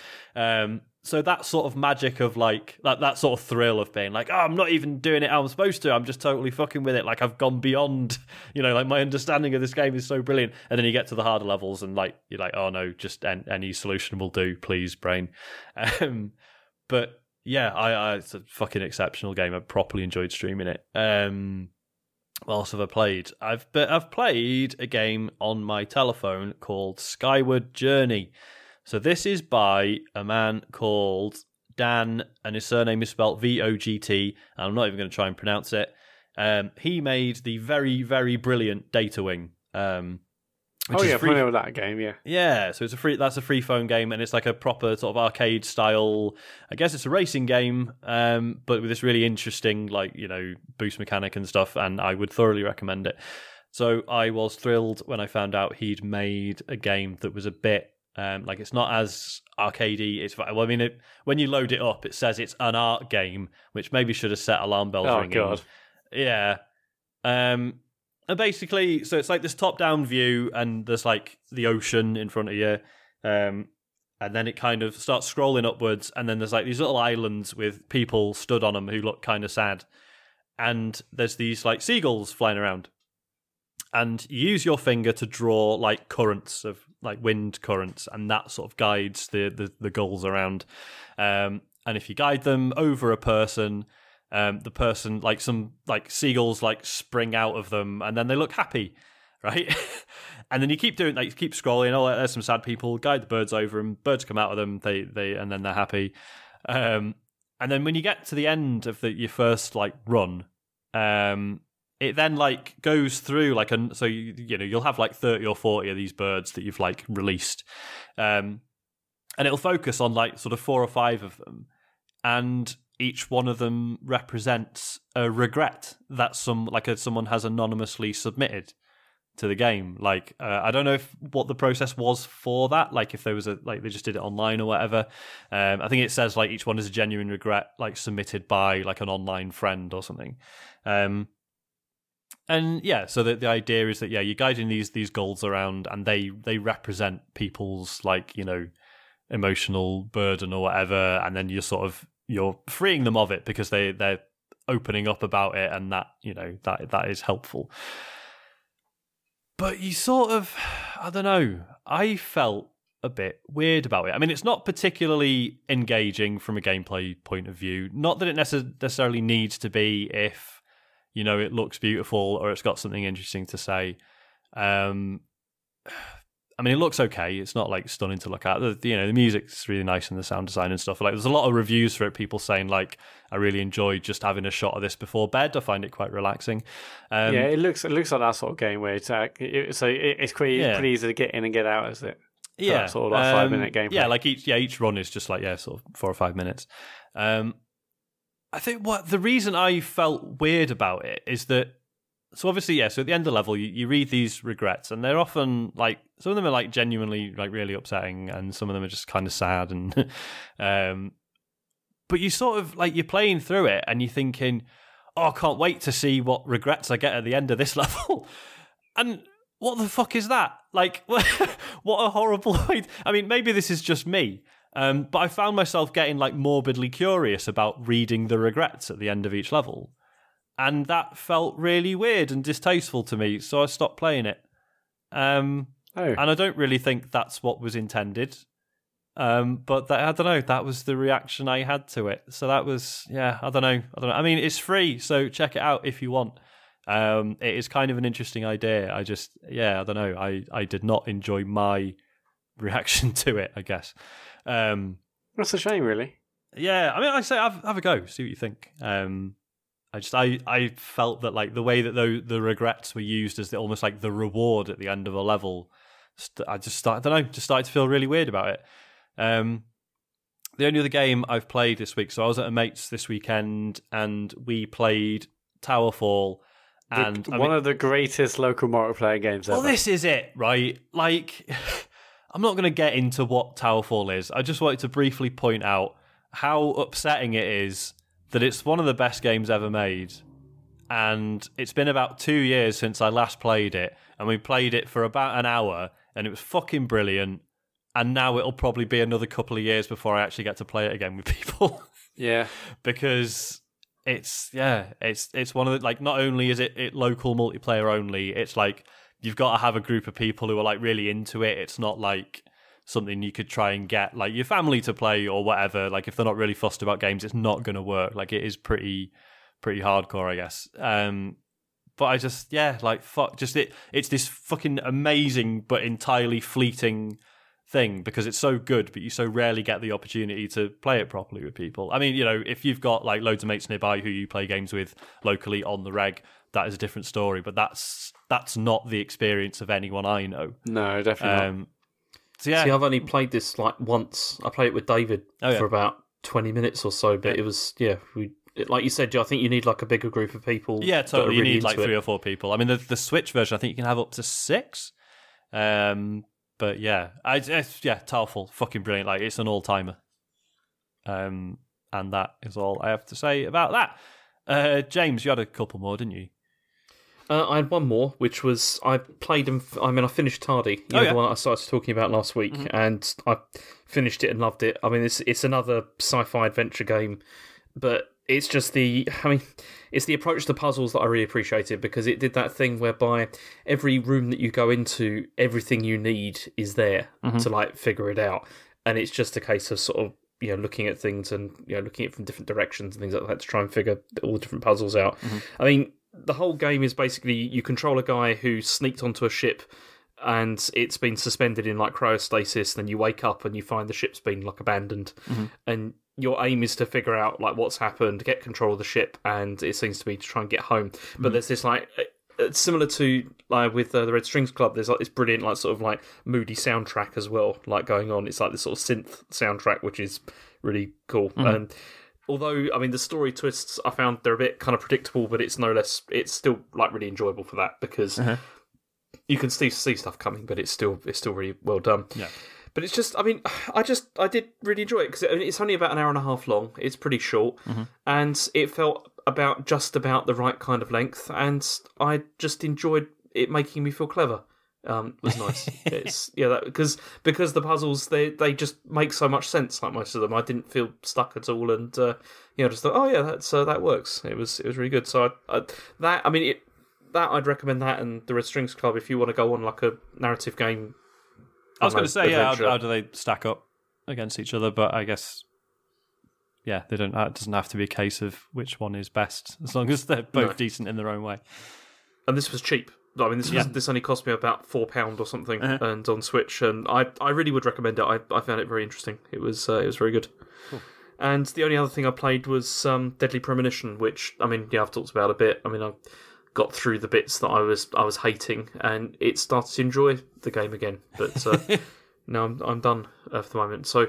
So that sort of magic of like that sort of thrill of being like, oh, I'm not even doing it how I'm supposed to. I'm just totally fucking with it. Like I've gone beyond, like my understanding of this game is so brilliant. And then you get to the harder levels and like you're like, oh no, just any solution will do, please, brain. But yeah, it's a fucking exceptional game. I properly enjoyed streaming it. What else have I played? I've played a game on my telephone called Skyward Journey. So this is by a man called Dan, and his surname is spelled VOGT, and I'm not even going to try and pronounce it. He made the very, very brilliant Data Wing. Familiar with that game, yeah. Yeah, so that's a free phone game, and it's like a proper sort of arcade style. I guess it's a racing game, but with this really interesting, boost mechanic and stuff. And I would thoroughly recommend it. So I was thrilled when I found out he'd made a game that was a bit it's not as arcadey. When you load it up, it says it's an art game, which maybe should have set alarm bells ringing. Oh god, yeah. And basically, so it's like this top-down view, and there's like the ocean in front of you, and then it kind of starts scrolling upwards, and then there's like these little islands with people stood on them who look kind of sad, and there's these like seagulls flying around, and you use your finger to draw like currents of like wind currents, and that sort of guides the gulls around, and if you guide them over a person. The person, like some like seagulls, like spring out of them, and then they look happy, right? And then you keep doing, you keep scrolling. Oh, there's some sad people. Guide the birds over them. Birds come out of them. They and then they're happy. And then when you get to the end of your first run, it then goes through so you'll have 30 or 40 of these birds that you've released, and it'll focus on sort of 4 or 5 of them, and each one of them represents a regret that someone has anonymously submitted to the game. I don't know what the process was for that. If there was they just did it online or whatever. I think it says each one is a genuine regret, submitted by an online friend or something. And yeah, so the idea is that you're guiding these gulls around, and they represent people's emotional burden or whatever, and then you're freeing them of it because they're opening up about it, and that that is helpful. But you sort of, I don't know, I felt a bit weird about it. I mean, it's not particularly engaging from a gameplay point of view. Not that it necessarily needs to be if it looks beautiful or it's got something interesting to say. I mean, it looks okay. It's not stunning to look at. The music's really nice and the sound design and stuff. There's a lot of reviews for it. People saying I really enjoyed just having a shot of this before bed. I find it quite relaxing. Yeah, it looks like that sort of game where it's pretty easy to get in and get out, is it? Yeah, sort of 5-minute gameplay. Yeah, each run is just sort of 4 or 5 minutes. I think the reason I felt weird about it is that. So obviously, so at the end of the level, you read these regrets, and they're often some of them are genuinely really upsetting, and some of them are just kind of sad, and but you sort of you're playing through it, and you're thinking, oh, I can't wait to see what regrets I get at the end of this level, and what the fuck is that? What a horrible way. I mean, maybe this is just me, but I found myself getting morbidly curious about reading the regrets at the end of each level. And that felt really weird and distasteful to me, so I stopped playing it. And I don't really think that's what was intended. But I don't know, that was the reaction I had to it. So that was, I don't know. I mean, it's free, so check it out if you want. It is kind of an interesting idea. I don't know. I did not enjoy my reaction to it, I guess. That's a shame, really. Yeah, I mean, I say have a go, see what you think. I felt that the way that the regrets were used as almost the reward at the end of a level, I started to feel really weird about it. The only other game I've played this week, so I was at a mate's this weekend and we played Towerfall, and one of the greatest local multiplayer games ever. Well, this is it, right? I'm not going to get into what Towerfall is. I just wanted to briefly point out how upsetting it is that it's one of the best games ever made, and it's been about 2 years since I last played it, and we played it for about an hour, and it was fucking brilliant. And now it'll probably be another couple of years before I actually get to play it again with people. Yeah, because it's one of the, like, not only is it local multiplayer only, it's like you've got to have a group of people who are like really into it. It's not like something you could try and get like your family to play or whatever. Like if they're not really fussed about games, it's not going to work. Like it is pretty hardcore, I guess. But I just, fuck, just it's this fucking amazing but entirely fleeting thing because it's so good, but you so rarely get the opportunity to play it properly with people. I mean, you know, if you've got like loads of mates nearby who you play games with locally on the reg, that is a different story. But that's not the experience of anyone I know. No, definitely not. So yeah, see, I've only played this like once. I played it with David for about 20 minutes or so, but it was like you said, I think you need like a bigger group of people. Yeah, totally. Really you need like 3 or 4 people. I mean, the Switch version, I think you can have up to 6. But yeah, Towerfall, fucking brilliant. Like it's an all-timer. And that is all I have to say about that. James, you had a couple more, didn't you? I had one more, which was I finished Tardy, the one I started talking about last week, and I finished it and loved it. I mean, it's another sci-fi adventure game, but it's just it's the approach to puzzles that I really appreciated because it did that thing whereby every room that you go into, everything you need is there to like figure it out, and it's just a case of sort of looking at things and looking at it from different directions and things like that to try and figure all the different puzzles out. I mean, the whole game is basically you control a guy who sneaked onto a ship and it's been suspended in like cryostasis. Then you wake up and you find the ship's been like abandoned, and your aim is to figure out like what's happened, get control of the ship, and it seems to be to try and get home. But there's this like similar to like with the Red Strings Club. There's like this brilliant like sort of like moody soundtrack as well, like going on. It's like this sort of synth soundtrack, which is really cool. And although, I mean, the story twists I found they're a bit kind of predictable, but it's still like really enjoyable for that because you can see stuff coming, but it's still really well done. Yeah. But it's just, I mean, I did really enjoy it because it's only about an hour and a half long. It's pretty short, and it felt just about the right kind of length, and I just enjoyed it making me feel clever. Was nice. It's because the puzzles they just make so much sense. Like most of them, I didn't feel stuck at all, and just thought, that works. It was really good. So I'd recommend that and the Red Strings Club if you want to go on like a narrative game. I was going to say, how do they stack up against each other? But I guess, they don't. It doesn't have to be a case of which one is best, as long as they're both decent in their own way. And this was cheap. I mean, this only cost me about £4 or something, and on Switch, and I really would recommend it. I found it very interesting. It was very good. Cool. And the only other thing I played was Deadly Premonition, which I've talked about a bit. I mean, I got through the bits that I was hating, and it started to enjoy the game again. But no, I'm done for the moment. So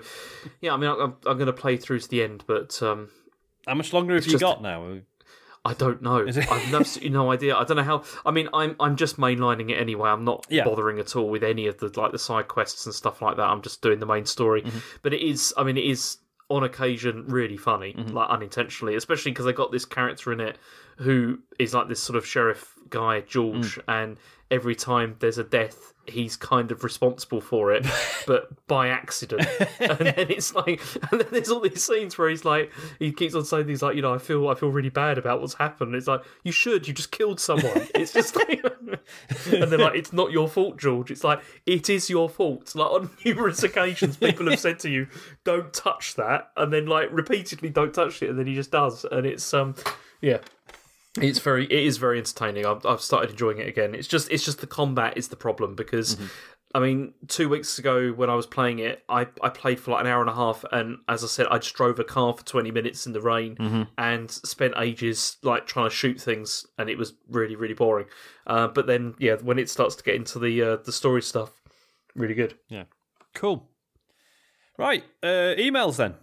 yeah, I mean, I'm going to play through to the end. But how much longer have you got now? I don't know. I've absolutely no idea. I don't know how. I mean, I'm just mainlining it anyway. I'm not bothering at all with any of the side quests and stuff like that. I'm just doing the main story. But it is on occasion really funny, like unintentionally, especially because they got this character in it who is like this sort of sheriff guy, George, and every time there's a death, he's kind of responsible for it, but by accident. And then it's like, and then there's all these scenes where he's like, he keeps on saying things like, I feel really bad about what's happened. And it's like, you just killed someone. It's just like, and they're like, it's not your fault, George. It's like, it is your fault. Like on numerous occasions, people have said to you, don't touch that, and then like repeatedly don't touch it, and then he just does, and it's it is very entertaining. I've started enjoying it again. It's just the combat is the problem because, I mean, 2 weeks ago when I was playing it, I played for like an hour and a half, and as I said, I just drove a car for 20 minutes in the rain and spent ages like trying to shoot things, and it was really, really boring. But then, when it starts to get into the story stuff, really good. Yeah, cool. Right, emails then.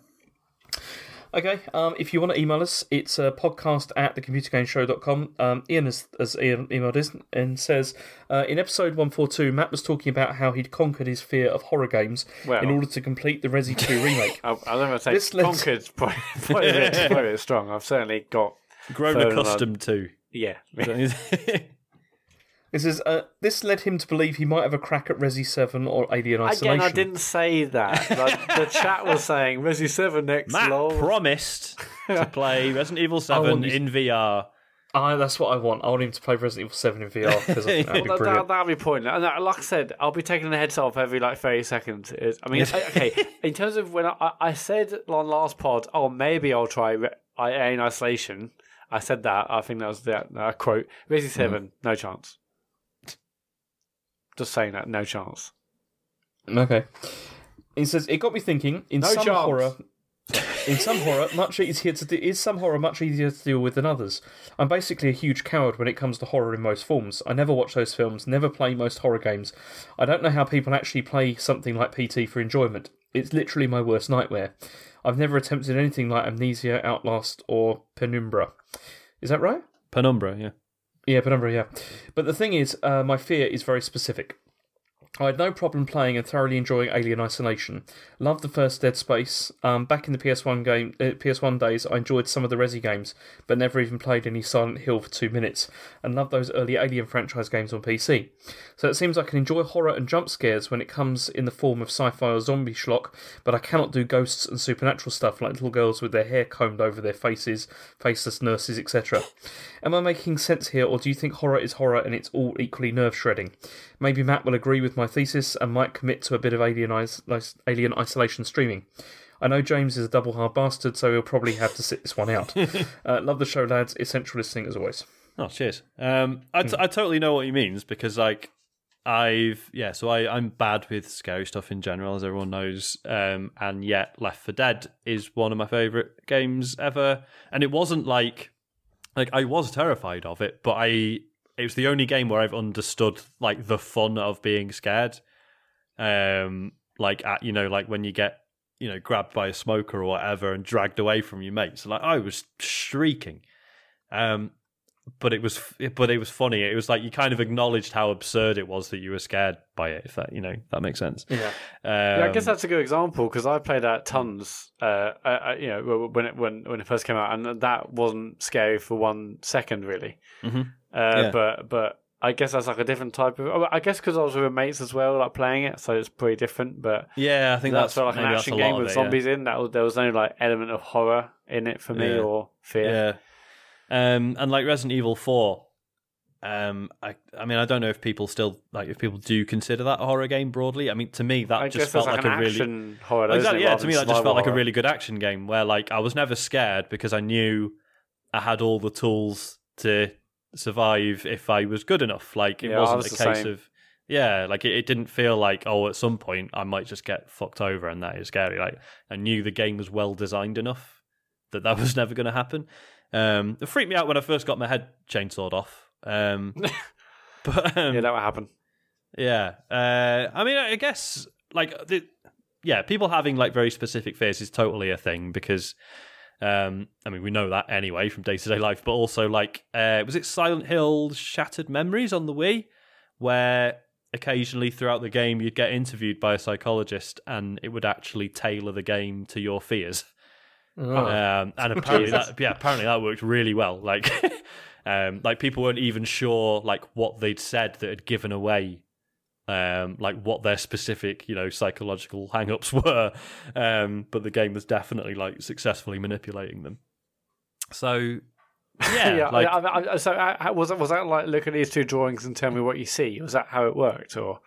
Okay, if you want to email us, it's podcast@thecomputergameshow.com. Ian has emailed us and says, in episode 142, Matt was talking about how he'd conquered his fear of horror games in order to complete the Resi 2 remake. I don't want to say conquered, probably a bit strong. I've certainly got... Grown accustomed to. Yeah. This is this led him to believe he might have a crack at Resi 7 or Alien Isolation. Again, I didn't say that. The chat was saying Resi 7 next. Matt lol. promised to play Resident Evil 7 in VR. That's what I want. I want him to play Resident Evil 7 in VR because I think that'd be brilliant. That'd be pointless. And like I said, I'll be taking the headset off every 30 seconds. Okay. In terms of when I said on last pod, maybe I'll try Alien Isolation. I said that. I think that was the quote. Resi 7, no chance. Just saying that, no chance. Okay. He says it got me thinking. Some horror, much easier to do. Is some horror much easier to deal with than others? I'm basically a huge coward when it comes to horror in most forms. I never watch those films, never play most horror games. I don't know how people actually play something like PT for enjoyment. It's literally my worst nightmare. I've never attempted anything like Amnesia, Outlast, or Penumbra. Is that right? Penumbra, yeah. Yeah, Penumbra, yeah. But the thing is, my fear is very specific. I had no problem playing and thoroughly enjoying Alien Isolation. Loved the first Dead Space. Back in the PS1 days, I enjoyed some of the Resi games, but never even played any Silent Hill for 2 minutes, and loved those early Alien franchise games on PC. So it seems I can enjoy horror and jump scares when it comes in the form of sci-fi or zombie schlock, but I cannot do ghosts and supernatural stuff like little girls with their hair combed over their faces, faceless nurses, etc. Am I making sense here, or do you think horror is horror and it's all equally nerve-shredding? Maybe Matt will agree with my thesis and might commit to a bit of Alien Isolation streaming. I know James is a double hard bastard, so he'll probably have to sit this one out. Love the show, lads. Essential listening as always. Oh, cheers. I totally know what he means because, I'm bad with scary stuff in general, as everyone knows. And yet, Left 4 Dead is one of my favourite games ever. And it wasn't like I was terrified of it, but it was the only game where I've understood the fun of being scared. When you get grabbed by a smoker or whatever and dragged away from your mates. I was shrieking. But it was funny. It was like you kind of acknowledged how absurd it was that you were scared by it. If that that makes sense. Yeah. I guess that's a good example because I played that tons. When it first came out, and that wasn't scary for 1 second really. Mm-hmm. But I guess that's like a different type of. I guess because I was with mates as well, playing it, so it's pretty different. But yeah, I think that's like an action game with zombies in. There was no element of horror in it for me or fear. Yeah. And Resident Evil 4, I don't know if people still if people do consider that a horror game broadly. I mean, to me that just felt like a really horror. Exactly, yeah. To me that just felt like a really good action game where I was never scared because I knew I had all the tools to survive if I was good enough. It wasn't a case of it didn't feel like at some point I might just get fucked over and that is scary. I knew the game was well designed enough that was never going to happen. It freaked me out when I first got my head chainsawed off. But that would happen. Yeah. I guess people having very specific fears is totally a thing because we know that anyway from day-to-day life, but also was it Silent Hill Shattered Memories on the Wii where occasionally throughout the game you'd get interviewed by a psychologist and it would actually tailor the game to your fears. And apparently that worked really well. People weren't even sure what they'd said that had given away what their specific psychological hang-ups were. But the game was definitely successfully manipulating them. So yeah, so was that look at these two drawings and tell me what you see? Was that how it worked or?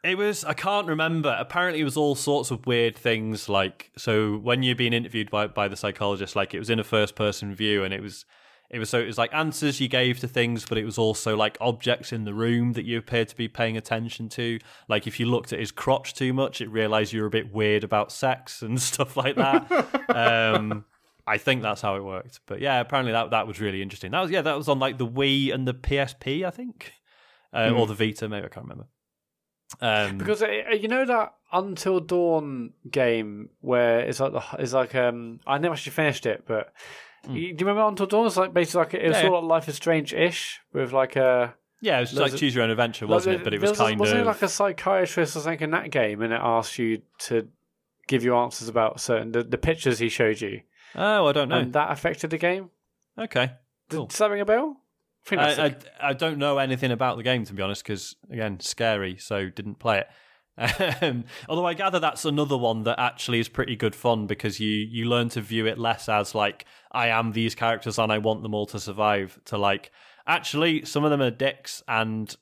It was, I can't remember. Apparently it was all sorts of weird things so when you're being interviewed by the psychologist, it was in a first person view and it was answers you gave to things, but it was also objects in the room that you appeared to be paying attention to. If you looked at his crotch too much, it realised you were a bit weird about sex and stuff like that. I think that's how it worked. But yeah, apparently that was really interesting. That was on the Wii and the PSP, I think. Or the Vita, maybe, I can't remember. Because that Until Dawn game where it's I never actually finished it, but do you remember Until Dawn? It's basically it was sort of Life is Strange-ish with a it was just choose your own adventure, wasn't it? But it was wasn't it a psychiatrist or something in that game, and it asked you to give you answers about certain the pictures he showed you. Oh, I don't know. And that affected the game. Okay, cool. Did that ring a bell? I don't know anything about the game, to be honest, because, again, scary, so didn't play it. Although I gather that's another one that actually is pretty good fun because you learn to view it less as like, I am these characters and I want them all to survive, to like, actually, some of them are dicks and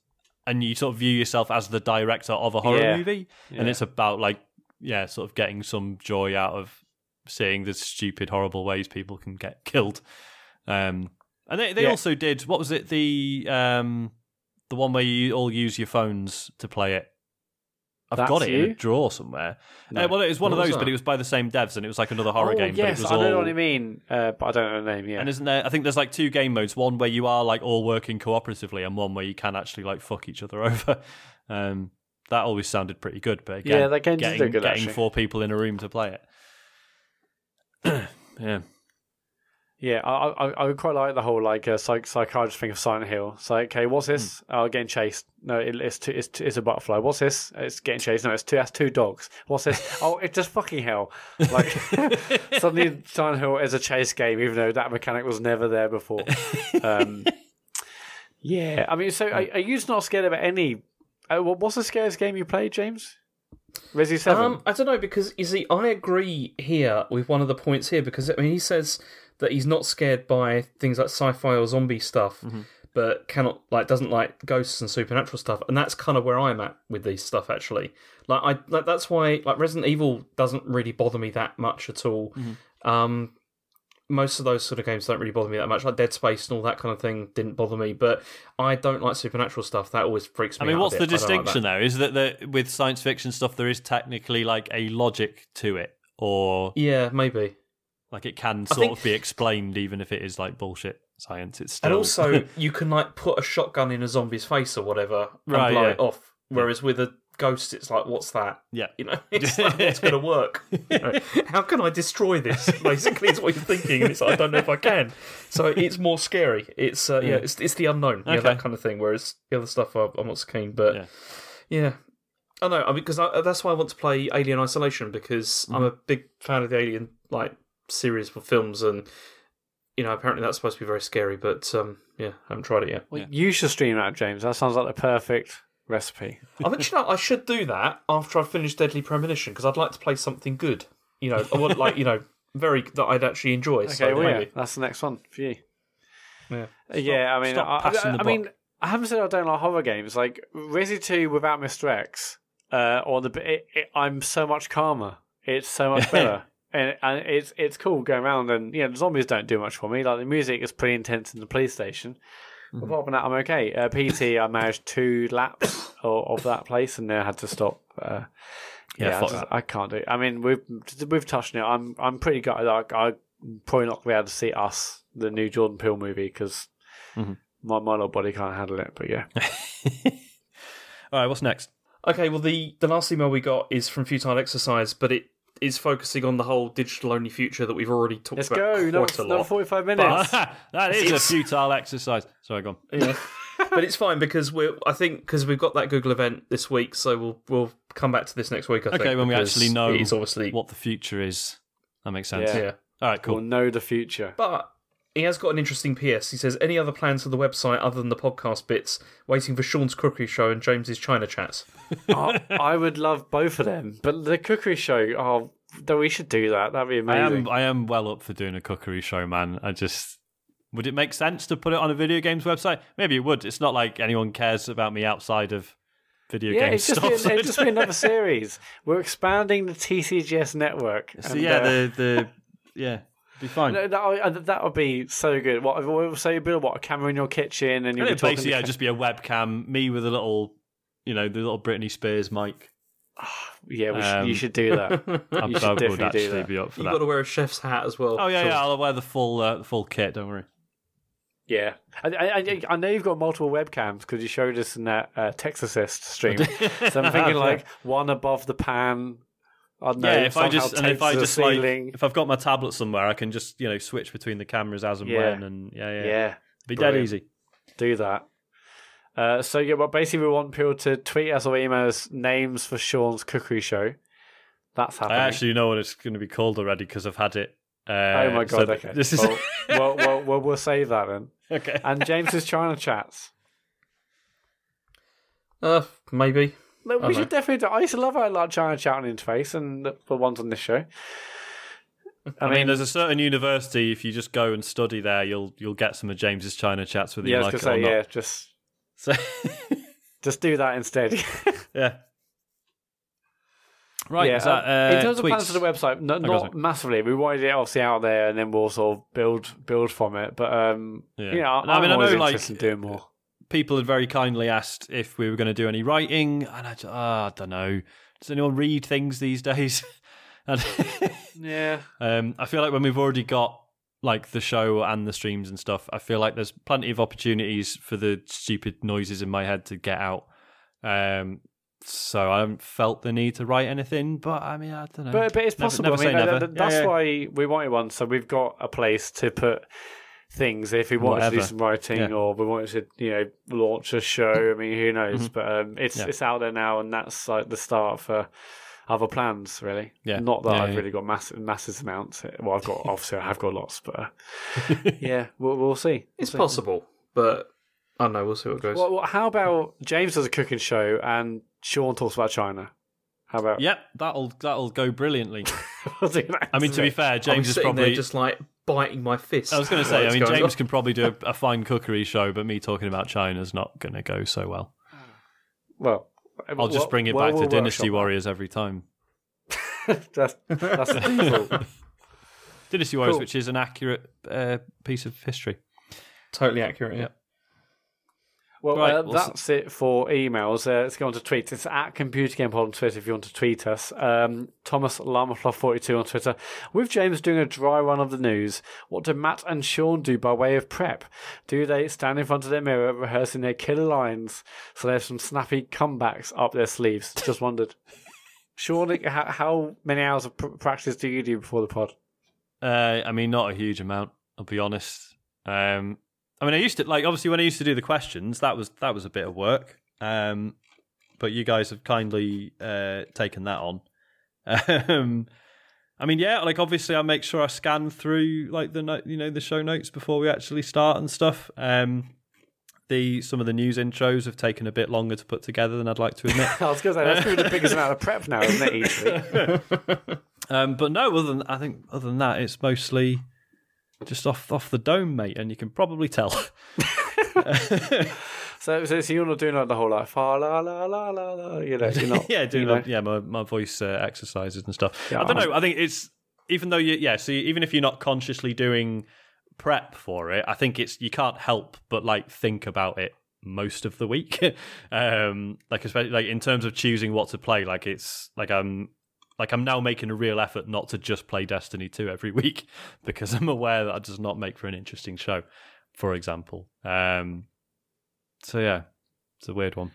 you sort of view yourself as the director of a horror movie. Yeah. And it's about like, sort of getting some joy out of seeing the stupid, horrible ways people can get killed. And they also did, what was it, the one where you all use your phones to play it? I've got it in a drawer somewhere. No. Well, it was one of those, but it was by the same devs, and it was like another horror game. Yes, but it was I know what you mean, but I don't know the name. Yeah, and isn't there? I think there's like 2 game modes: one where you are like all working cooperatively, and one where you can actually like fuck each other over. That always sounded pretty good, but again, that game did good. Getting 4 people in a room to play it. Yeah, I would quite like the whole like psychiatrist thing of Silent Hill. It's like, okay, what's this? Oh, getting chased. No, it's a butterfly. What's this? It's getting chased. No, that's 2 dogs. What's this? Oh, it's just fucking hell. Like suddenly Silent Hill is a chase game, even though that mechanic was never there before. Yeah, I mean, so are you not scared of any? What's the scariest game you played, James? Resi 7? I don't know, because you see, I agree here with one of the points here, because I mean, he says that he's not scared by things like sci-fi or zombie stuff, but doesn't like ghosts and supernatural stuff, and that's kind of where I'm at with these stuff actually. That's why Resident Evil doesn't really bother me that much at all. Most of those sort of games don't really bother me that much, like Dead Space and all that kind of thing didn't bother me, but I don't like supernatural stuff. That always freaks me out. I mean, what's a the bit. distinction though? Is that with science fiction stuff there is technically like a logic to it, or yeah, maybe. Like it can sort of be explained, even if it is like bullshit science. It's still... And also, you can like put a shotgun in a zombie's face or whatever and blow it off. Whereas with a ghost, it's like, what's that? Yeah, it's like, what's going to work? How can I destroy this? Basically, is what you're thinking, and it's like, I don't know if I can. So it's more scary. It's it's the unknown, that kind of thing. Whereas the other stuff, I'm not so keen. But yeah. I know. I mean, because that's why I want to play Alien Isolation, because I'm a big fan of the Alien series for films, and apparently that's supposed to be very scary, but I haven't tried it yet. Well, you should stream that, James. That sounds like the perfect recipe. I think I should do that after I've finished Deadly Premonition, because I'd like to play something good. I want very that I'd actually enjoy. Okay, so that's the next one for you. Yeah, I mean, I haven't said I don't like horror games. Like Resi 2 without Mr. X, I'm so much calmer. It's so much better. And it's cool going around, and the zombies don't do much for me. Like the music is pretty intense in the police station. Apart from that, I'm okay. PT, I managed 2 laps of that place, and then I had to stop. I can't do it. I mean, we've touched on it. I'm pretty gutted. I'm probably not going to be able to see Us, the new Jordan Peele movie, because my little body can't handle it. But yeah. All right, what's next? Okay, well the last email we got is from Futile Exercise, but it is focusing on the whole digital-only future that we've already talked about. Let's go. Another 45 minutes. That is a futile exercise. Sorry, go on. Yeah. But it's fine because we've got that Google event this week, so we'll come back to this next week. I think. Okay, when we actually know obviously what the future is. That makes sense. Yeah. All right, cool. We'll know the future. But he has got an interesting PS. He says, any other plans for the website other than the podcast bits? Waiting for Sean's Cookery Show and James's China Chats. I would love both of them, but the Cookery Show, we should do that. That'd be amazing. I am well up for doing a cookery show, man. Would it make sense to put it on a video games website? Maybe it would. It's not like anyone cares about me outside of video games stuff. It'd just be another series. We're expanding the TCGS network. So it'd be fine. That would be so good. So you build a camera in your kitchen, and you'll basically just be a webcam, me with a little, the little Britney Spears mic. Yeah, you should do that. You should definitely do that. Be up for You've that. got to wear a chef's hat as well. Oh yeah, I'll wear the full kit. Don't worry. Yeah, I know you've got multiple webcams because you showed us in that Texasist stream. So I'm thinking like one above the pan. I don't know. Yeah, if I've got my tablet somewhere, I can just switch between the cameras as and when, and be dead easy. Do that. But basically we want people to tweet us or email us names for Sean's Cookery Show. That's happening. I actually know what it's going to be called already because I've had it Oh my god! Okay. This is we'll save that then. okay. And James's China chats. Maybe. No, we should definitely do. I used to love our China chat on interface and the ones on this show. I mean, there's a certain university. If you just go and study there, you'll get some of James's China chats whether you like it or not. Just do that instead. Yeah. Right. Yeah, is that, in terms of tweets? plans for the website, not massively. We wanted it obviously out there, and then we'll sort of build from it. But I'm always interested in doing more. People had very kindly asked if we were going to do any writing, and I don't know. Does anyone read things these days? And yeah. I feel like when we've already got like the show and the streams and stuff, I feel like there's plenty of opportunities for the stupid noises in my head to get out. So I haven't felt the need to write anything, but I mean, I don't know. But it's possible. Never say never. That's why we wanted one. So we've got a place to put things if we wanted to do some writing or we wanted to, launch a show. I mean, who knows? But it's out there now, and that's like the start for other plans, really. Yeah. Not that I've really got massive amounts. Well, I have got lots, but we'll see. It's possible, but I don't know. We'll see what goes. Well, how about James does a cooking show and Sean talks about China? How about? Yep, that'll go brilliantly. I mean, to be fair, James is probably there just like biting my fist. I was going to say, James can probably do a fine cookery show, but me talking about China's not going to go so well. Well, I'll just bring it back to Dynasty Warriors every time. that's the Dynasty Warriors, which is an accurate piece of history. Totally accurate, yeah. Well, that's it for emails. Let's go on to tweets. It's at Computer Game Pod on Twitter if you want to tweet us. Thomas Lamafluff42 on Twitter. With James doing a dry run of the news, what do Matt and Sean do by way of prep? Do they stand in front of their mirror rehearsing their killer lines so there's some snappy comebacks up their sleeves? Just wondered. Sean, how many hours of practice do you do before the pod? I mean, not a huge amount, I'll be honest. I mean, I used to obviously when I used to do the questions, that was a bit of work. But you guys have kindly taken that on. I mean, obviously I make sure I scan through the show notes before we actually start and stuff. Some of the news intros have taken a bit longer to put together than I'd like to admit. I was going to say that's probably the biggest amount of prep now, isn't it? Easily. But no, other than that, it's mostly just off the dome, mate, and you can probably tell. So you're not doing like the whole fa la la la la la, you're not. doing my voice exercises and stuff. Yeah, I don't know. I think it's even though even if you're not consciously doing prep for it, I think you can't help but think about it most of the week. Especially in terms of choosing what to play. I'm now making a real effort not to just play Destiny 2 every week because I'm aware that it does not make for an interesting show, for example. So yeah, it's a weird one.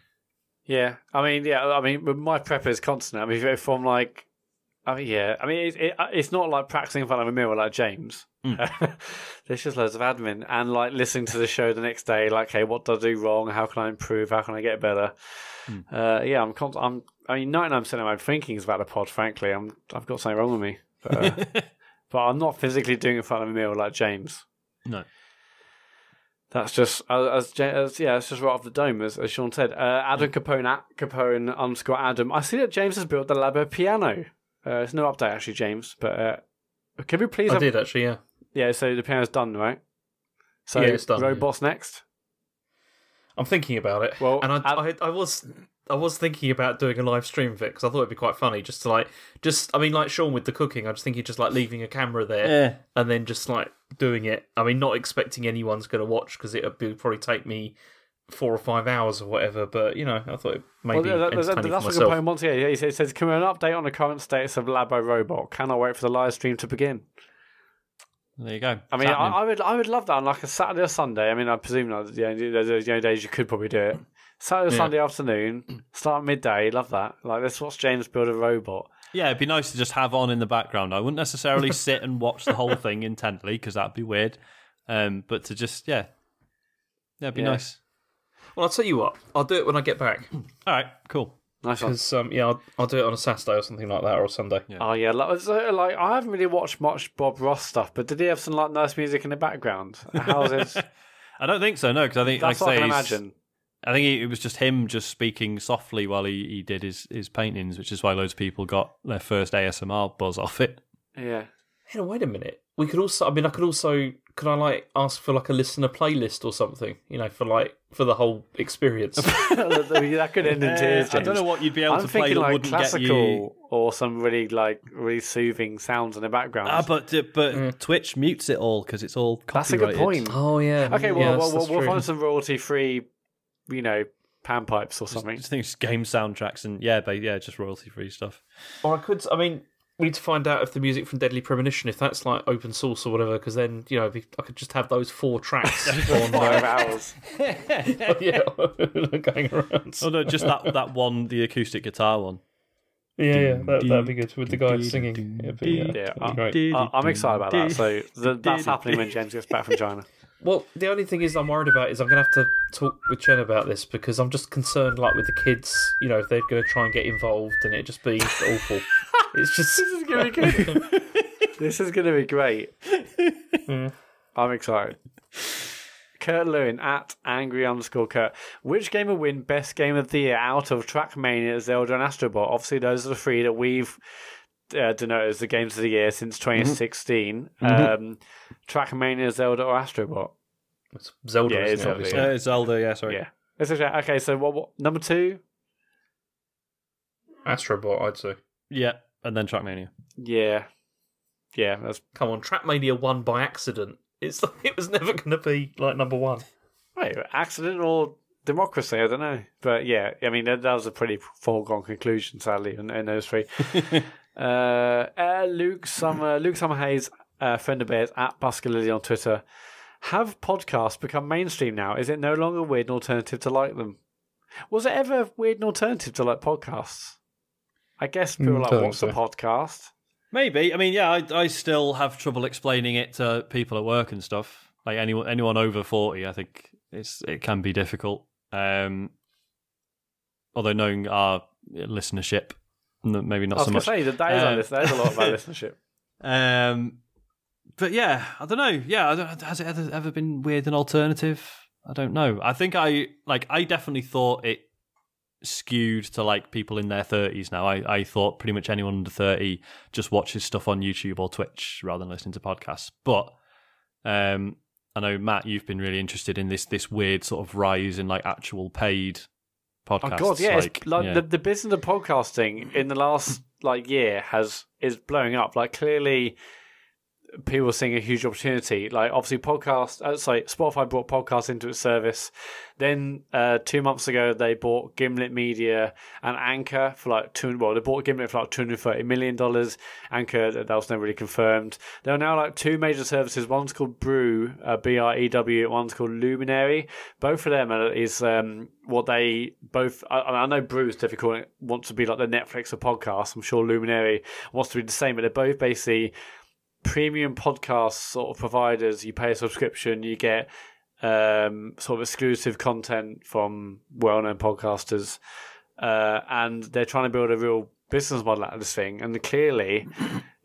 Yeah, I mean, my prep is constant. I mean, from it's not like practicing in front of a mirror like James. There's just loads of admin and listening to the show the next day. Hey, what did I do wrong? How can I improve? How can I get better? I'm 99% of my thinking is about the pod. Frankly, I've got something wrong with me, but I'm not physically doing it in front of a mirror like James. No, that's just it's just right off the dome, as Sean said. Adam Capone at Capone_Adam. I see that James has built the Labo piano. It's no update actually, James, but can we please? I did actually, yeah. Yeah, so the piano's done, right? So it's done. Robots next. I'm thinking about it. Well, and I was thinking about doing a live stream of it because I thought it'd be quite funny just to like Sean with the cooking. I just think he's just leaving a camera there and then just doing it. I mean, not expecting anyone's going to watch because it would probably take me 4 or 5 hours or whatever. But I thought it maybe entertaining for myself. That's what Capone wants. Yeah, he says, "Can we have an update on the current status of Labo Robot? Cannot wait for the live stream to begin." There you go. I mean, I would love that on a Saturday or Sunday. I mean, I presume there's the only days you could probably do it. Saturday or Sunday afternoon, start midday. Love that. Let's watch James build a robot. Yeah, it'd be nice to just have on in the background. I wouldn't necessarily sit and watch the whole thing intently because that'd be weird. But to just it'd be nice. Well, I'll tell you what. I'll do it when I get back. All right, cool. Nice one. Because I'll do it on a Saturday or something like that, or a Sunday. Yeah. Oh yeah, like I haven't really watched much Bob Ross stuff, but did he have some like nice music in the background? How's it? I don't think so. No, because I think That's what I can imagine. I think it was just him just speaking softly while he did his paintings, which is why loads of people got their first ASMR buzz off it. Yeah. Hey, wait a minute. We could also. I mean, could I like ask for like a listener playlist or something? For the whole experience. That could end in tears. I don't know what you'd be able to play that like wouldn't classical get you. Or some really soothing sounds in the background. But Twitch mutes it all because it's all copyrighted. That's a good point. Oh yeah. Okay, we'll true. find some royalty-free, pan pipes or something. I think it's game soundtracks and just royalty-free stuff. Or we need to find out if the music from Deadly Premonition, if that's like open source or whatever, because then I could just have those 4 tracks on 5 hours. Going around. Oh no, just that one, the acoustic guitar one. Yeah, that'd be good with the guy singing. I'm excited about that. So that's happening when James gets back from China. Well, the only thing is I'm worried about is I'm going to have to talk with Jen about this because I'm just concerned, like with the kids, if they're going to try and get involved and it just be awful. It's just This is going to be good. This is going to be great. I'm excited. Kurt Lewin at angry_Kurt. Which game will win best game of the year out of Trackmania, Zelda, and Astrobot? Obviously, those are the 3 that we've denoted as the games of the year since 2016. Trackmania, Zelda, or Astrobot? It's Zelda. Yeah, it's Zelda. It's Zelda. Yeah, sorry. Yeah. It's okay. So what? Number 2? Astrobot, I'd say. Yeah, and then Trackmania. Yeah. That's Come on, Trackmania won by accident. It was never going to be like number 1. wait. Accident or democracy? I don't know. But yeah, I mean that was a pretty foregone conclusion, sadly, in those 3. Luke Summerhays, friend of Bears at Busker Lily on Twitter. Have podcasts become mainstream now? Is it no longer weird and alternative to like them? Was it ever weird and alternative to like podcasts? I guess people like, what's a podcast? Maybe. I mean, yeah, I still have trouble explaining it to people at work and stuff. Like anyone over 40, I think it can be difficult. Although knowing our listenership, maybe not so much. I was going to say, that is a lot of our listenership. But yeah, I don't know. Yeah, has it ever been weird and alternative? I don't know. I think I definitely thought it skewed to like people in their 30s now. I thought pretty much anyone under 30 just watches stuff on YouTube or Twitch rather than listening to podcasts. But I know, Matt, you've been really interested in this weird sort of rise in like actual paid podcasts. Oh god, yeah, the business of podcasting in the last year is blowing up. Like clearly people are seeing a huge opportunity. Like obviously Spotify brought podcasts into its service. Then 2 months ago they bought Gimlet Media and Anchor for they bought Gimlet for $230 million. Anchor, that was never really confirmed. There are now 2 major services. One's called Brew, BREW, one's called Luminary. Both of them is what they both. I know Brew is difficult. Wants to be like the Netflix of podcasts. I'm sure Luminary wants to be the same, but they're both basically premium podcast sort of providers. You pay a subscription, you get sort of exclusive content from well-known podcasters, and they're trying to build a real business model out of this thing. And clearly,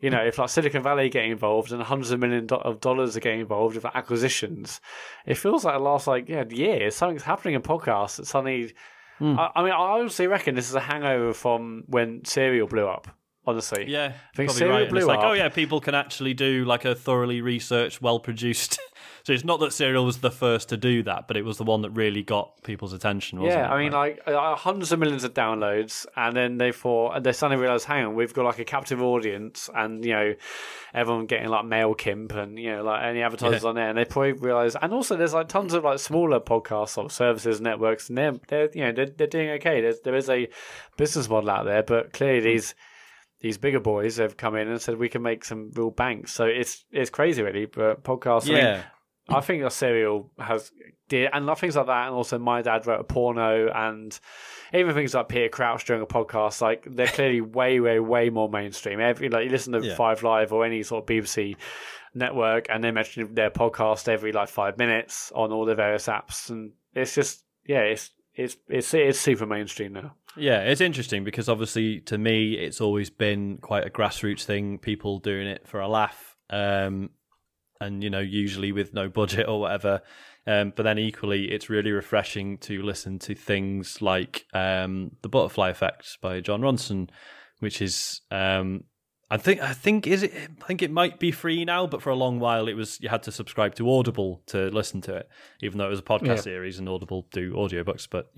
if Silicon Valley get involved and hundreds of millions of dollars are getting involved with acquisitions, it feels like the last years something's happening in podcasts that suddenly. I mean, I honestly reckon this is a hangover from when Serial blew up. Honestly, yeah, I think Serial right. blew up. People can actually do a thoroughly researched, well-produced. So it's not that Serial was the first to do that, but it was the one that really got people's attention. Wasn't it? I mean, hundreds of millions of downloads, and then they suddenly realised, hang on, we've got a captive audience, and everyone getting MailChimp and any advertisers on there, and they probably realise, and also there's tons of smaller podcasts or services, networks, and they're doing okay. There is a business model out there, but clearly these bigger boys have come in and said we can make some real banks. So it's crazy, really. But podcasts, I think a Serial and things like that. And also, My Dad Wrote a Porno, and even things like Peter Crouch doing a podcast. They're clearly way, way, way more mainstream. You listen to 5 Live or any sort of BBC network, and they mention their podcast every 5 minutes on all the various apps, and it's just it's super mainstream now. Yeah, it's interesting because obviously to me it's always been quite a grassroots thing, people doing it for a laugh, and usually with no budget or whatever. But then equally, it's really refreshing to listen to things like The Butterfly Effect by John Ronson, which is I think it might be free now, but for a long while you had to subscribe to Audible to listen to it, even though it was a podcast series and Audible do audiobooks, but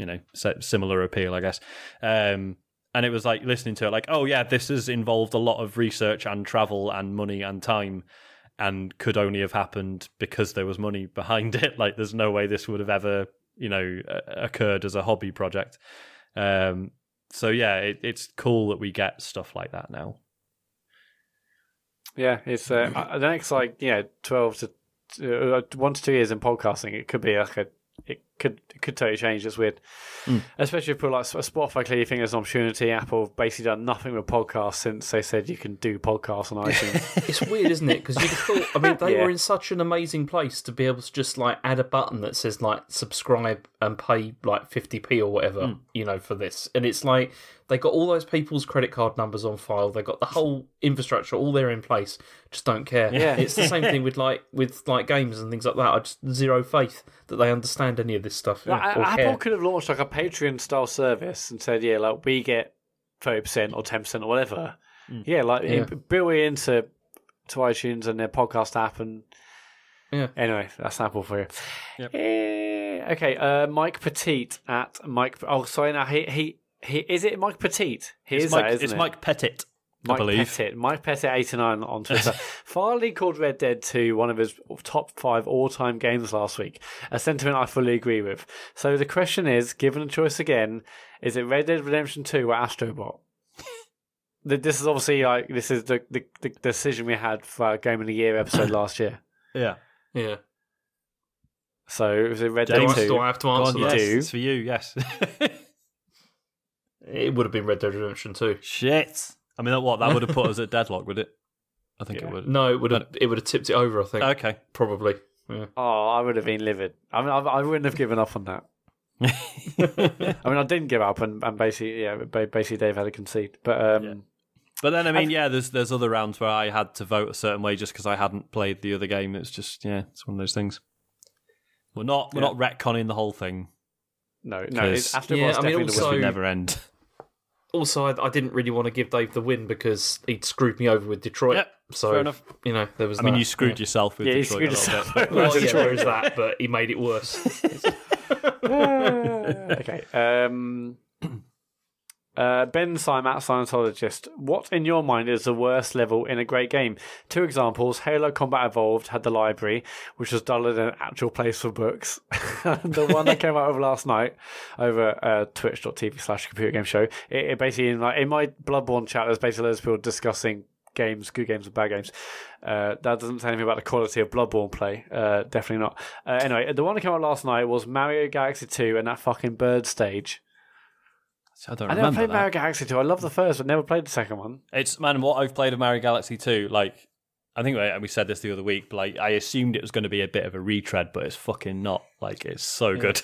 similar appeal, I guess. And it was like listening to it, like, oh yeah, this has involved a lot of research and travel and money and time, and could only have happened because there was money behind it. Like, there's no way this would have ever, occurred as a hobby project. So yeah, it's cool that we get stuff like that now. Yeah, it's the next 12 to 1 to 2 years in podcasting. It could be it could totally change. It's weird, especially for like Spotify. Clearly, think there's an opportunity. Apple have basically done nothing with podcasts since they said you can do podcasts on iTunes. It's weird, isn't it? Because you'd have thought. I mean, they were in such an amazing place to be able to just like add a button that says like subscribe and pay like 50p or whatever, for this, and it's like they got all those people's credit card numbers on file. They got the whole infrastructure all there in place. Just don't care. Yeah. It's the same thing with games and things like that. I just zero faith that they understand any of this stuff. Apple could have launched like a Patreon style service and said, we get 30% or 10% or whatever. Build it into iTunes and their podcast app, and anyway, that's Apple for you. Yep. Okay, Mike Petite at Mike. Oh, sorry, now he is it Mike Petite? It's Mike Pettit. Mike Pettit 89 on Twitter. Finally called Red Dead 2 one of his top 5 all-time games last week. A sentiment I fully agree with. So the question is, given a choice again, is it Red Dead Redemption 2 or Astrobot? This is obviously this is the decision we had for our Game of the Year episode last year. Yeah. So is it Red Dead 2? Do I have to answer that? It's for you, yes. It would have been Red Dead Redemption 2. Shit. I mean, that would have put us at deadlock, would it? I think it would. No, it would have tipped it over, I think. Okay. Probably. Yeah. Oh, I would have been livid. I mean, I wouldn't have given up on that. I mean, I didn't give up, and basically Dave had to concede. But But then, I mean, there's other rounds where I had to vote a certain way just because I hadn't played the other game. It's just, it's one of those things. We're not retconning the whole thing. No. It's definitely the would never end. Also, I didn't really want to give Dave the win because he'd screwed me over with Detroit. Yep, so, fair enough. There was. I mean, you screwed yourself with Detroit a little bit. Well, there is that, but he made it worse. Okay. Ben Syme at Scientologist. What in your mind is the worst level in a great game? 2 examples. Halo Combat Evolved had the library, which was duller than an actual place for books. The one that came out over last night over twitch.tv/computer game show. It basically, in my Bloodborne chat, there's basically loads of people discussing games, good games and bad games. That doesn't say anything about the quality of Bloodborne play. Definitely not. Anyway, the one that came out last night was Mario Galaxy 2 and that fucking bird stage. I never played Mario Galaxy 2. I love the first, but never played the second one. What I've played of Mario Galaxy 2, I think we said this the other week, but I assumed it was going to be a bit of a retread, but it's fucking not. It's so good.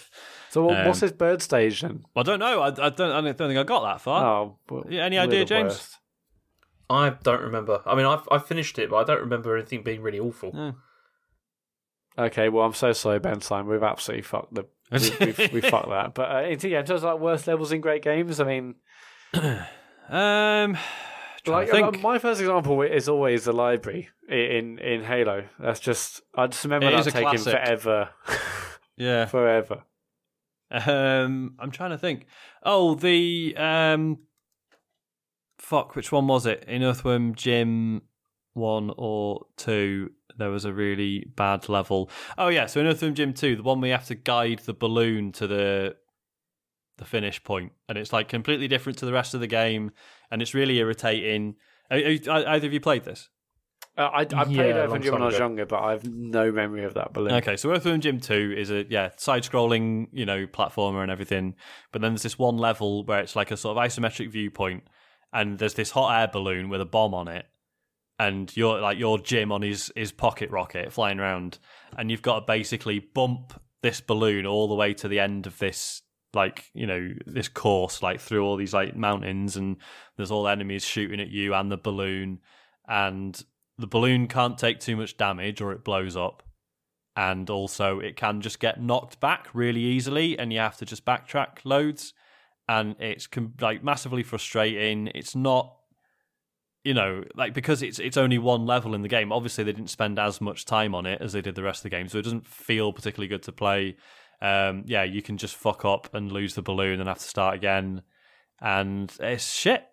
So what's this bird stage then? I don't know. I don't think I got that far. Oh, well, any idea, James? Worst. I don't remember. I mean, I finished it, but I don't remember anything being really awful. Yeah. Okay, well, I'm so sorry, Ben Syme. We've absolutely fucked we fucked that. But in terms of worst levels in great games, I mean, my first example is always the library in Halo. That's just I just remember that taking forever. Yeah, forever. I'm trying to think. Oh, the which one was it? In Earthworm Jim 1 or 2, there was a really bad level. Oh yeah, so in Earthworm Jim 2, the one where you have to guide the balloon to the finish point, and it's completely different to the rest of the game, and it's really irritating. Either of you played this? I played Earthworm Jim when I was younger, but I have no memory of that balloon. Okay, so Earthworm Jim 2 is a side-scrolling, platformer and everything, but then there's this one level where it's like a sort of isometric viewpoint, and there's this hot air balloon with a bomb on it, and you're Jim on his pocket rocket flying around, and you've got to basically bump this balloon all the way to the end of this like, you know, this course like through all these like mountains, and there's all enemies shooting at you and the balloon, and the balloon can't take too much damage or it blows up, and also it can just get knocked back really easily, and you have to just backtrack loads, and it's like massively frustrating. It's not, you know, like, because it's only one level in the game. Obviously, they didn't spend as much time on it as they did the rest of the game, so it doesn't feel particularly good to play. You can just fuck up and lose the balloon and have to start again, and it's shit.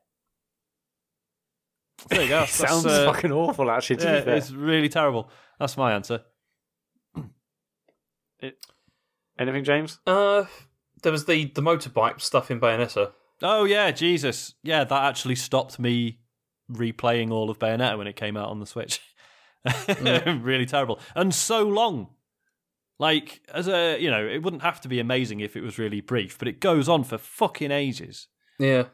There you go. Sounds fucking awful, actually. Yeah, it's really terrible. That's my answer. Anything, James? There was the motorbike stuff in Bayonetta. Oh yeah, Jesus. Yeah, that actually stopped me replaying all of Bayonetta when it came out on the Switch. Really terrible. And so long. Like, it wouldn't have to be amazing if it was really brief, but it goes on for fucking ages. Yeah.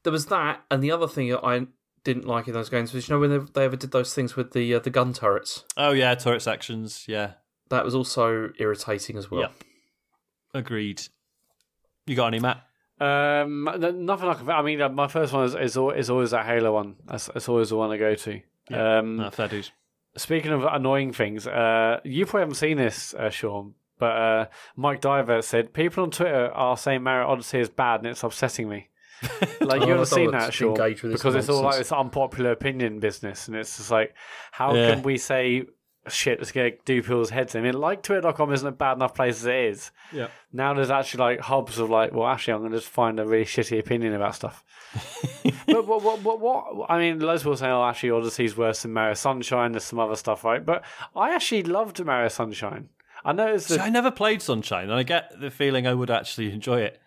There was that, and the other thing that I didn't like in those games was, you know, when they ever did those things with the gun turrets. Oh yeah, turret sections, yeah. That was also irritating as well. Yep. Agreed. You got any, Matt? Nothing like that. I mean, my first one is always that Halo one. That's always the one I go to. Yeah, fair dues. Speaking of annoying things, you probably haven't seen this, Sean, but Mike Diver said, people on Twitter are saying Mario Odyssey is bad and it's upsetting me. Like, you haven't seen that, Sean, because it's all like this unpopular opinion business, and it's just like, how can we say shit that's going to do people's heads in? I mean, like, Twitter.com isn't a bad enough place as it is. Yeah. Now there's actually like hubs of like, well, actually, I'm going to just find a really shitty opinion about stuff. But what? I mean, loads of people say, oh, actually, Odyssey's worse than Mario Sunshine. There's some other stuff, right? But I actually loved Mario Sunshine. I know I never played Sunshine, and I get the feeling I would actually enjoy it.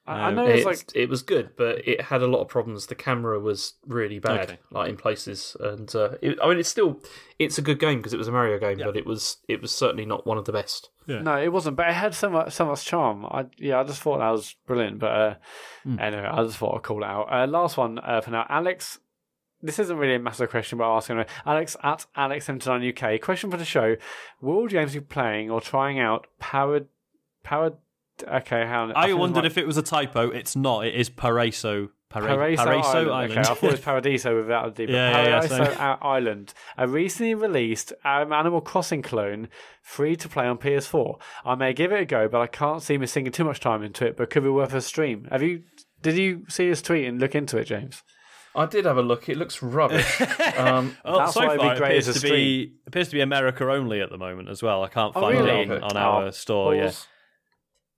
I know it was good, but it had a lot of problems. The camera was really bad, like in places, and it's a good game because it was a Mario game, but it was certainly not one of the best. Yeah. No, it wasn't, but it had so much charm. I just thought that was brilliant. But anyway, I just thought I'd call it out. Last one for now, Alex. This isn't really a massive question, but I'll ask anyway. Alex at Alex79 UK. Question for the show: will James be playing or trying out powered? Okay, I wondered if it was a typo. It's not. It is Paraiso. Paraiso Island. Okay, I thought it was Paradiso without a D. Paraiso Island, a recently released Animal Crossing clone, free to play on PS4. I may give it a go, but I can't see me sinking too much time into it. But could be worth a stream. Did you see his tweet and look into it, James? I did have a look. It looks rubbish. That's so why it'd be great as a stream. It appears to be America only at the moment as well. I can't find it on our store. Yeah.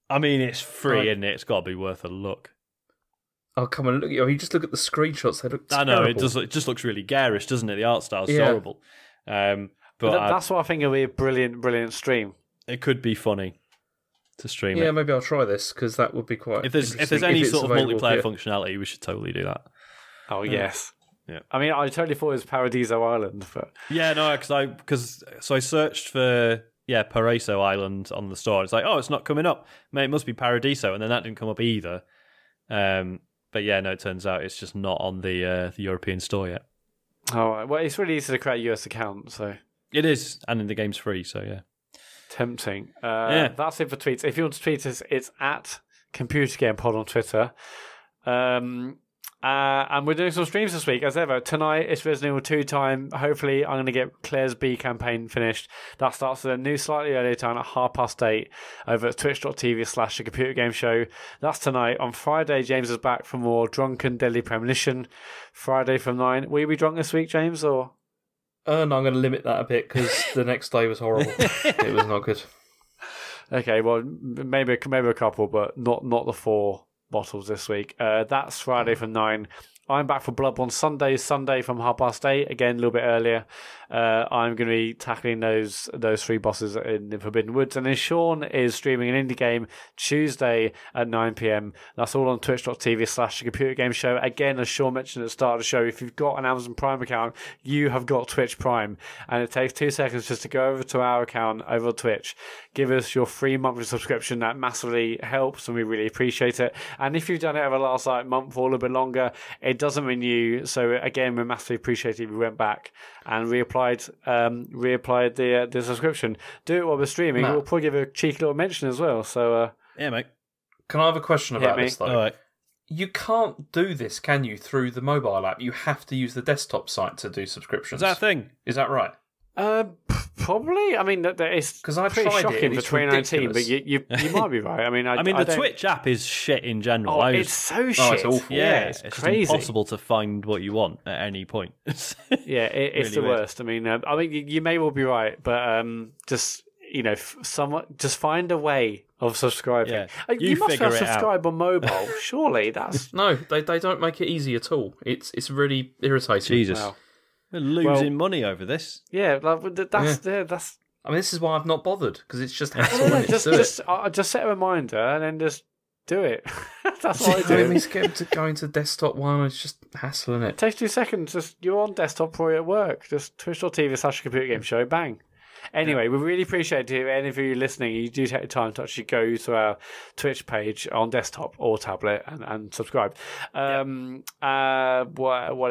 I mean, it's free, isn't it? It's got to be worth a look. Oh, come on, look! You just look at the screenshots; they look terrible. I know, it does. It just looks really garish, doesn't it? The art style's horrible. But that's what I think will be a brilliant stream. It could be funny to stream it. Yeah, maybe I'll try this, because that would be quite. If there's any sort of multiplayer functionality, we should totally do that. Oh yes. Yeah. I mean, I totally thought it was Paradiso Island, but yeah, no, because I searched for. Yeah, Paraiso Island on the store. It's like, oh, it's not coming up. Mate, it must be Paradiso, and then that didn't come up either. But yeah, no, it turns out it's just not on the European store yet. Oh, well, it's really easy to create a US account, so it is, and the game's free, so yeah. Tempting. That's it for tweets. If you want to tweet us, it's at Computer Game Pod on Twitter. And we're doing some streams this week, as ever. Tonight, it's Resident Evil 2 time. Hopefully, I'm going to get Claire's B campaign finished. That starts at a new, slightly earlier time at 8:30 over at twitch.tv/The Computer Game Show. That's tonight. On Friday, James is back for more Drunken Deadly Premonition. Friday from 9. Will you be drunk this week, James, or...? No, I'm going to limit that a bit, because the next day was horrible. It was not good. Okay, well, maybe a couple, but not the 4 bottles this week. That's Friday from 9. I'm back for Bloodborne Sunday from 8:30, again a little bit earlier. I'm going to be tackling those 3 bosses in the Forbidden Woods, and then Sean is streaming an indie game Tuesday at 9 p.m. That's all on twitch.tv/The Computer Game Show. Again, as Sean mentioned at the start of the show, if you've got an Amazon Prime account, you have got Twitch Prime, and it takes 2 seconds just to go over to our account over on Twitch, give us your free monthly subscription. That massively helps, and we really appreciate it. And if you've done it over the last month or a little bit longer, it doesn't renew, so again, we massively appreciate it if you went back and reapplied the subscription. Do it while we're streaming. We'll probably give a cheeky little mention as well. So yeah, mate, Can I have a question about this, though? All right. You can't do this, can you, through the mobile app? You have to use the desktop site to do subscriptions. Is that a thing? Is that right? Probably. I mean, it's because I've pretty tried shocking it. for 2019, but you might be right. I mean, the Twitch app is shit in general. It's so shit. It's awful. Yeah, it's crazy. Just impossible to find what you want at any point. It's really the worst. I mean, you may well be right, but just just find a way of subscribing. Yeah. You must have subscribe on mobile. Surely that's no. They don't make it easy at all. It's really irritating. Jesus, wow. We're losing money over this. Yeah, that's. I mean, this is why I've not bothered because it's just hassle. Just set a reminder and then just do it. That's what I do. It's getting to go into desktop one. It's just hassling it. It takes 2 seconds. Just you're on desktop or you're at work. Just twitch.tv/computer game show. Bang. Anyway, we really appreciate it. If any of you listening, you do take the time to actually go to our Twitch page on desktop or tablet and subscribe. What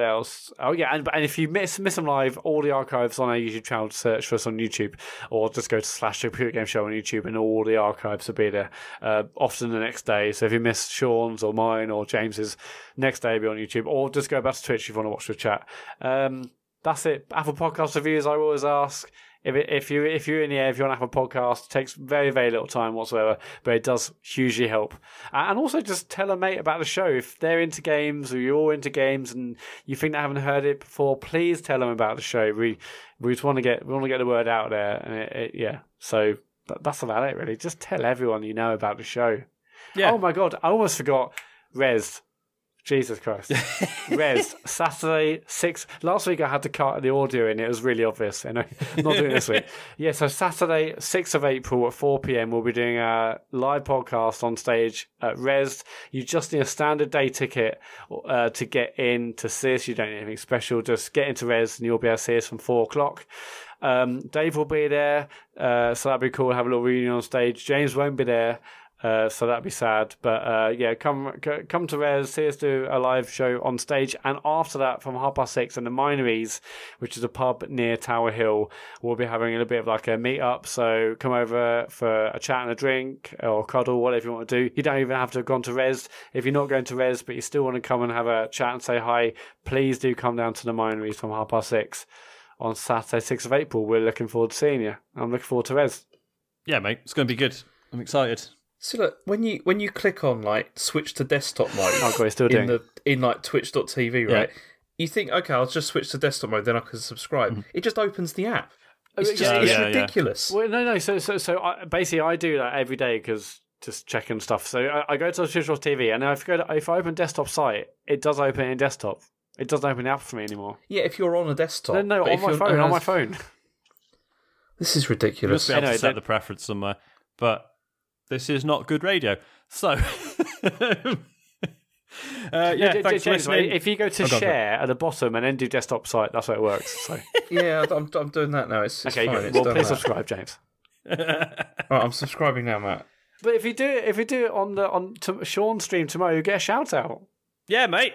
else? Oh yeah, and if you miss them live, all the archives on our YouTube channel. Search for us on YouTube, or just go to /Computer Game Show on YouTube, and all the archives will be there. Often the next day. So if you miss Sean's or mine or James's, next day will be on YouTube, or just go back to Twitch if you want to watch the chat. That's it. Apple Podcast reviews, I always ask. If you're in the air, if you're on Apple Podcast, it takes very, very little time whatsoever, but it does hugely help. And also just tell a mate about the show. If they're into games or you're into games and you think they haven't heard it before, please tell them about the show. We just want to get the word out there. So that's about it, really. Just tell everyone you know about the show. Yeah. Oh my God, I almost forgot Res. Jesus Christ. Res, Saturday, 6. Last week I had to cut the audio in. It was really obvious. I'm not doing it this week. Yeah, so Saturday, 6th of April at 4 p.m, we'll be doing a live podcast on stage at Res. You just need a standard day ticket to get in to see us. You don't need anything special. Just get into Res and you'll be able to see us from 4 o'clock. Dave will be there, so that'd be cool. Have a little reunion on stage. James won't be there. So that'd be sad, but come to Res, see us do a live show on stage, and after that, from 6:30 in the Minories, which is a pub near Tower Hill, we'll be having a little bit of like a meet up. So come over for a chat and a drink, or cuddle, whatever you want to do. You don't even have to have gone to Res. If you're not going to Res, but you still want to come and have a chat and say hi, please do come down to the Minories from 6:30 on Saturday, 6th of April. We're looking forward to seeing you. I'm looking forward to Res. Yeah, mate, it's going to be good. I'm excited. So look, when you click on like switch to desktop mode, in like twitch.tv, right? Yeah. You think, okay, I'll just switch to desktop mode, then I can subscribe. Mm-hmm. It just opens the app. It's ridiculous. Yeah. Well, no. So I do that every day because just checking stuff. So I go to twitch.tv, and if I open desktop site, it does open in desktop. It doesn't open the app for me anymore. Yeah, if you're on a desktop. No, on my phone. This is ridiculous. You must be able to set the preference somewhere, but. This is not good radio. So, thanks for listening. If you go to share at the bottom and then do desktop site, that's how it works. So. Yeah, I'm doing that now. It's okay, fine. Well, please subscribe, James. Right, I'm subscribing now, Matt. But if you do it on Sean's stream tomorrow, you get a shout out. Yeah, mate.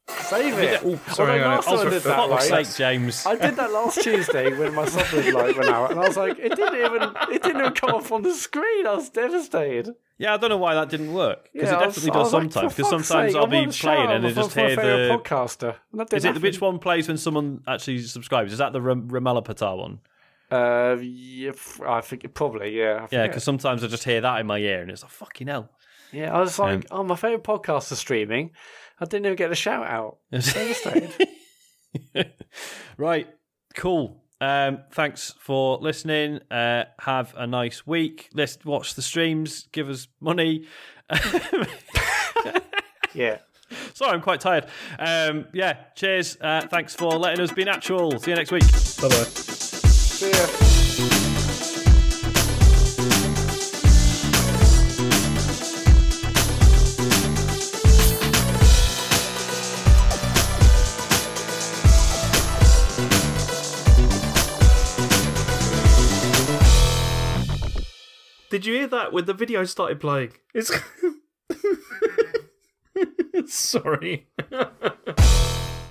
Save it. Sorry, for fuck's sake, James. I did that last Tuesday when my Sunderland light went out, and I was like, it didn't even come up on the screen. I was devastated. Yeah, I don't know why that didn't work, because it definitely does sometimes. Because sometimes I'll be playing and I just hear the podcaster. Is it which one plays when someone actually subscribes? Is that the Ramalapata one? Yeah, I think probably. Yeah. Yeah, because sometimes I just hear that in my ear, and it's like fucking hell. Yeah, I was like, my favourite podcast is streaming. I didn't even get a shout out. Right, cool. Thanks for listening. Have a nice week. Let's watch the streams. Give us money. Yeah. Sorry, I'm quite tired. Cheers. Thanks for letting us be natural. See you next week. Bye-bye. See ya. Did you hear that when the video started playing? It's sorry.